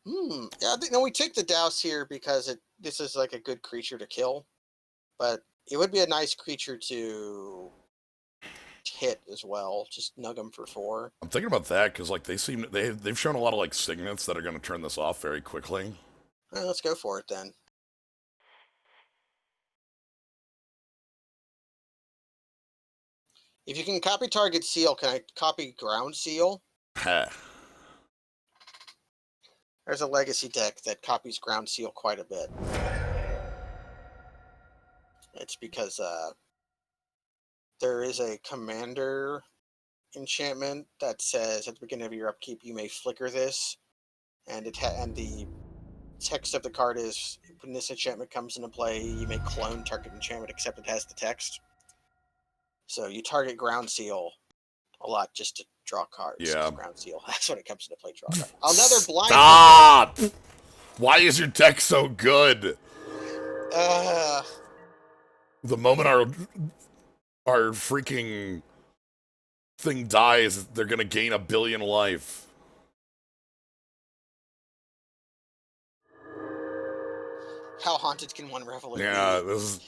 B: Yeah, no, we take the Douse here because this is like a good creature to kill, but it would be a nice creature to hit as well. Just nug them for 4.
A: I'm thinking about that because like they've shown a lot of like signets that are going to turn this off very quickly.
B: Well, let's go for it then. If you can copy target seal, can I copy ground seal? There's a legacy deck that copies ground seal quite a bit. It's because there is a commander enchantment that says at the beginning of your upkeep you may flicker this, and the text of the card is when this enchantment comes into play, you may clone target enchantment except it has the text. So you target ground seal a lot just to draw cards.
A: Yeah.
B: Ground seal. That's when it comes into play. Draw card. Another blind.
A: Stop! Why is your deck so good? The moment our freaking thing dies, they're gonna gain 1 billion life.
B: How haunted can one reveler be?
A: Yeah, this is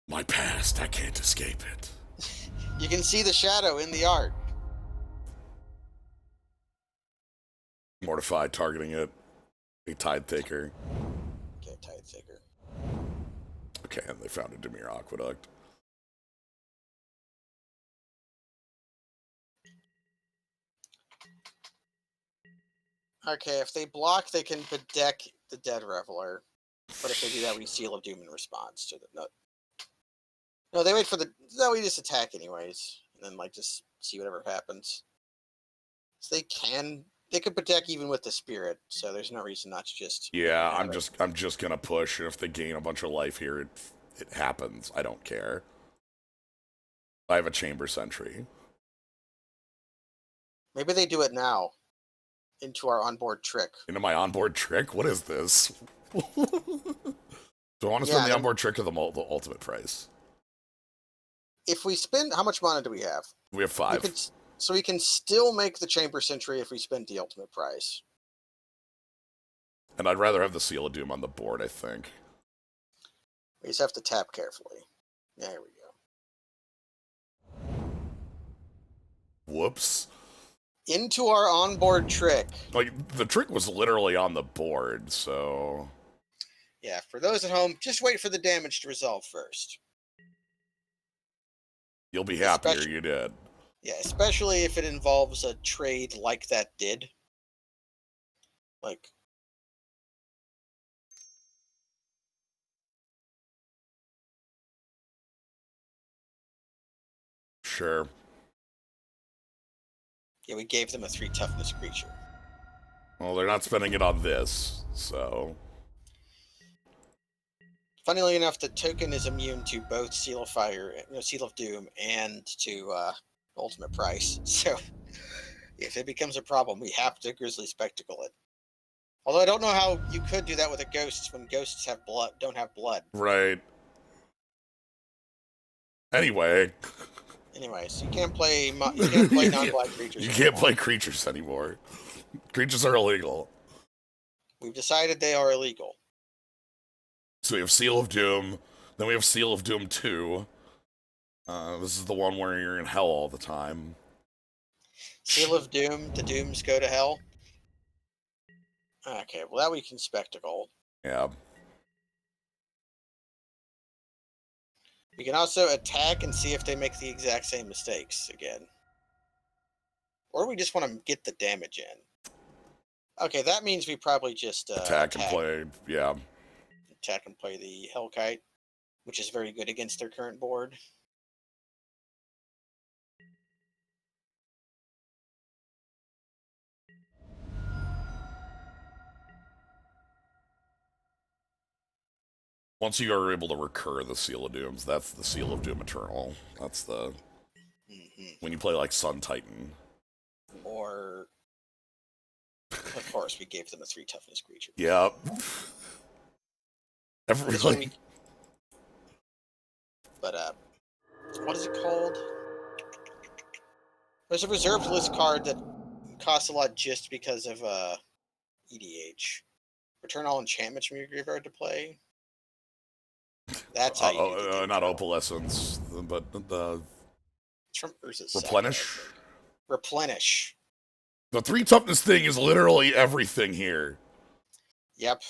A: my past. I can't escape it.
B: You can see the shadow in the art.
A: Mortified targeting it. A Tide Taker.
B: Okay, Tide Taker.
A: Okay, and they found a Dimir Aqueduct.
B: Okay, if they block, they can bedeck the Dead Reveler. But if they do that, we Seal of Doom in response to the... No, they wait for the... No, we just attack anyways. And then, like, just see whatever happens. So they could bedeck even with the Spirit, so there's no reason not to just...
A: Yeah, I'm just gonna push, and if they gain a bunch of life here, it happens. I don't care. I have a Chamber Sentry.
B: Maybe they do it now. Into our onboard trick.
A: Into my onboard trick? What is this? Do I want to spend the onboard trick or the ultimate price?
B: If we spend... How much mana do we have?
A: We have 5.
B: So we can still make the Chamber Sentry if we spend the ultimate price.
A: And I'd rather have the Seal of Doom on the board, I think.
B: We just have to tap carefully. There we go.
A: Whoops.
B: Into our onboard trick.
A: Like, the trick was literally on the board, so...
B: Yeah, for those at home, just wait for the damage to resolve first.
A: You'll be happier you did.
B: Yeah, especially if it involves a trade like that did. Like...
A: Sure.
B: Yeah, we gave them a 3 toughness creature.
A: Well, they're not spending it on this, so...
B: Funnily enough, the token is immune to both Seal of Fire, Seal of Doom, and to Ultimate Price. So, if it becomes a problem, we have to Grizzly Spectacle it. Although I don't know how you could do that with a ghost when ghosts have blood, don't have blood.
A: Right. Anyway.
B: Anyways, you can't play non-black creatures.
A: You can't play creatures anymore. Creatures are illegal.
B: We've decided they are illegal.
A: So we have Seal of Doom, Then we have Seal of Doom 2. This is the one where you're in hell all the time.
B: Seal of Doom, the Dooms go to hell. Okay, well that we can spectacle.
A: Yeah.
B: We can also attack and see if they make the exact same mistakes again. Or we just want to get the damage in. Okay, that means we probably just
A: Attack and play, yeah.
B: Attack and play the Hellkite, which is very good against their current board.
A: Once you are able to recur the Seal of Dooms, that's the Seal of Doom Eternal. That's the... When you play, like, Sun Titan.
B: Or... Of course, we gave them a 3 toughness creature.
A: Yep. Everybody...
B: But, what is it called? There's a reserved list card that costs a lot just because of, EDH. Return all enchantments from your graveyard to play. That's how you do the
A: not Opalescence, but the...
B: It's from Urza's
A: Replenish?
B: Replenish.
A: The 3 toughness thing is literally everything here.
B: Yep.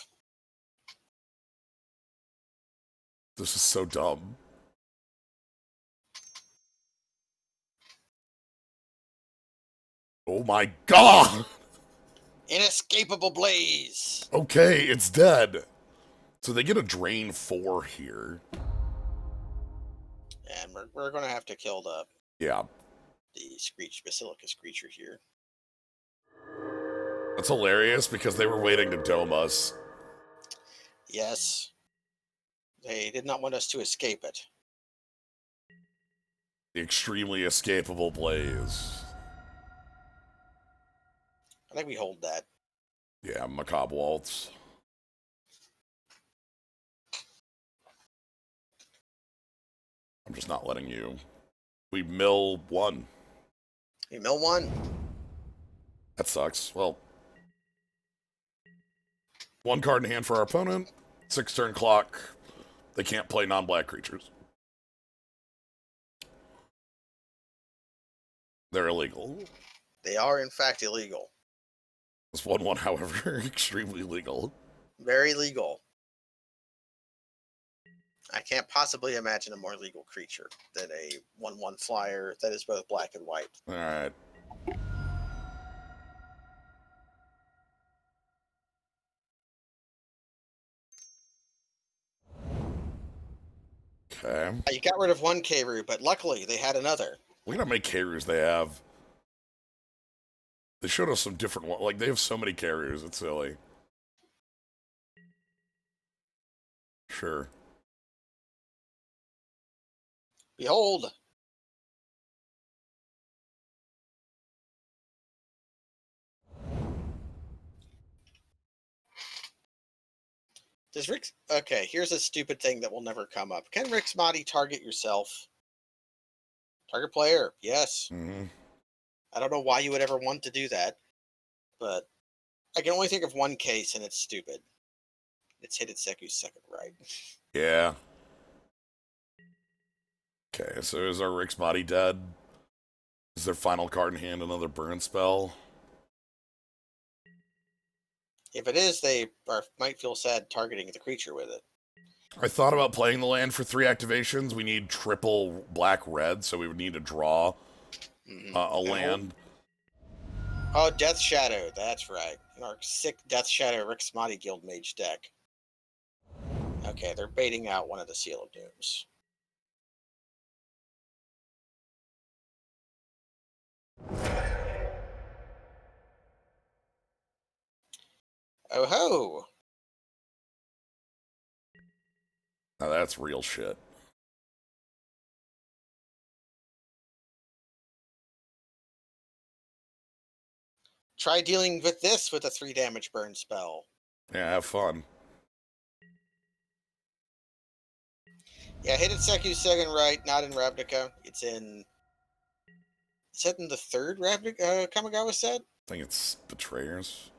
A: This is so dumb. Oh my god!
B: Inescapable Blaze!
A: Okay, it's dead. So they get a drain 4 here.
B: And we're going to have to kill the Basilica Screecher here.
A: That's hilarious because they were waiting to dome us.
B: Yes. They did not want us to escape it.
A: The extremely escapable Blaze.
B: I think we hold that.
A: Yeah, Macabre Waltz. I'm just not letting you. We mill 1.
B: We mill 1.
A: That sucks. Well, 1 card in hand for our opponent. 6 turn clock. They can't play non-black creatures. They're illegal.
B: They are, in fact, illegal.
A: This 1/1, however, extremely legal.
B: Very legal. I can't possibly imagine a more legal creature than a 1/1 flyer that is both black and white.
A: All right. Okay.
B: You got rid of 1 Keiru, but luckily they had another.
A: Look at how many carriers they have. They showed us some different ones. Like, they have so many carriers, it's silly. Sure.
B: Behold! Does Rick's... Okay, here's a stupid thing that will never come up. Can Rick's Modi target yourself? Target player, yes.
A: Mm-hmm.
B: I don't know why you would ever want to do that, but I can only think of 1 case, and it's stupid. It's Hidetseku's second right.
A: Yeah. Okay, so is our Rick's Body dead? Is their final card in hand another burn spell?
B: If it is, they might feel sad targeting the creature with it.
A: I thought about playing the land for 3 activations. We need triple black-red, so we would need to draw a land.
B: Oh, Death Shadow, that's right. In our sick Death Shadow Rick's Modi Guild Mage deck. Okay, they're baiting out one of the Seal of Dooms. Oh ho!
A: Now that's real shit.
B: Try dealing with this with a 3 damage burn spell.
A: Yeah, have fun.
B: Yeah, Hidetseku's second right, not in Ravnica. It's in... Is that in the 3rd Ravnica Kamigawa set?
A: I think it's Betrayers.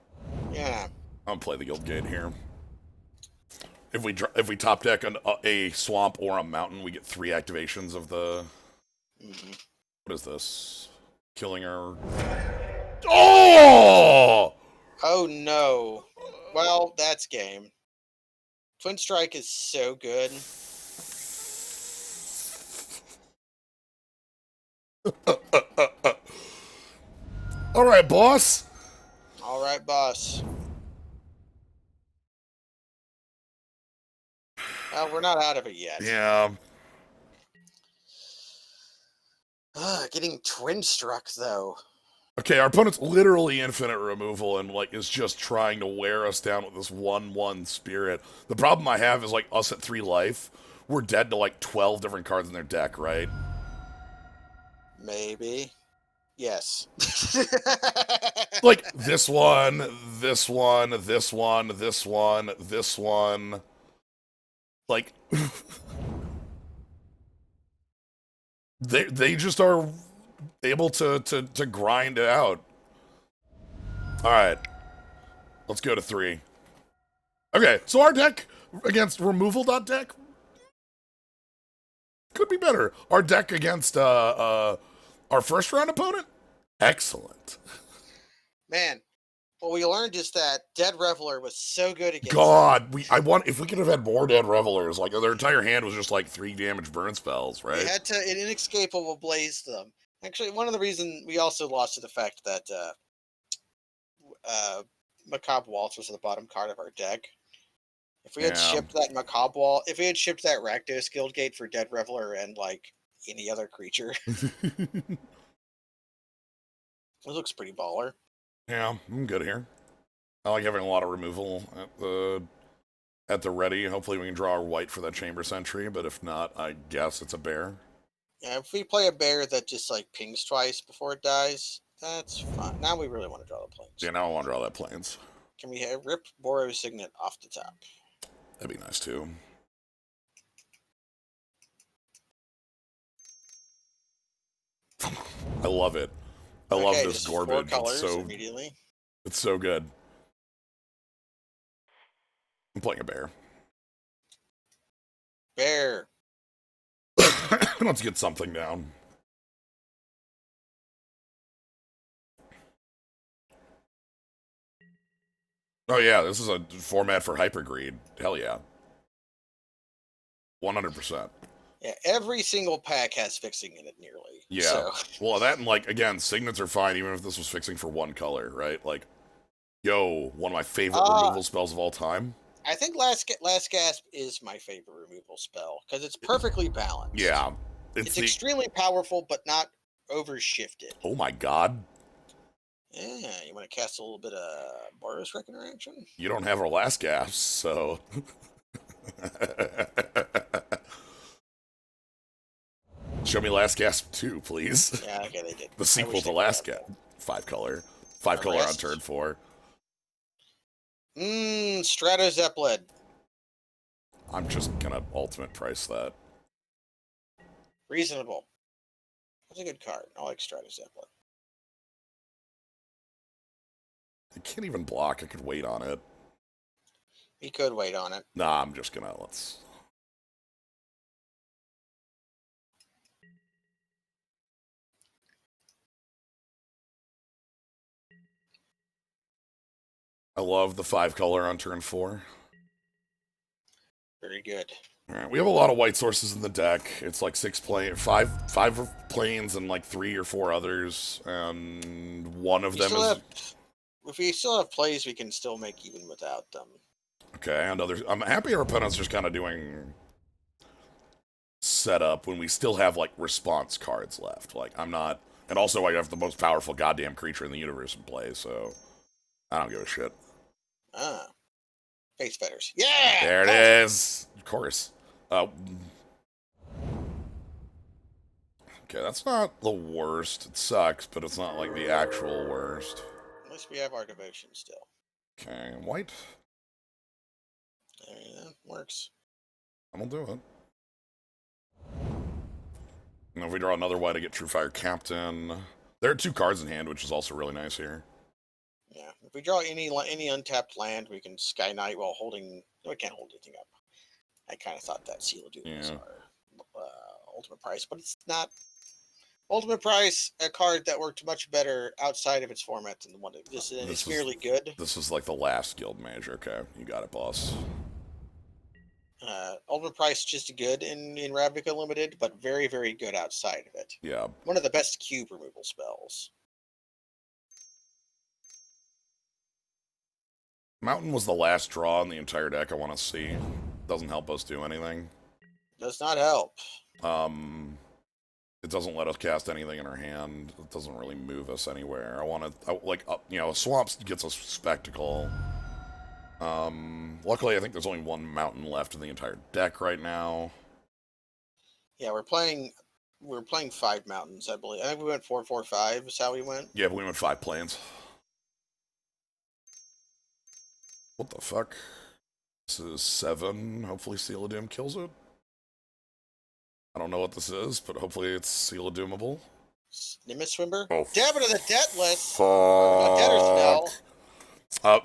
B: Yeah.
A: I'm gonna play the Guild Gate here. If we top deck a swamp or a mountain, we get 3 activations of the.
B: Mm-hmm.
A: What is this? Killing her. Oh!
B: Oh no. Well, that's game. Twin Strike is so good.
A: All right, boss.
B: All right, boss. Well, we're not out of it yet.
A: Yeah.
B: Getting twin struck though.
A: Okay, our opponent's literally infinite removal and like is just trying to wear us down with this 1/1 spirit. The problem I have is like us at 3 life, we're dead to like 12 different cards in their deck, right?
B: Maybe. Yes.
A: Like this one, this one, this one, this one, this one. Like they just are able to grind it out. All right, let's go to 3. Okay, so our deck against removal.deck could be better. Our deck against our first round opponent, excellent.
B: Man, what we learned is that Dead Reveler was so good against
A: God, if we could have had more Dead Revelers, like their entire hand was just like 3 damage burn spells, right?
B: We had to inescapable blaze them. Actually, one of the reasons we also lost to the fact that Macabre Waltz was the bottom card of our deck. If we had shipped that Macabre Wall, if we had shipped that Rakdos Guildgate for Dead Reveler and like any other creature, it looks pretty baller.
A: Yeah, I'm good here. I like having a lot of removal at the ready. Hopefully we can draw our white for that Chamber Sentry, but if not, I guess it's a bear.
B: Yeah, if we play a bear that just like pings twice before it dies, that's fine. Now we really want to draw the planes.
A: Yeah, now I want to draw that plains.
B: Can we rip Boros Signet off the top?
A: That'd be nice too. I love it. I love this Gnomebitten.
B: Colors immediately.
A: It's so good. I'm playing a bear.
B: Bear.
A: Let's get something down. Oh yeah, this is a format for Hypergreed. Hell yeah. 100%.
B: Yeah, every single pack has fixing in it nearly.
A: Yeah.
B: So.
A: Well, that and like again, signets are fine even if this was fixing for 1 color, right? Like, yo, one of my favorite removal spells of all time.
B: I think Last Gasp is my favorite removal spell because it's perfectly balanced.
A: Yeah.
B: It's extremely powerful, but not overshifted.
A: Oh my god.
B: Yeah, you want to cast a little bit of Boros Reckoner action?
A: You don't have our Last Gasp, so. Show me Last Gasp 2, please.
B: Yeah, okay, they did.
A: The sequel to Last Gasp. 5 color. 5 color on turn 4.
B: Strato Zeppelin.
A: I'm just gonna ultimate price that.
B: Reasonable. That's a good card. I like Strato Zeppelin.
A: I can't even block. I could wait on it.
B: You could wait on it.
A: Nah, I'm just gonna, let's... I love the 5 color on turn 4.
B: Very good.
A: All right, we have a lot of white sources in the deck. It's like 5 planes and like 3 or 4 others, and one of them is.
B: If we still have plays, we can still make even without them.
A: Okay, and others. I'm happy our opponent's just kind of doing setup when we still have like response cards left. Like I'm not, and also I have the most powerful goddamn creature in the universe in play, so I don't give a shit.
B: Face Fetters. Yeah!
A: There it is. Of course. Okay, that's not the worst. It sucks, but it's not like the actual worst.
B: At least we have our devotion still.
A: Okay, white.
B: Yeah, works.
A: I'm gonna do it. And if we draw another white, I get True Fire Captain. There are 2 cards in hand, which is also really nice here.
B: Yeah, if we draw any untapped land, we can Sky Knight while holding. We can't hold anything up. I kind of thought that Seal of Doom was
A: Yeah.
B: our ultimate price, but it's not. Ultimate Price, a card that worked much better outside of its format than the one it just it's merely good.
A: This was like the last guild manager. Okay, you got it, boss.
B: Ultimate Price just good in Ravnica Limited, but very, very good outside of it.
A: Yeah.
B: One of the best cube removal spells.
A: Mountain was the last draw in the entire deck I want to see. Doesn't help us do anything.
B: Does not help.
A: It doesn't let us cast anything in our hand. It doesn't really move us anywhere. I want to, Swamps gets us Spectacle. Luckily, I think there's only one Mountain left in the entire deck right now.
B: Yeah, we're playing 5 mountains, I believe. I think we went 4-4-5 is how we went.
A: Yeah, but we went 5 planes. What the fuck? This is 7. Hopefully Seal of Doom kills it. I don't know what this is, but hopefully it's Seal of Doomable.
B: Nimbus Swimmer?
A: Oh,
B: Dab into the debt list.
A: Fuck.
B: Debtor's Knell.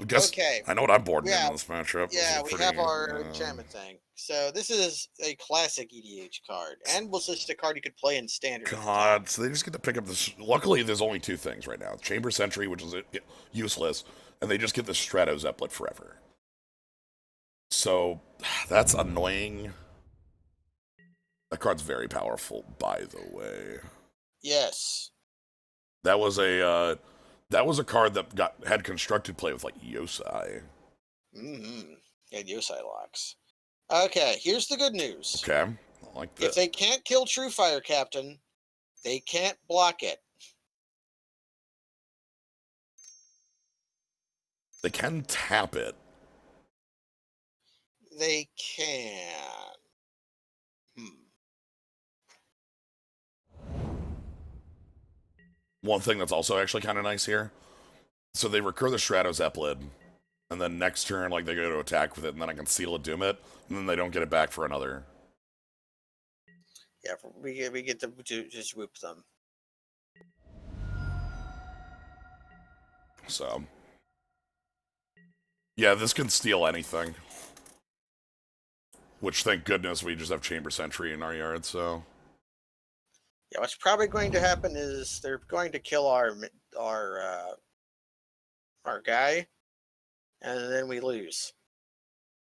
A: Guess,
B: Okay.
A: I know what I'm boarding in this matchup.
B: Yeah, we have our enchantment thing. So this is a classic EDH card, and was just a card you could play in standard.
A: God, so they just get to pick up this. Luckily, there's only 2 things right now: Chamber Sentry, which is useless, and they just get the Strato Zepplet forever. So that's annoying. That card's very powerful, by the way.
B: Yes.
A: That was a card that had constructed play with like Yosai.
B: Mm-hmm. Yeah, Yosai locks. Okay, here's the good news.
A: Okay, I like that.
B: If they can't kill True Fire Captain, they can't block it.
A: They can tap it.
B: They can.
A: One thing that's also actually kind of nice here. So they recur the Strato Zeppelin, and then next turn, like, they go to attack with it, and then I can Seal of Doom it, and then they don't get it back for another.
B: Yeah, we get to just whoop them.
A: So, yeah, this can steal anything. Which, thank goodness, we just have Chamber Sentry in our yard, so...
B: Yeah, what's probably going to happen is they're going to kill our guy, and then we lose.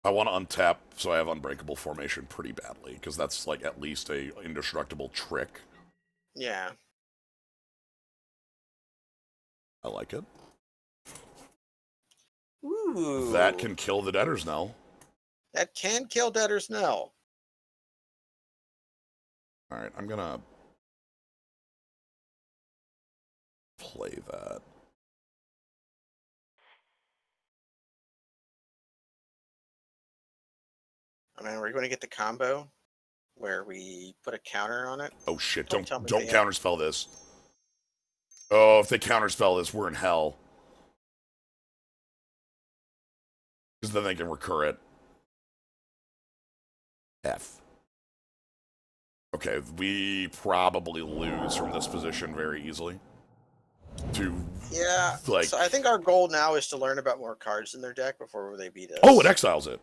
A: I want to untap so I have Unbreakable Formation pretty badly, because that's, like, at least a indestructible trick.
B: Yeah.
A: I like it.
B: Ooh.
A: That can kill the Debtor's Knell.
B: That can kill Debtor's Knell.
A: Alright, I'm gonna... play that.
B: I mean, we're going to get the combo where we put a counter on it.
A: Oh shit,
B: Don't
A: don't counterspell this. Oh, if they counterspell this, we're in hell. Because then they can recur it. F. Okay, we probably lose from this position very easily.
B: Yeah,
A: like,
B: so I think our goal now is to learn about more cards in their deck before they beat us.
A: Oh, it exiles it.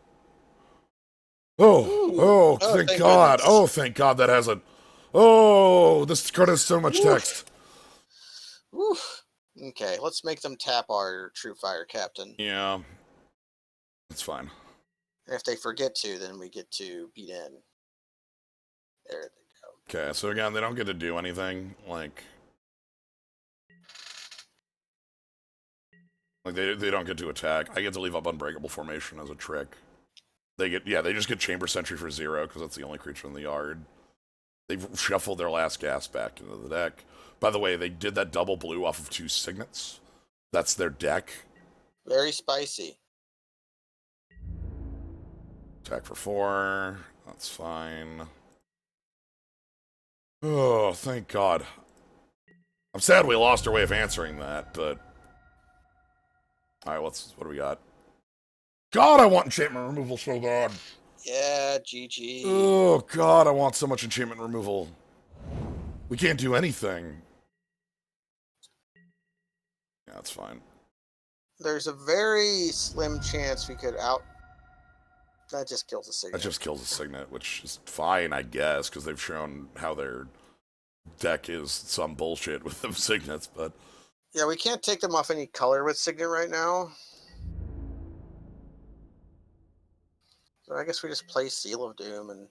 A: Oh, thank God. Goodness. Oh, thank God that has a... Oh, this card has so much text.
B: Oof. Okay, let's make them tap our True Fire Captain.
A: Yeah. That's fine.
B: And if they forget to, then we get to beat in. There they go.
A: Okay, so again, they don't get to do anything. Like they don't get to attack. I get to leave up Unbreakable Formation as a trick. They just get Chamber Sentry for 0, because that's the only creature in the yard. They've shuffled their last gas back into the deck. By the way, they did that double blue off of 2 Signets. That's their deck.
B: Very spicy.
A: Attack for 4. That's fine. Oh, thank God. I'm sad we lost our way of answering that, but... Alright, what do we got? God, I want enchantment removal so bad.
B: Yeah, GG.
A: Oh, God, I want so much enchantment removal. We can't do anything. Yeah, that's fine.
B: There's a very slim chance we could That just kills the
A: That
B: signet.
A: just kills a signet, which is fine, I guess, because they've shown how their deck is some bullshit with them signets, but...
B: Yeah, we can't take them off any color with signet right now. So I guess we just play Seal of Doom and...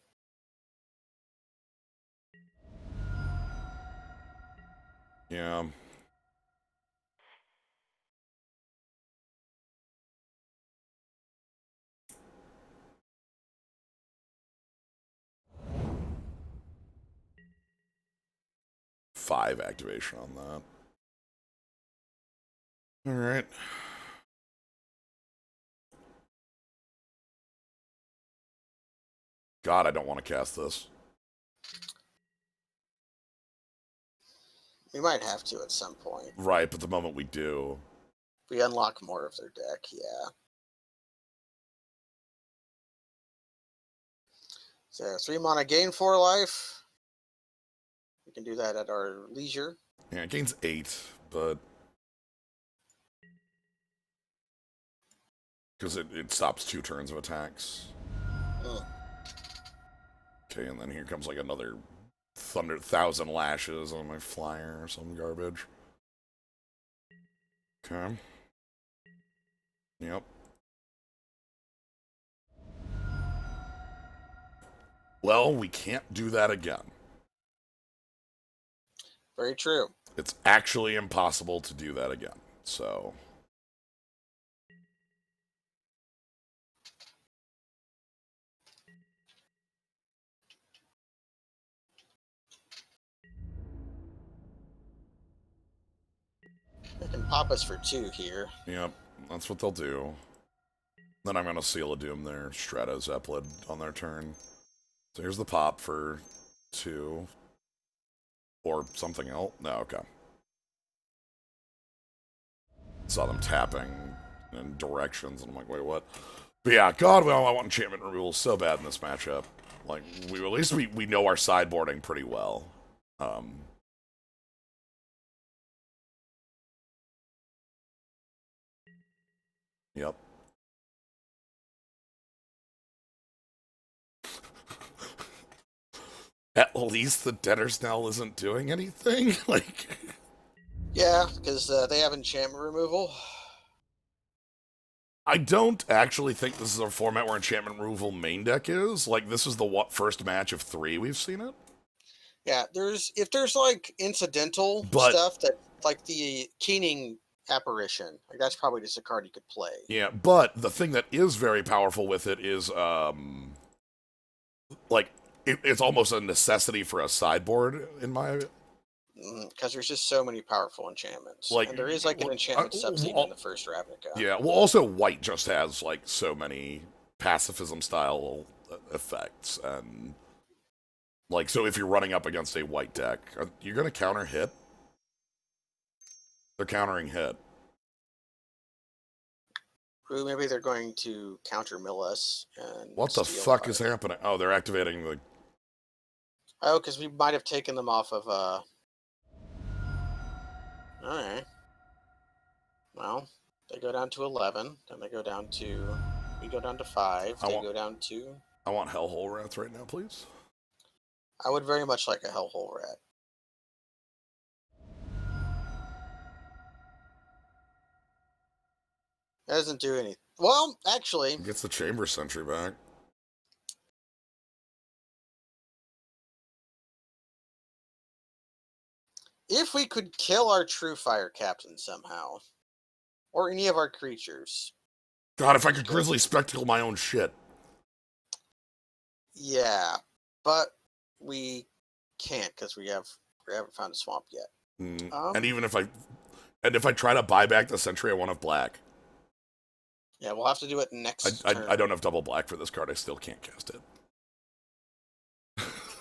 A: Yeah. Five activation on that. Alright. God, I don't want to cast this.
B: We might have to at some point.
A: Right, but the moment we do...
B: We unlock more of their deck, yeah. So 3 mana, gain 4 life. We can do that at our leisure.
A: Yeah, it gains 8, but... Because it stops 2 turns of attacks. Okay, and then here comes like another 1,000 lashes on my flyer or some garbage. Okay. Yep. Well, we can't do that again.
B: Very true.
A: It's actually impossible to do that again, so...
B: They can pop us for 2 here.
A: Yep, that's what they'll do. Then I'm going to Seal of Doom their Strata Zeppelin on their turn. So here's the pop for 2. Or something else. No, okay. Saw them tapping in directions, and I'm like, wait, what? But yeah, God, well, I want enchantment removal so bad in this matchup. Like, at least we know our sideboarding pretty well. Yep. At least the Debtor's Knell isn't doing anything? Like...
B: Yeah, because they have enchantment removal.
A: I don't actually think this is a format where enchantment removal main deck is. Like, this is the first match of 3 we've seen it.
B: Yeah, if there's like incidental
A: But,
B: stuff that, like the Keening apparition, like that's probably just a card you could play.
A: yeah, but the thing that is very powerful with it is, like, it's almost a necessity for a sideboard, in my...
B: Because there's just so many powerful enchantments.
A: Like,
B: and there is like an enchantment subscene in the first Ravnica.
A: Yeah, well, also white just has, like, so many pacifism-style effects, and... Like, so if you're running up against a white deck, you're going to counter hit? They're countering hit.
B: Ooh, maybe they're going to counter mill us and
A: What the
B: steal
A: fuck
B: our...
A: is happening? Oh, they're activating the...
B: Oh, because we might have taken them off of, Alright. Well, they go down to 11, then they go down to... We go down to 5, go down to...
A: I want Hellhole Rats right now, please.
B: I would very much like a Hellhole Rat. That doesn't do anything. Well, actually...
A: It gets the Chamber Sentry back.
B: If we could kill our True Fire Captain somehow, or any of our creatures...
A: God, if I could Grizzly Spectacle my own shit.
B: Yeah, but we can't because we haven't found a swamp yet.
A: And even if I try to buy back the Sentry, I won't have black.
B: Yeah, we'll have to do it next turn.
A: I don't have double black for this card. I still can't cast it.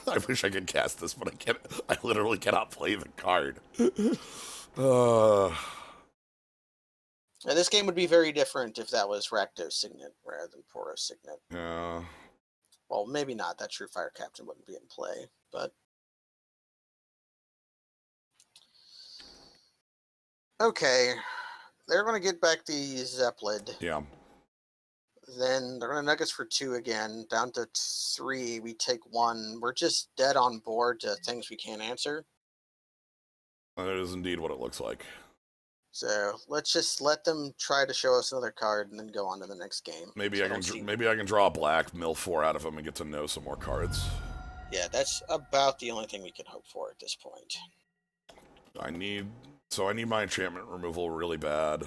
A: I wish I could cast this, but I can't. I literally cannot play the card.
B: Now, this game would be very different if that was Rakdos Signet rather than Poros Signet.
A: Yeah.
B: Well, maybe not. That True Fire Captain wouldn't be in play, but... Okay. They're going to get back the Zeppelin.
A: Yeah.
B: Then they're gonna nug us for 2 again, down to 3. We take 1. We're just dead on board to things we can't answer.
A: That is indeed what it looks like.
B: So let's just let them try to show us another card and then go on to the next game.
A: Maybe I can draw a black, mill 4 out of them, and get to know some more cards.
B: Yeah, that's about the only thing we can hope for at this point.
A: I need my enchantment removal really bad.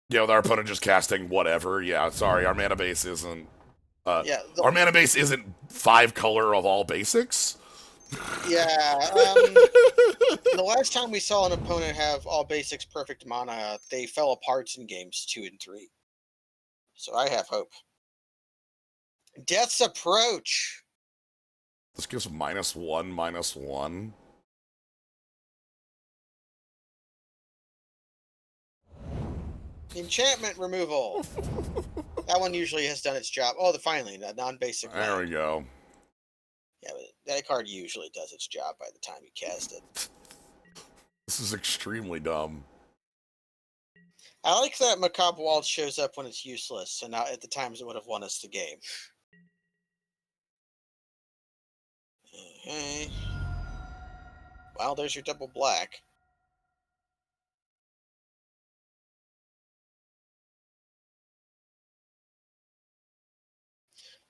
A: Yeah, with our opponent just casting whatever. Yeah, sorry, our mana base isn't. Our mana base isn't 5 color of all basics.
B: Yeah. The last time we saw an opponent have all basics perfect mana, they fell apart in games 2 and 3. So I have hope. Death's Approach.
A: This gives -1/-1.
B: Enchantment removal. That one usually has done its job. Oh, finally, a non-basic.
A: There we go.
B: Yeah, but that card usually does its job by the time you cast it.
A: This is extremely dumb.
B: I like that Macabre Waltz shows up when it's useless, and at the times it would have won us the game. Okay. Well, there's your double black.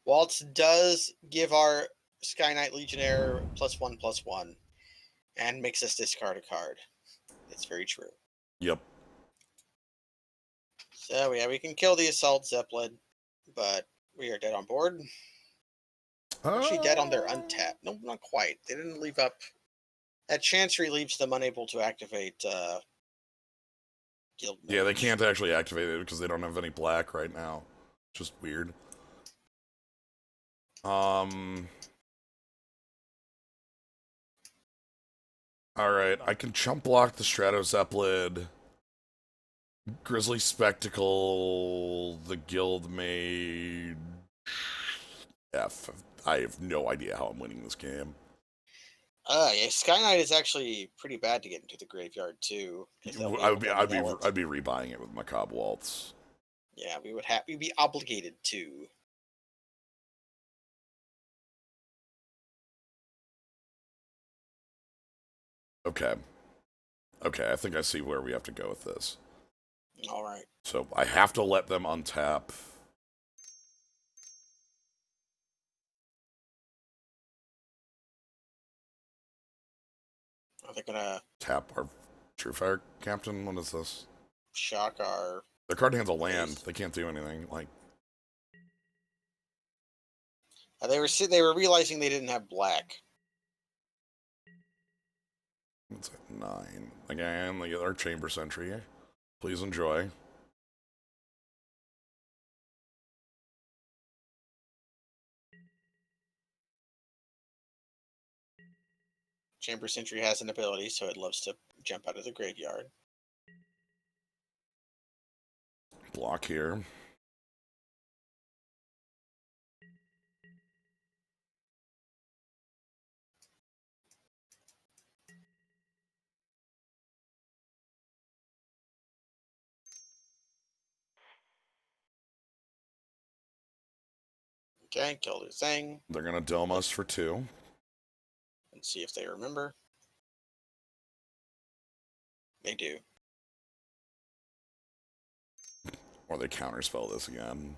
B: Waltz does give our Sky Knight Legionnaire +1/+1, and makes us discard a card. It's very true.
A: Yep.
B: So yeah, we can kill the Assault Zeppelin, but we are dead on board. Actually dead on their untap. No, not quite. They didn't leave up. That Chancery leaves them unable to activate Guild Mage.
A: Yeah, they can't actually activate it because they don't have any black right now. Just weird. Alright, I can chump block the Strato Zeppelin, Grizzly Spectacle, the Guild Mage. I have no idea how I'm winning this game.
B: Yeah, Sky Knight is actually pretty bad to get into the graveyard too.
A: I'd be rebuying it with Macabre Waltz.
B: Yeah, we'd be obligated to.
A: Okay. Okay, I think I see where we have to go with this.
B: All right.
A: So I have to let them untap.
B: Are they gonna
A: Tap our Truefire Captain? What is this?
B: shock our...
A: Their card hands a land. They can't do anything. Like,
B: they were realizing they didn't have black.
A: it's at 9. Again, they get our Chamber Sentry. Please enjoy.
B: Chamber Sentry has an ability, so it loves to jump out of the graveyard.
A: Block here.
B: Okay, kill their thing.
A: They're gonna dome us for 2.
B: And see if they remember. They do.
A: Or they counterspell this again.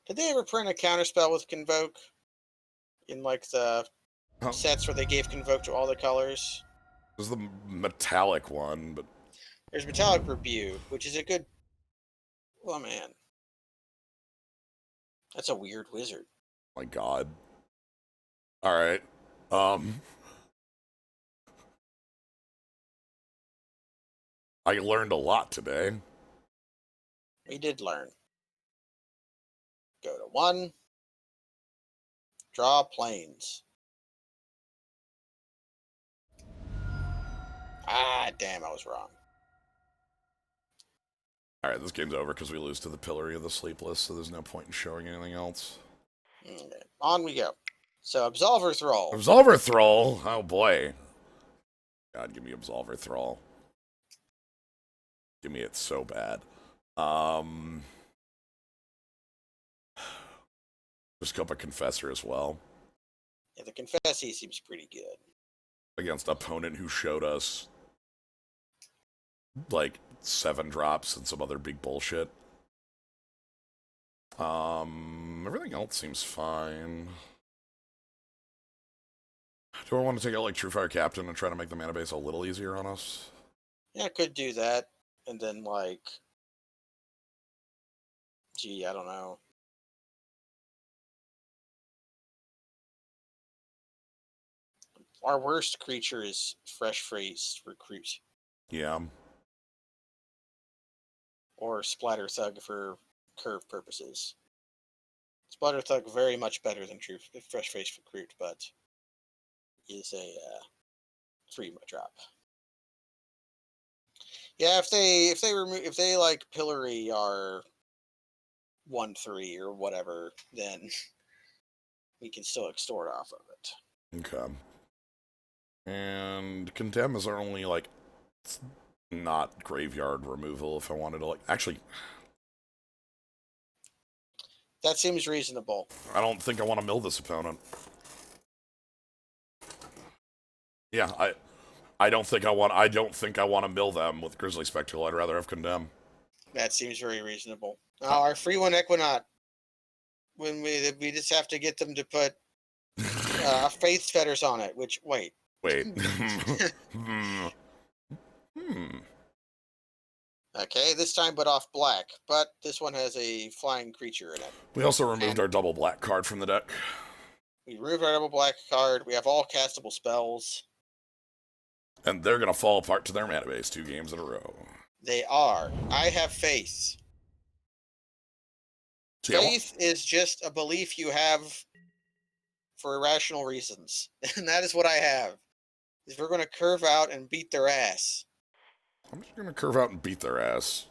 B: Did they ever print a counterspell with Convoke? In like the sets where they gave Convoke to all the colors?
A: This is the metallic one, but...
B: There's Metallic Rebuke, which is a good... Oh, man. That's a weird wizard.
A: My god. Alright. I learned a lot today.
B: We did learn. Go to 1. Draw planes. Ah, damn, I was wrong.
A: Alright, this game's over because we lose to the Pillory of the Sleepless, so there's no point in showing anything else.
B: Okay, on we go. So Absolver Thrall.
A: Absolver Thrall. Oh boy. God, give me Absolver Thrall. Give me it so bad. Just go up a Confessor as well.
B: Yeah, the Confessy seems pretty good.
A: Against opponent who showed us like 7 drops and some other big bullshit. Everything else seems fine. Do I want to take out like Truefire Captain and try to make the mana base a little easier on us?
B: Yeah, I could do that. And then like, gee, I don't know. Our worst creature is Fresh Faced Recruit.
A: Yeah.
B: Or Splatter Thug for curve purposes. Splatter Thug very much better than Fresh Faced Recruit, but is a free drop. Yeah, if they like Pillory our 1/3 or whatever, then we can still extort off of it.
A: Okay. And Condemn is our only like not graveyard removal if I wanted to like actually
B: That seems reasonable.
A: I don't think I want to mill this opponent. Yeah, I don't think I want to mill them with Grizzly Spectacle. I'd rather have Condemn.
B: That seems very reasonable. Our free one Equinaut, when we just have to get them to put Faith Fetters on it, which wait. Okay, this time but off black, but this one has a flying creature in it.
A: We also removed our double black card from the deck.
B: We removed our double black card. We have all castable spells.
A: And they're going to fall apart to their mana base 2 games in a row.
B: They are. I have faith. Faith is just a belief you have for irrational reasons. And that is what I have. Is we're going to curve out and beat their ass.
A: I'm just going to curve out and beat their ass.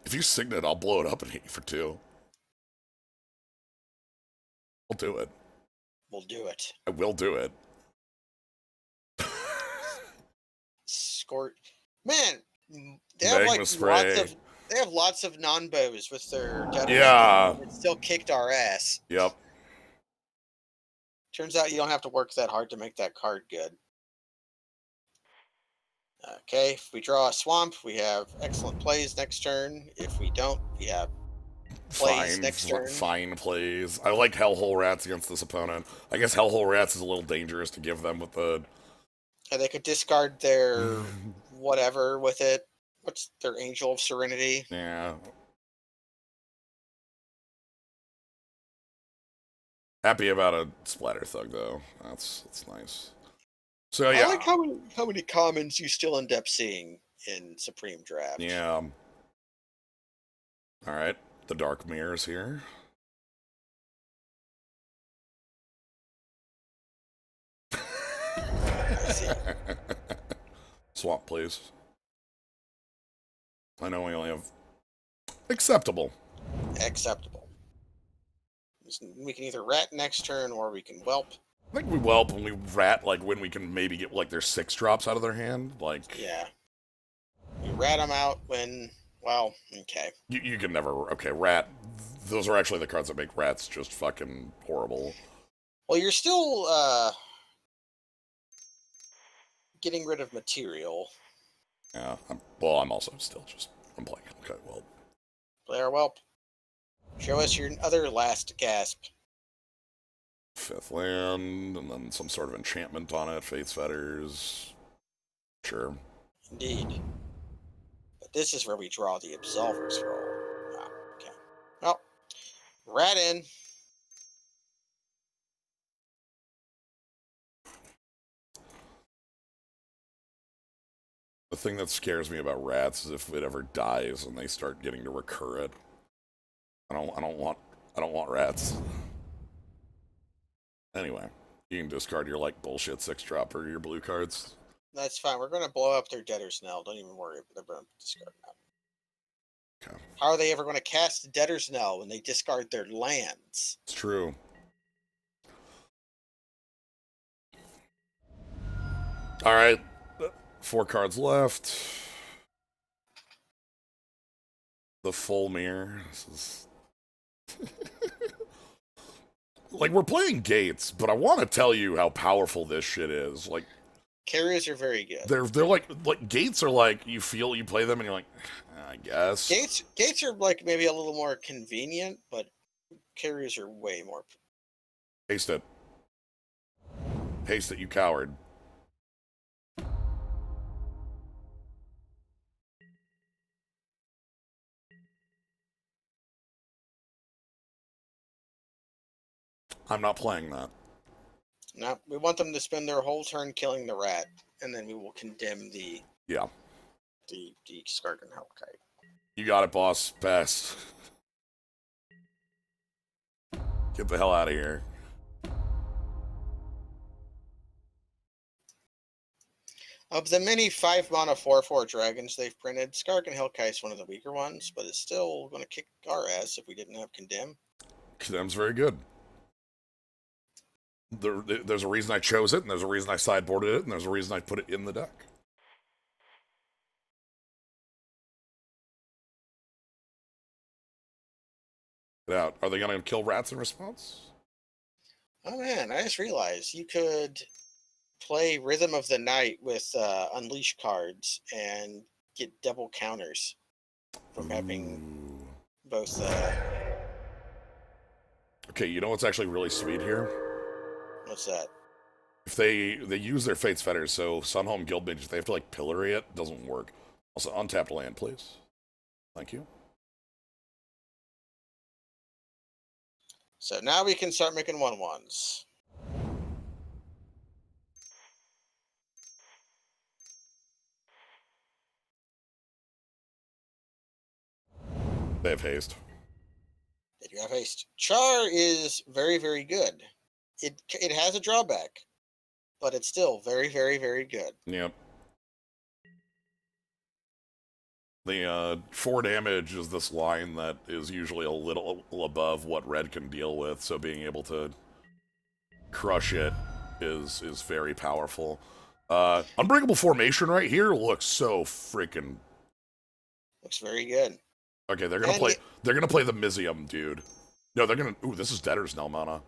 A: If you Signet, I'll blow it up and hit you for 2. I'll do it.
B: We'll do it.
A: I will do it.
B: Scort. Man, they have like lots of non-bows with their Dead
A: Yeah.
B: It still kicked our ass.
A: Yep.
B: Turns out you don't have to work that hard to make that card good. Okay, if we draw a swamp, we have excellent plays next turn. If we don't, we have plays next turn.
A: Fine plays. I like Hellhole Rats against this opponent. I guess Hellhole Rats is a little dangerous to give them with the...
B: And they could discard their whatever with it. What's their Angel of Serenity?
A: Yeah. Happy about a Splatter Thug, though. That's nice. So, yeah.
B: I like how many commons you still end up seeing in Supreme Draft.
A: Yeah. Alright. The Dark Mirrors here.
B: I see.
A: Swamp, please. I know we only have... Acceptable.
B: Acceptable. We can either rat next turn or we can whelp.
A: I think we whelp and we rat, like, when we can maybe get, like, their 6 drops out of their hand. Like...
B: Yeah. We rat them out when... Well, okay.
A: You can never... Okay, rat... Those are actually the cards that make rats just fucking horrible.
B: Well, you're still, getting rid of material.
A: Yeah, I'm also still just... I'm playing okay, well.
B: Play our whelp. Show us your other last gasp.
A: 5th land, and then some sort of enchantment on it. Faith's Fetters. Sure.
B: Indeed. But this is where we draw the Absolver's roll. Ah, okay. Well, rat in.
A: The thing that scares me about rats is if it ever dies and they start getting to recur it. I don't want rats. Anyway, you can discard your like bullshit 6-drop or your blue cards.
B: That's fine. We're going to blow up their Debtor's Knell. Don't even worry. They're going to discard
A: Okay.
B: How are they ever going to cast Debtor's Knell when they discard their lands?
A: It's true. All right. 4 cards left. The full mirror. This is... like, we're playing Gates, but I want to tell you how powerful this shit is. Like,
B: Carriers are very good.
A: they're like Gates are like, you play them and you're like, I guess.
B: Gates are like maybe a little more convenient, but carriers are way more.
A: Haste it. Haste it, you coward. I'm not playing that.
B: No, we want them to spend their whole turn killing the rat, and then we will condemn the Skargan Hellkite.
A: You got it, boss. Best. Get the hell out of here.
B: Of the many 5-mana 4/4 dragons they've printed, Skargan Hellkite is one of the weaker ones, but it's still going to kick our ass if we didn't have Condemn.
A: Condemn's very good. There's a reason I chose it, and there's a reason I sideboarded it, and there's a reason I put it in the deck. Get out. Are they going to kill rats in response?
B: Oh man, I just realized you could play Rhythm of the Night with Unleash cards and get double counters from having both.
A: Okay, you know what's actually really sweet here?
B: What's that?
A: If they use their Fate's Fetters, so Sunhome Guildmage, if they have to like pillory it, doesn't work. Also, untap land, please. Thank you.
B: So now we can start making 1/1s.
A: They have haste.
B: They do have haste. Char is very, very good. It has a drawback, but it's still very, very, very good.
A: Yep. The 4 damage is this line that is usually a little above what red can deal with, so being able to crush it is very powerful. Unbreakable Formation right here looks so freaking...
B: Looks very good.
A: Okay, they're gonna play the Mizium, dude. No, they're gonna... Ooh, this is Debtor's Knell mana.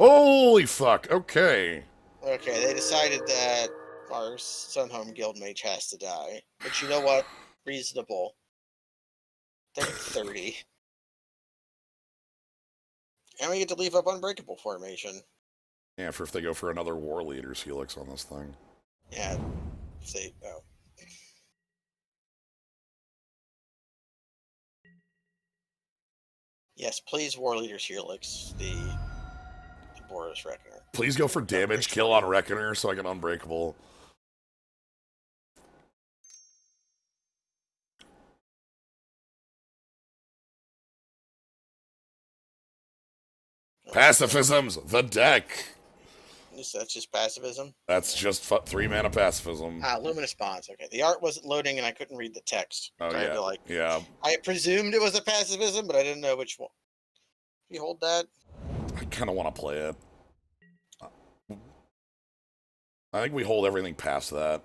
A: Holy fuck, okay.
B: Okay, they decided that our Sunhome Guildmage has to die. But you know what? Reasonable. They're 30. And we get to leave up Unbreakable Formation.
A: Yeah, if they go for another War Leader's Helix on this thing.
B: Yeah, if they... Oh. Yes, please, War Leader's Helix, the Boros Reckoner.
A: Please go for damage kill on Reckoner so I can Unbreakable. Pacifism's the deck.
B: That's just pacifism?
A: That's just 3 mana pacifism.
B: Luminous Bonds. Okay, the art wasn't loading and I couldn't read the text.
A: Oh,
B: so
A: yeah.
B: I presumed it was a pacifism, but I didn't know which one. You hold that?
A: I kind of want to play it. I think we hold everything past that.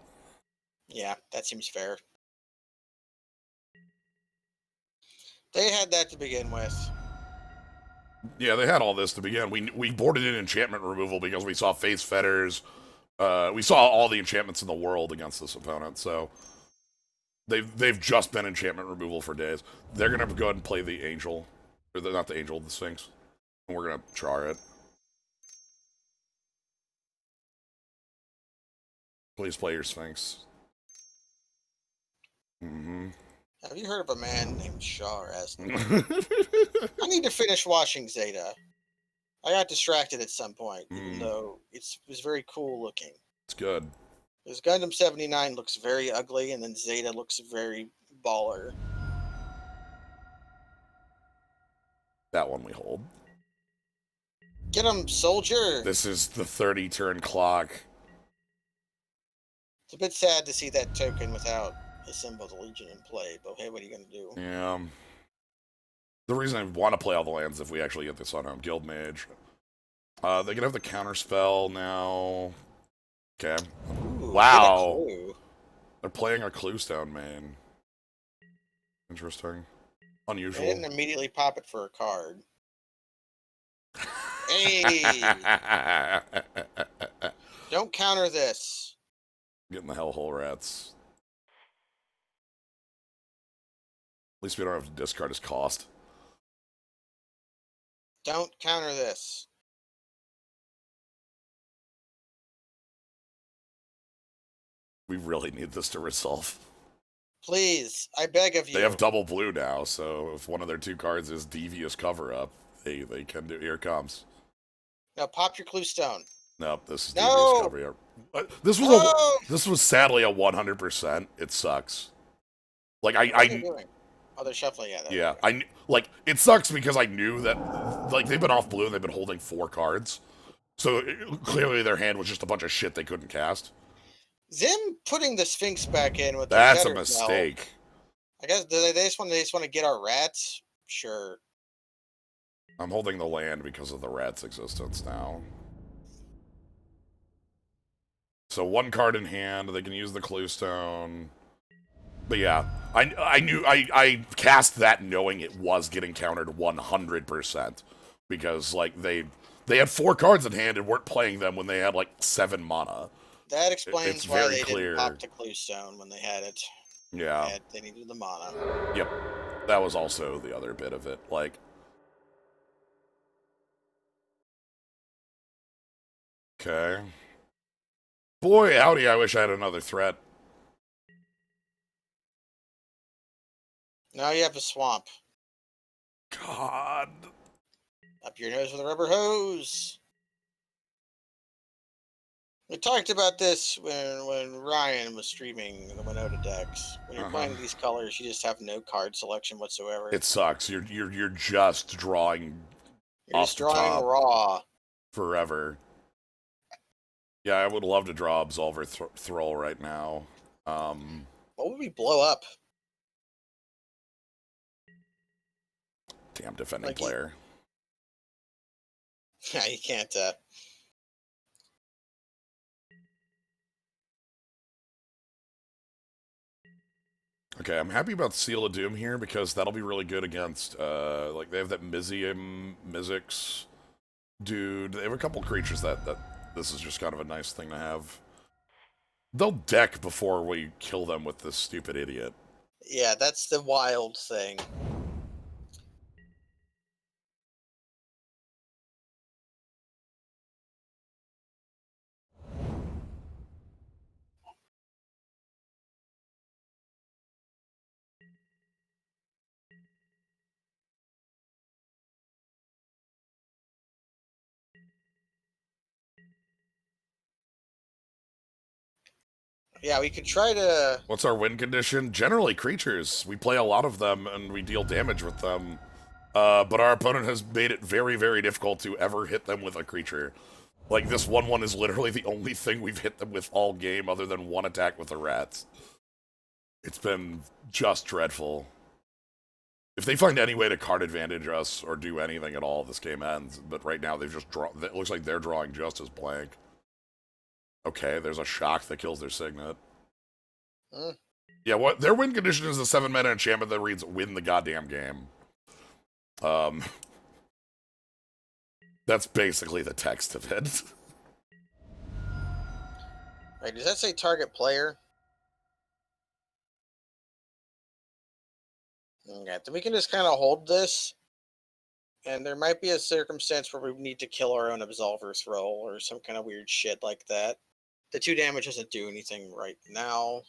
B: Yeah, that seems fair. They had that to begin with.
A: Yeah, they had all this to begin. We boarded in enchantment removal because we saw Fate's Fetters. We saw all the enchantments in the world against this opponent, so they've just been enchantment removal for days. They're gonna go ahead and play the Angel. Or not the Angel, the Sphinx. And we're gonna char it. Please play your Sphinx. Mm-hmm.
B: Have you heard of a man named Shar Aston? I need to finish watching Zeta. I got distracted at some point, even though it was very cool looking.
A: It's good.
B: Because Gundam 79 looks very ugly, and then Zeta looks very baller.
A: That one we hold.
B: Get him, soldier!
A: This is the 30-turn clock.
B: It's a bit sad to see that token without assemble the Legion and play. But hey, what are you gonna do?
A: Yeah. The reason I want to play all the lands if we actually get this on home Guild Mage. They can have the counter spell now. Okay.
B: Ooh,
A: Wow. They're playing a Cluestone main. Interesting. Unusual.
B: They didn't immediately pop it for a card. Hey! Don't counter this.
A: Getting the hellhole rats. At least we don't have to discard his cost.
B: Don't counter this.
A: We really need this to resolve.
B: Please, I beg of you.
A: They have double blue now, so if one of their 2 cards is Devious Cover-Up, they can do... Here it comes.
B: Now pop your Cluestone.
A: Nope, this is
B: No!
A: Devious Cover-Up. This was sadly a 100%. It sucks. Like,
B: What are they doing? Oh, they're shuffling it.
A: Yeah, it sucks because I knew that, like, they've been off blue and they've been holding 4 cards. So, clearly their hand was just a bunch of shit they couldn't cast.
B: Them putting the Sphinx back in with
A: That's a mistake.
B: I guess they just want to get our rats. Sure.
A: I'm holding the land because of the rat's existence now. So 1 card in hand, they can use the Cluestone. But yeah, I knew I cast that knowing it was getting countered 100% because like they had 4 cards in hand and weren't playing them when they had like 7 mana.
B: That explains why they
A: clear.
B: didn't pop the Cluestone when they had it.
A: Yeah.
B: They needed the mana.
A: Yep. That was also the other bit of it. Like, okay. Boy, howdy, I wish I had another threat.
B: Now you have a swamp.
A: God.
B: Up your nose with a rubber hose. We talked about this when Ryan was streaming the Winota decks. When you're playing these colors, you just have no card selection whatsoever.
A: It sucks. You're just drawing.
B: You're just drawing raw
A: forever. Yeah, I would love to draw Absolver Thrall right now.
B: What would we blow up?
A: Damn defending player.
B: Yeah, you can't.
A: Okay, I'm happy about Seal of Doom here because that'll be really good against, like, they have that Mizzix dude. They have a couple creatures that this is just kind of a nice thing to have. They'll deck before we kill them with this stupid idiot.
B: Yeah, that's the wild thing. Yeah, we could try to...
A: What's our win condition? Generally creatures. We play a lot of them and we deal damage with them. But our opponent has made it very, very difficult to ever hit them with a creature. Like, this 1/1 is literally the only thing we've hit them with all game other than 1 attack with the rats. It's been just dreadful. If they find any way to card advantage us or do anything at all, this game ends. But right now, they've just drawn... It looks like they're drawing just as blank. Okay, there's a shock that kills their signet. Yeah, what their win condition is a 7-mana enchantment that reads "Win the goddamn game." That's basically the text of it.
B: Wait, does that say target player? Okay, then we can just kind of hold this. And there might be a circumstance where we need to kill our own Absolver Thrall or some kind of weird shit like that. The 2 damage doesn't do anything right now.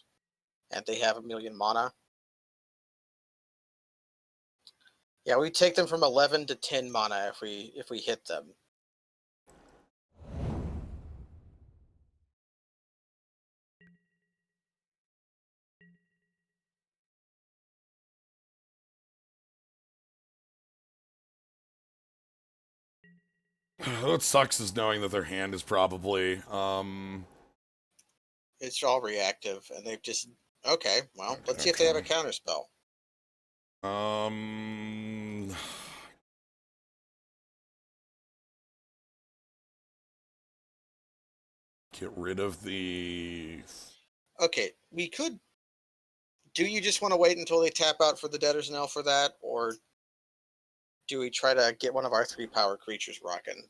B: And they have 1,000,000 mana. Yeah, we take them from 11 to 10 mana if we hit them.
A: What sucks is knowing that their hand is probably
B: It's all reactive, and they've just Okay, well, let's see if they have a counterspell.
A: Get rid of the...
B: Okay, we could. Do you just want to wait until they tap out for the Debtor's Knell for that, or do we try to get one of our 3 power creatures rocking?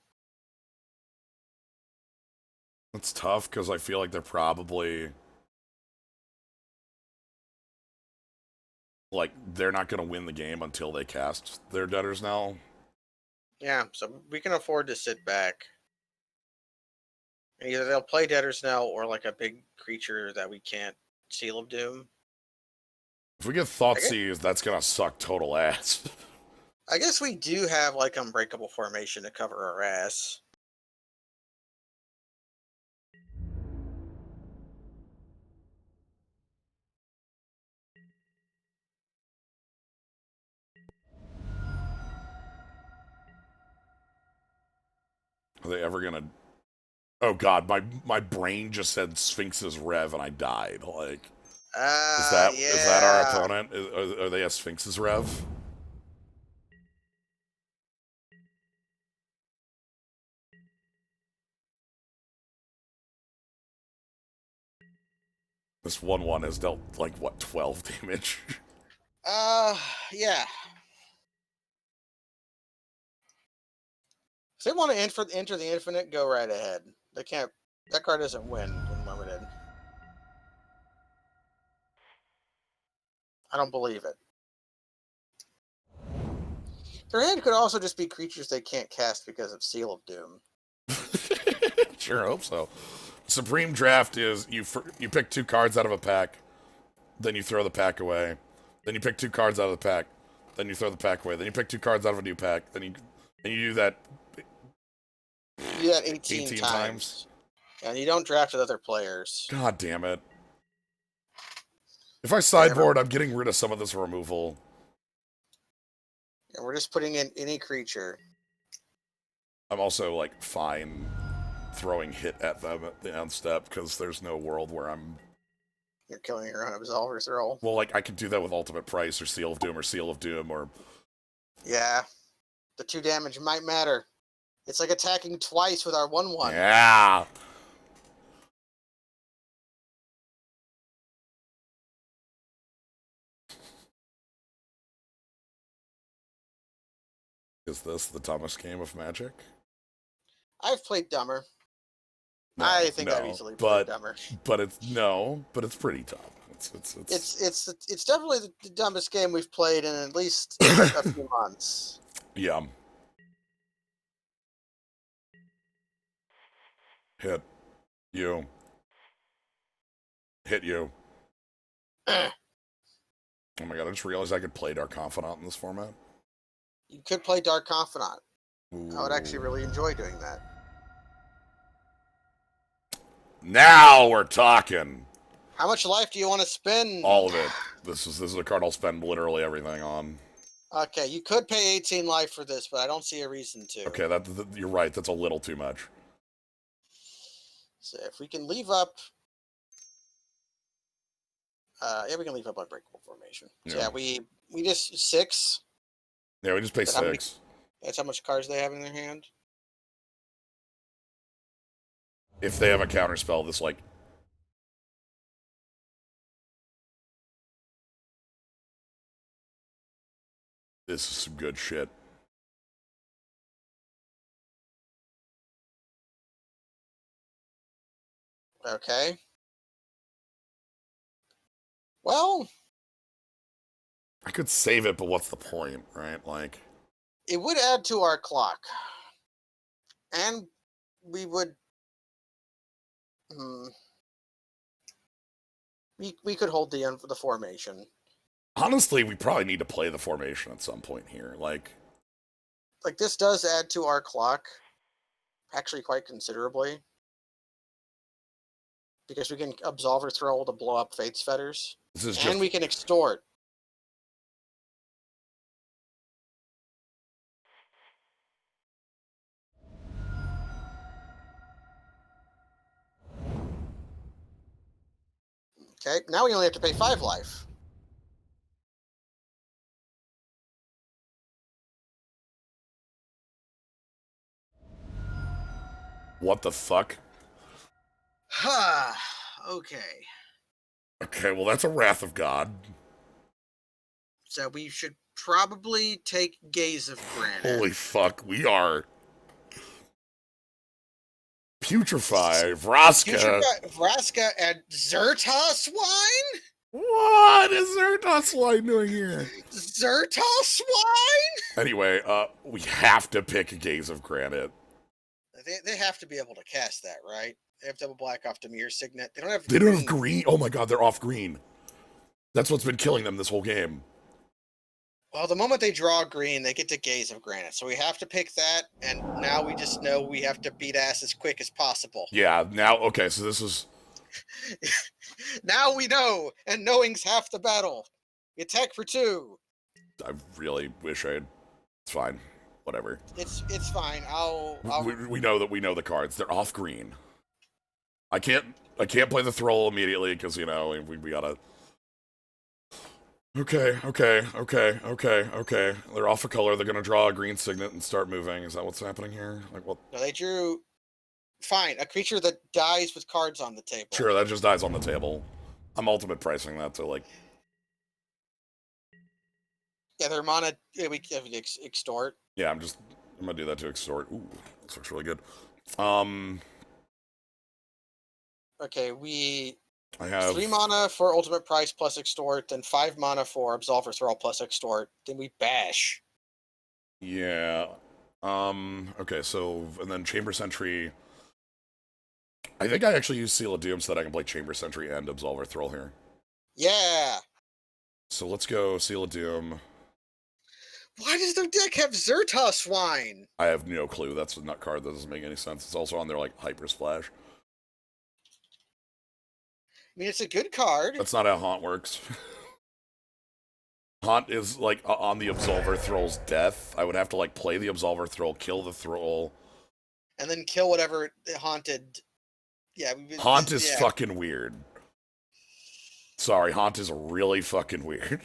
A: It's tough, because I feel like they're probably... Like, they're not going to win the game until they cast their Debtors Knell.
B: Yeah, so we can afford to sit back. Either they'll play Debtor's Knell or like a big creature that we can't Seal of Doom.
A: If we get Thoughtseize, that's going to suck total ass.
B: I guess we do have like Unbreakable Formation to cover our ass.
A: Are they ever going to... Oh god, my brain just said Sphinx's Rev and I died. Like, is that our
B: Yeah.
A: opponent? Are they a Sphinx's Rev? This 1/1 has dealt like what, 12 damage?
B: Yeah. If they want to enter the infinite, go right ahead. They can't. That card doesn't win in limited. I don't believe it. Their hand could also just be creatures they can't cast because of Seal of Doom.
A: Sure hope so. Supreme Draft is you pick 2 cards out of a pack, then you throw the pack away. Then you pick 2 cards out of the pack, then you throw the pack away. Then you pick 2 cards out of a new pack, then you do that.
B: You do that 18 times. And you don't draft with other players.
A: God damn it. If I sideboard, I'm getting rid of some of this removal.
B: And we're just putting in any creature.
A: I'm also, like, fine throwing hit at them at the end step, because there's no world where
B: You're killing your own Absolver Throw.
A: Well, like, I could do that with Ultimate Price, or Seal of Doom, or...
B: Yeah. The 2 damage might matter. It's like attacking twice with our 1/1.
A: Yeah! Is this the dumbest game of Magic?
B: I've played dumber.
A: No,
B: I think I've easily played dumber.
A: But it's pretty dumb.
B: It's definitely the dumbest game we've played in at least a few months.
A: Yeah. Hit you. Hit you. Oh my god, I just realized I could play Dark Confidant in this format.
B: You could play Dark Confidant.
A: Ooh.
B: I would actually really enjoy doing that.
A: Now we're talking.
B: How much life do you want to spend?
A: All of it. This is a card I'll spend literally everything on.
B: Okay, you could pay 18 life for this, but I don't see a reason to.
A: Okay, you're right. That's a little too much.
B: So if we can leave up... yeah, we can leave up Unbreakable Formation. So yeah, we just 6.
A: Yeah, we just pay 6.
B: That's how much cards they have in their hand.
A: If they have a counterspell, this like... This is some good shit.
B: Okay. Well...
A: I could save it, but what's the point, right? Like...
B: It would add to our clock. And we would... We could hold the formation.
A: Honestly, we probably need to play the formation at some point here. Like
B: this does add to our clock, actually quite considerably. Because we can Absolver Throw to blow up Fate's Fetters. And we can extort. Okay, now we only have to pay 5 life.
A: What the fuck?
B: Ha. Okay.
A: Okay, well, that's a Wrath of God.
B: So we should probably take Gaze of Granite.
A: Holy fuck, we are Putrefy, Vraska.
B: Vraska and Zertos wine?
A: What is Zertos Light doing here?
B: Zertos wine?
A: Anyway, we have to pick a Gaze of Granite.
B: They have to be able to cast that, right? They have double black off Demir Signet. They don't have
A: They
B: green.
A: don't have green? Oh my god, they're off green. That's what's been killing them this whole game.
B: Well, the moment they draw green, they get to Gaze of Granite. So we have to pick that, and now we just know we have to beat ass as quick as possible.
A: Yeah, now, okay, so this is...
B: Now we know, and knowing's half the battle. We attack for 2.
A: I really wish I'd... It's fine. Whatever.
B: It's fine.
A: We know that we know the cards. They're off green. I can't play the Thrall immediately, because, you know, we gotta... Okay. They're off a color. They're gonna draw a green signet and start moving. Is that what's happening here? Like, what?
B: No, they drew... Fine, a creature that dies with cards on the table.
A: Sure, that just dies on the table. I'm ultimate pricing that to, like...
B: Yeah, their mana... we extort.
A: Yeah, I'm gonna do that to extort. Ooh, this looks really good.
B: Okay, we...
A: I have
B: 3 mana for ultimate price plus extort, then 5 mana for Absolver Thrall plus extort. Then we bash.
A: Yeah. Okay, so, and then Chamber Sentry. I think I actually use Seal of Doom so that I can play Chamber Sentry and Absolver Thrall here.
B: Yeah!
A: So let's go Seal of Doom.
B: Why does their deck have Zertos Wine?
A: I have no clue. That's a nut card that doesn't make any sense. It's also on their, like, Hyper Splash.
B: I mean, it's a good card.
A: That's not how Haunt works. Haunt is, like, on the Absolver Thrall's death. I would have to, like, play the Absolver Thrall, kill the Thrall.
B: And then kill whatever it haunted. Yeah.
A: Haunt is fucking weird. Sorry, Haunt is really fucking weird.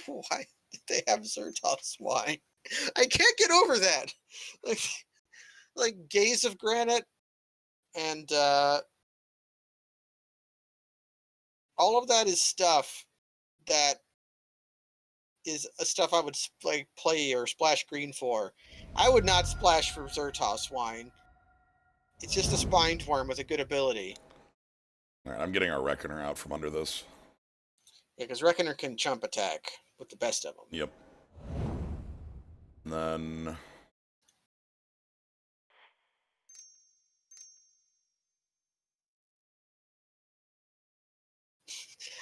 B: Why did they have Zertos Wine? I can't get over that. Like Gaze of Granite and all of that is stuff that is stuff I would like play or splash green for. I would not splash for Zertos Wine. It's just a spined worm with a good ability.
A: All right, I'm getting our Reckoner out from under this.
B: Yeah, because Reckoner can chump attack with the best of them.
A: Yep. And then...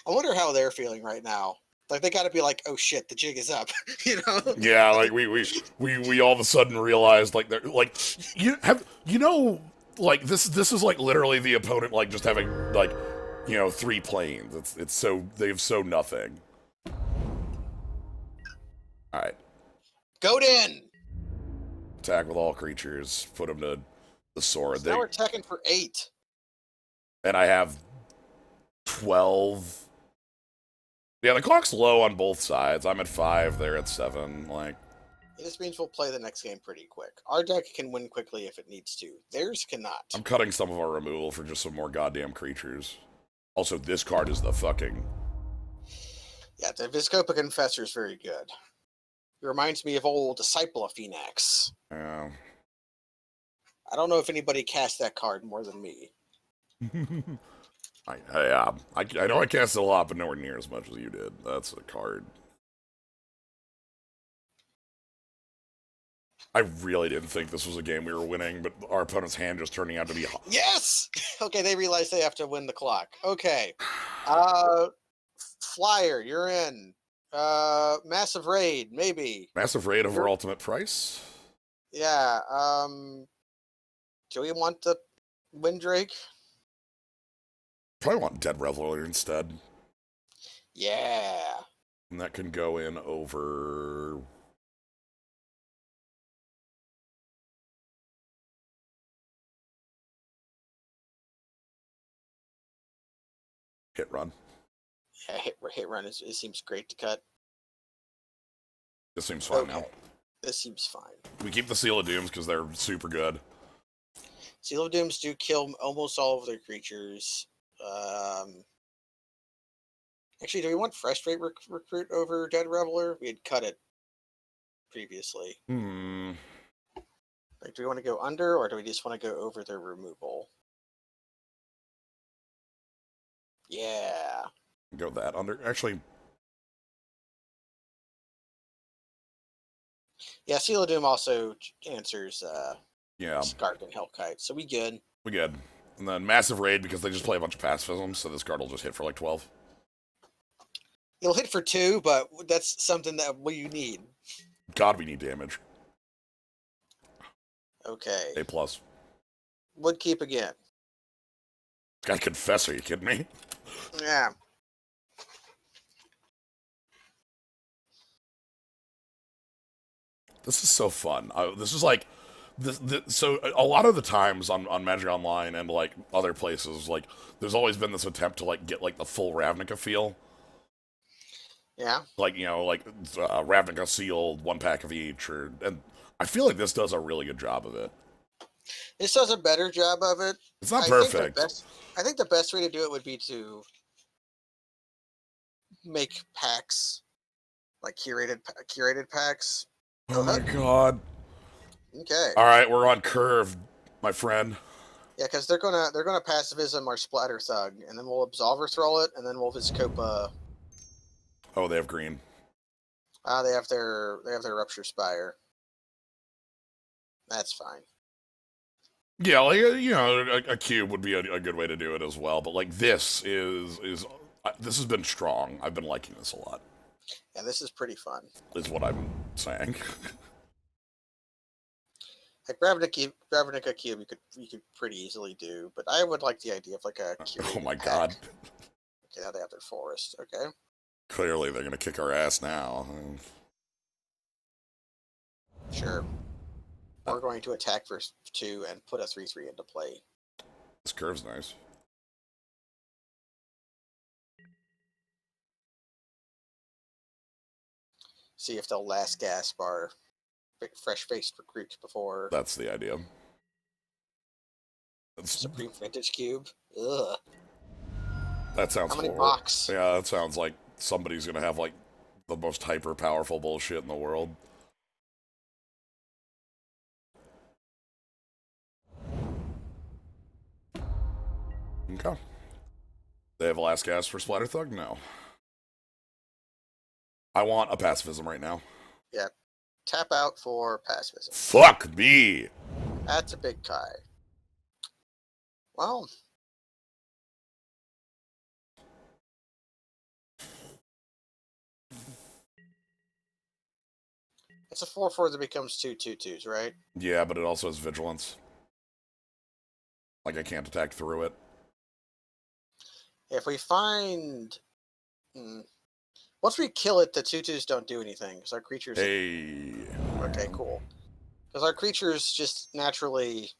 B: I wonder how they're feeling right now. Like, they got to be like, oh shit, the jig is up, you know?
A: Yeah, like we all of a sudden realized, like, they're like, like this is like literally the opponent like just having like, 3 planes. It's so they have so nothing. All right.
B: Goat in.
A: Attack with all creatures. Put them to the sword.
B: So now we're attacking for 8.
A: And I have 12. Yeah, the clock's low on both sides. I'm at 5. They're at 7. Like,
B: this means we'll play the next game pretty quick. Our deck can win quickly if it needs to. Theirs cannot.
A: I'm cutting some of our removal for just some more goddamn creatures. Also, this card is the fucking...
B: Yeah, the Vizcopa Confessor is very good. It reminds me of old Disciple of Phoenix.
A: Yeah.
B: I don't know if anybody cast that card more than me.
A: I know I cast it a lot, but nowhere near as much as you did. That's a card. I really didn't think this was a game we were winning, but our opponent's hand just turning out to be...
B: Yes! Okay, they realize they have to win the clock. Okay. Flyer, you're in. Massive Raid, maybe.
A: Massive Raid over ultimate price?
B: Yeah, do we want the Windrake?
A: Probably want Dead Reveler instead.
B: Yeah.
A: And that can go in over... Hit run.
B: Yeah, hit run it seems great to cut.
A: This seems fine now.
B: This seems fine.
A: We keep the Seal of Dooms because they're super good.
B: Seal of Dooms do kill almost all of their creatures. Actually, do we want Frustrate Recruit over Dead Reveler? We had cut it previously. Like, do we want to go under, or do we just want to go over their removal? Yeah.
A: Go that under. Actually.
B: Yeah, Seal of Doom also answers Scarp and Hellkite, so we good.
A: We good. And then Massive Raid because they just play a bunch of pacifism, so this card will just hit for like 12.
B: It'll hit for 2, but that's something that you need.
A: God, we need damage.
B: Okay.
A: A+.
B: Would keep again.
A: I confess, are you kidding me?
B: Yeah.
A: This is so fun. This is like, so a lot of the times on Magic Online and like other places, like there's always been this attempt to like get like the full Ravnica feel.
B: Yeah.
A: Like, you know, like Ravnica sealed, 1 pack of each, and I feel like this does a really good job of it.
B: This does a better job of it.
A: It's not perfect.
B: I think the best way to do it would be to make packs, like curated packs.
A: Oh my god.
B: Okay.
A: All right, we're on curve, my friend.
B: Yeah, because they're gonna passivism our Splatter Thug, and then we'll Absolver Thrall it, and then we'll Vizcopa.
A: Oh, they have green.
B: They have their Rupture Spire. That's fine.
A: Yeah, like you know, a cube would be a good way to do it as well. But like this this has been strong. I've been liking this a lot.
B: Yeah, this is pretty fun.
A: Is what I'm saying.
B: Like Ravnica cube, you could pretty easily do, but I would like the idea of like a curated
A: Oh my
B: pack.
A: god.
B: Okay, now they have their forest. Okay.
A: Clearly, they're gonna kick our ass now.
B: Sure. We're going to attack for 2 and put a 3/3 into play.
A: This curve's nice.
B: See if they'll last gasp our fresh-faced recruits before.
A: That's the idea.
B: Supreme Vintage Cube. Ugh.
A: That sounds
B: How many
A: horrible.
B: box?
A: Yeah, that sounds like somebody's gonna have like the most hyper powerful bullshit in the world. Okay. They have a last gas for Splatter Thug? No. I want a pacifism right now.
B: Yeah. Tap out for pacifism.
A: Fuck me!
B: That's a big Kai. Well. It's a 4/4 that becomes 2/2/2s, right?
A: Yeah, but it also has vigilance. Like I can't attack through it.
B: If we find... Once we kill it, the 2/2s don't do anything, because our creatures...
A: Hey.
B: Okay, cool. Because our creatures just naturally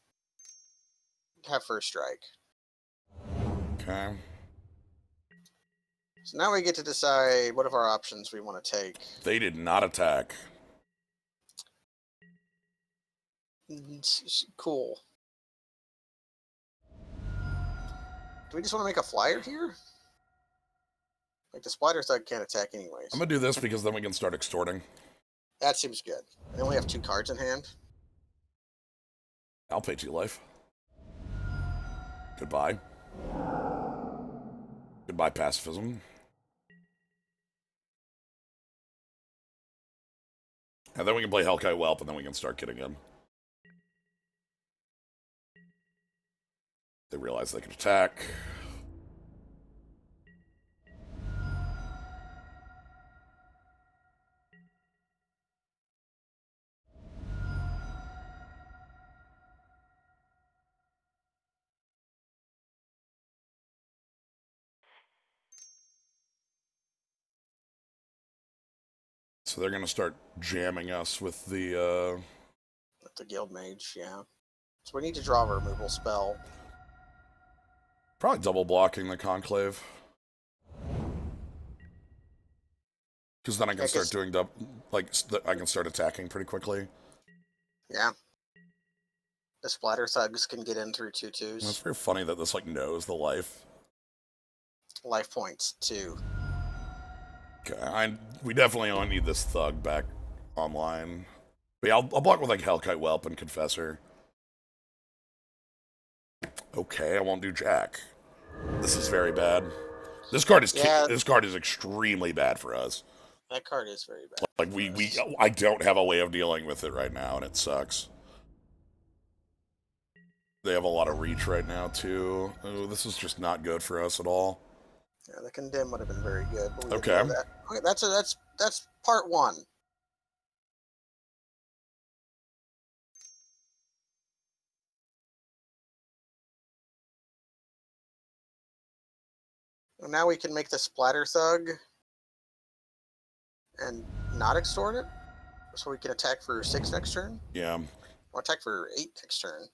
B: have first strike.
A: Okay.
B: So now we get to decide what of our options we want to take.
A: They did not attack.
B: Cool. Do we just want to make a flyer here? Like, the Splatter Thug can't attack anyways.
A: I'm gonna do this because then we can start extorting.
B: That seems good. I only have 2 cards in hand.
A: I'll pay 2 life. Goodbye. Goodbye, pacifism. And then we can play Hellkite Whelp, and then we can start getting in. They realize they can attack. So they're gonna start jamming us with the
B: Guild Mage, yeah. So we need to draw a removal spell.
A: probably double blocking the Conclave. Because then I can start doing I can start attacking pretty quickly.
B: Yeah. The splatter thugs can get in through
A: And it's
B: 2/2s.
A: very funny that this knows the life.
B: Life points too.
A: Okay, we definitely only need this thug back online. But yeah, I'll block with Hellkite Whelp and Confessor. Okay, I won't do Jack. This is very bad. This card is extremely bad for us.
B: That card is very bad.
A: I don't have a way of dealing with it right now, and it sucks. They have a lot of reach right now too. Oh, this is just not good for us at all.
B: Yeah, the condemn would have been very good, but we
A: Okay.
B: didn't know that. Okay, that's part 1. And now we can make the splatter thug and not extort it, so we can attack for 6 next turn.
A: Yeah.
B: Or attack for 8 next turn.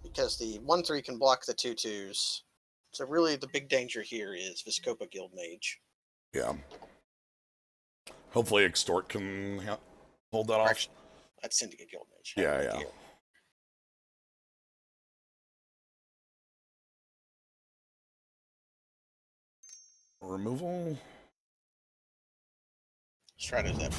B: Because the 1/3 can block the 2/2s. So really the big danger here is Viscopa Guild Mage.
A: Yeah. Hopefully Extort can hold that off.
B: Actually, that's Syndicate Guild Mage.
A: Yeah. Removal?
B: Stratos that.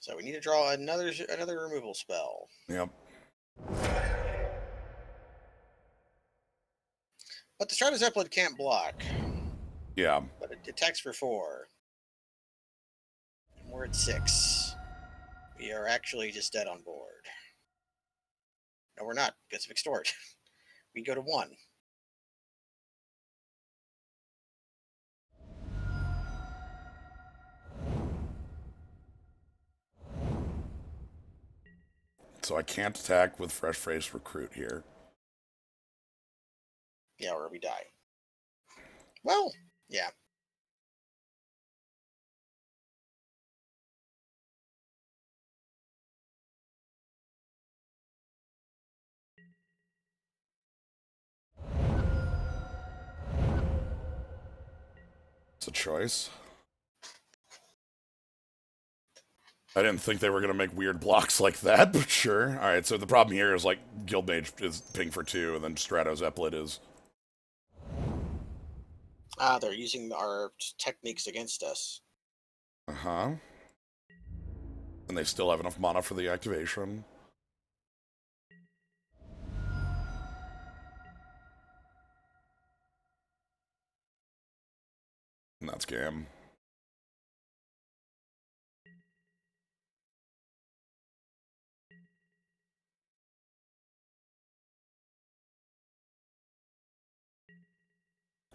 B: So we need to draw another removal spell.
A: Yep.
B: But the Stratos Zeppelin can't block.
A: Yeah.
B: But it attacks for 4. And we're at 6. We are actually just dead on board. No, we're not, because of Extort. We go to 1.
A: So I can't attack with Fresh Face Recruit here.
B: Yeah, or we die. Well, yeah.
A: It's a choice. I didn't think they were going to make weird blocks like that, but sure. All right, so the problem here is Guild Mage is ping for 2, and then Stratos Eplet is.
B: They're using our techniques against us.
A: Uh-huh. And they still have enough mana for the activation. And that's game.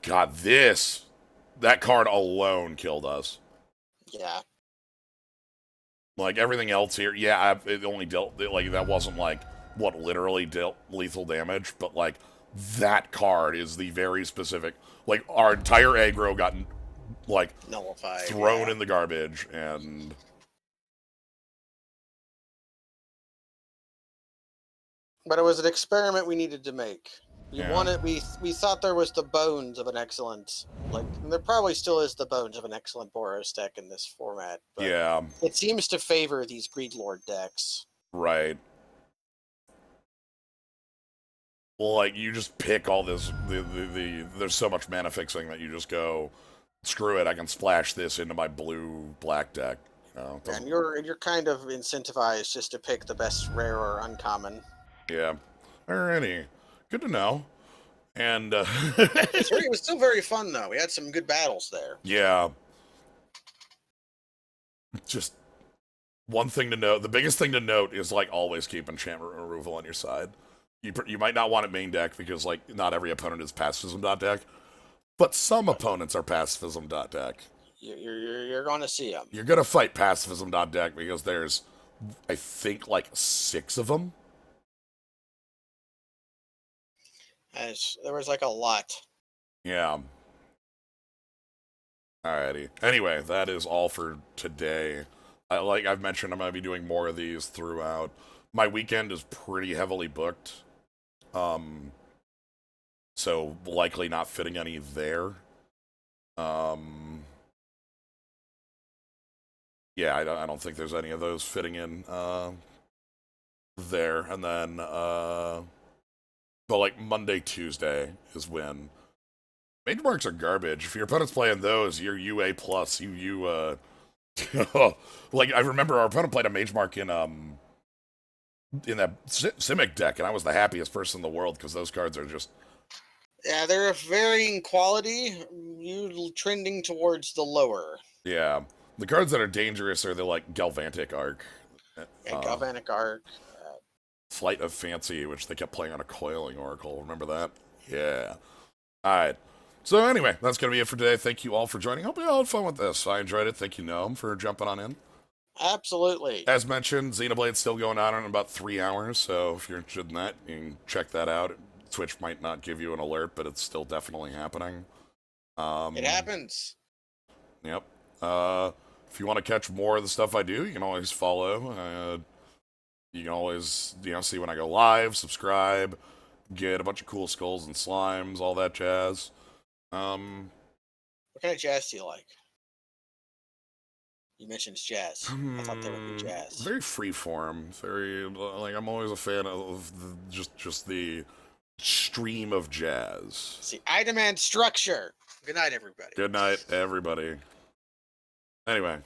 A: God, that card alone killed us.
B: Yeah.
A: Everything else here, yeah, it only dealt, that wasn't, what literally dealt lethal damage, but, that card is the very specific, our entire aggro got,
B: nullified,
A: thrown in the garbage, and...
B: But it was an experiment we needed to make.
A: Yeah.
B: We thought there was the bones of an excellent, there probably still is the bones of an excellent Boros deck in this format. But
A: Yeah.
B: it seems to favor these Greed Lord decks.
A: Right. Well, you just pick all this, there's so much mana fixing that you just go, screw it, I can splash this into my blue-black deck.
B: And you're kind of incentivized just to pick the best rare or uncommon.
A: Yeah. Alrighty. Good to know. And
B: it was still very fun though. We had some good battles there.
A: Yeah. Just one thing to note. The biggest thing to note is always keep enchantment removal on your side. You might not want it main deck because not every opponent is pacifism deck, but some opponents are pacifism deck.
B: You're going to see them.
A: You're gonna fight pacifism deck because there's, I think, 6 of them.
B: There was a lot.
A: Yeah. Alrighty. Anyway, that is all for today. Like I've mentioned, I'm gonna be doing more of these throughout. My weekend is pretty heavily booked, um, so likely not fitting any there. Um, yeah, I don't think there's any of those fitting in there. And then, but like Monday, Tuesday is when major marks are garbage. If your opponent's playing those, you're UA plus. Like I remember our opponent played a mage mark in that Simic deck, and I was the happiest person in the world because those cards are just
B: Yeah, they're of varying quality, you trending towards the lower.
A: yeah. The cards that are dangerous are the like Galvantic Arc,
B: Yeah, Galvanic Arc.
A: Flight of Fancy, which they kept playing on a Coiling Oracle. Remember that? Yeah. All right. So anyway, that's gonna be it for today. Thank you all for joining. Hope you all had fun with this. I enjoyed it. Thank you, Gnome, for jumping on in.
B: Absolutely.
A: As mentioned, Xenoblade's still going on in about 3 hours, so if you're interested in that, you can check that out. Twitch might not give you an alert, but it's still definitely happening.
B: It happens.
A: Yep. If you want to catch more of the stuff I do, you can always follow. You can always, see when I go live, subscribe, get a bunch of cool skulls and slimes, all that jazz.
B: What kind of jazz do you like? You mentioned jazz. I thought there would be jazz.
A: Very freeform. Very like I'm always a fan of just the stream of jazz.
B: See, I demand structure. Good night, everybody.
A: Good night, everybody. Anyway.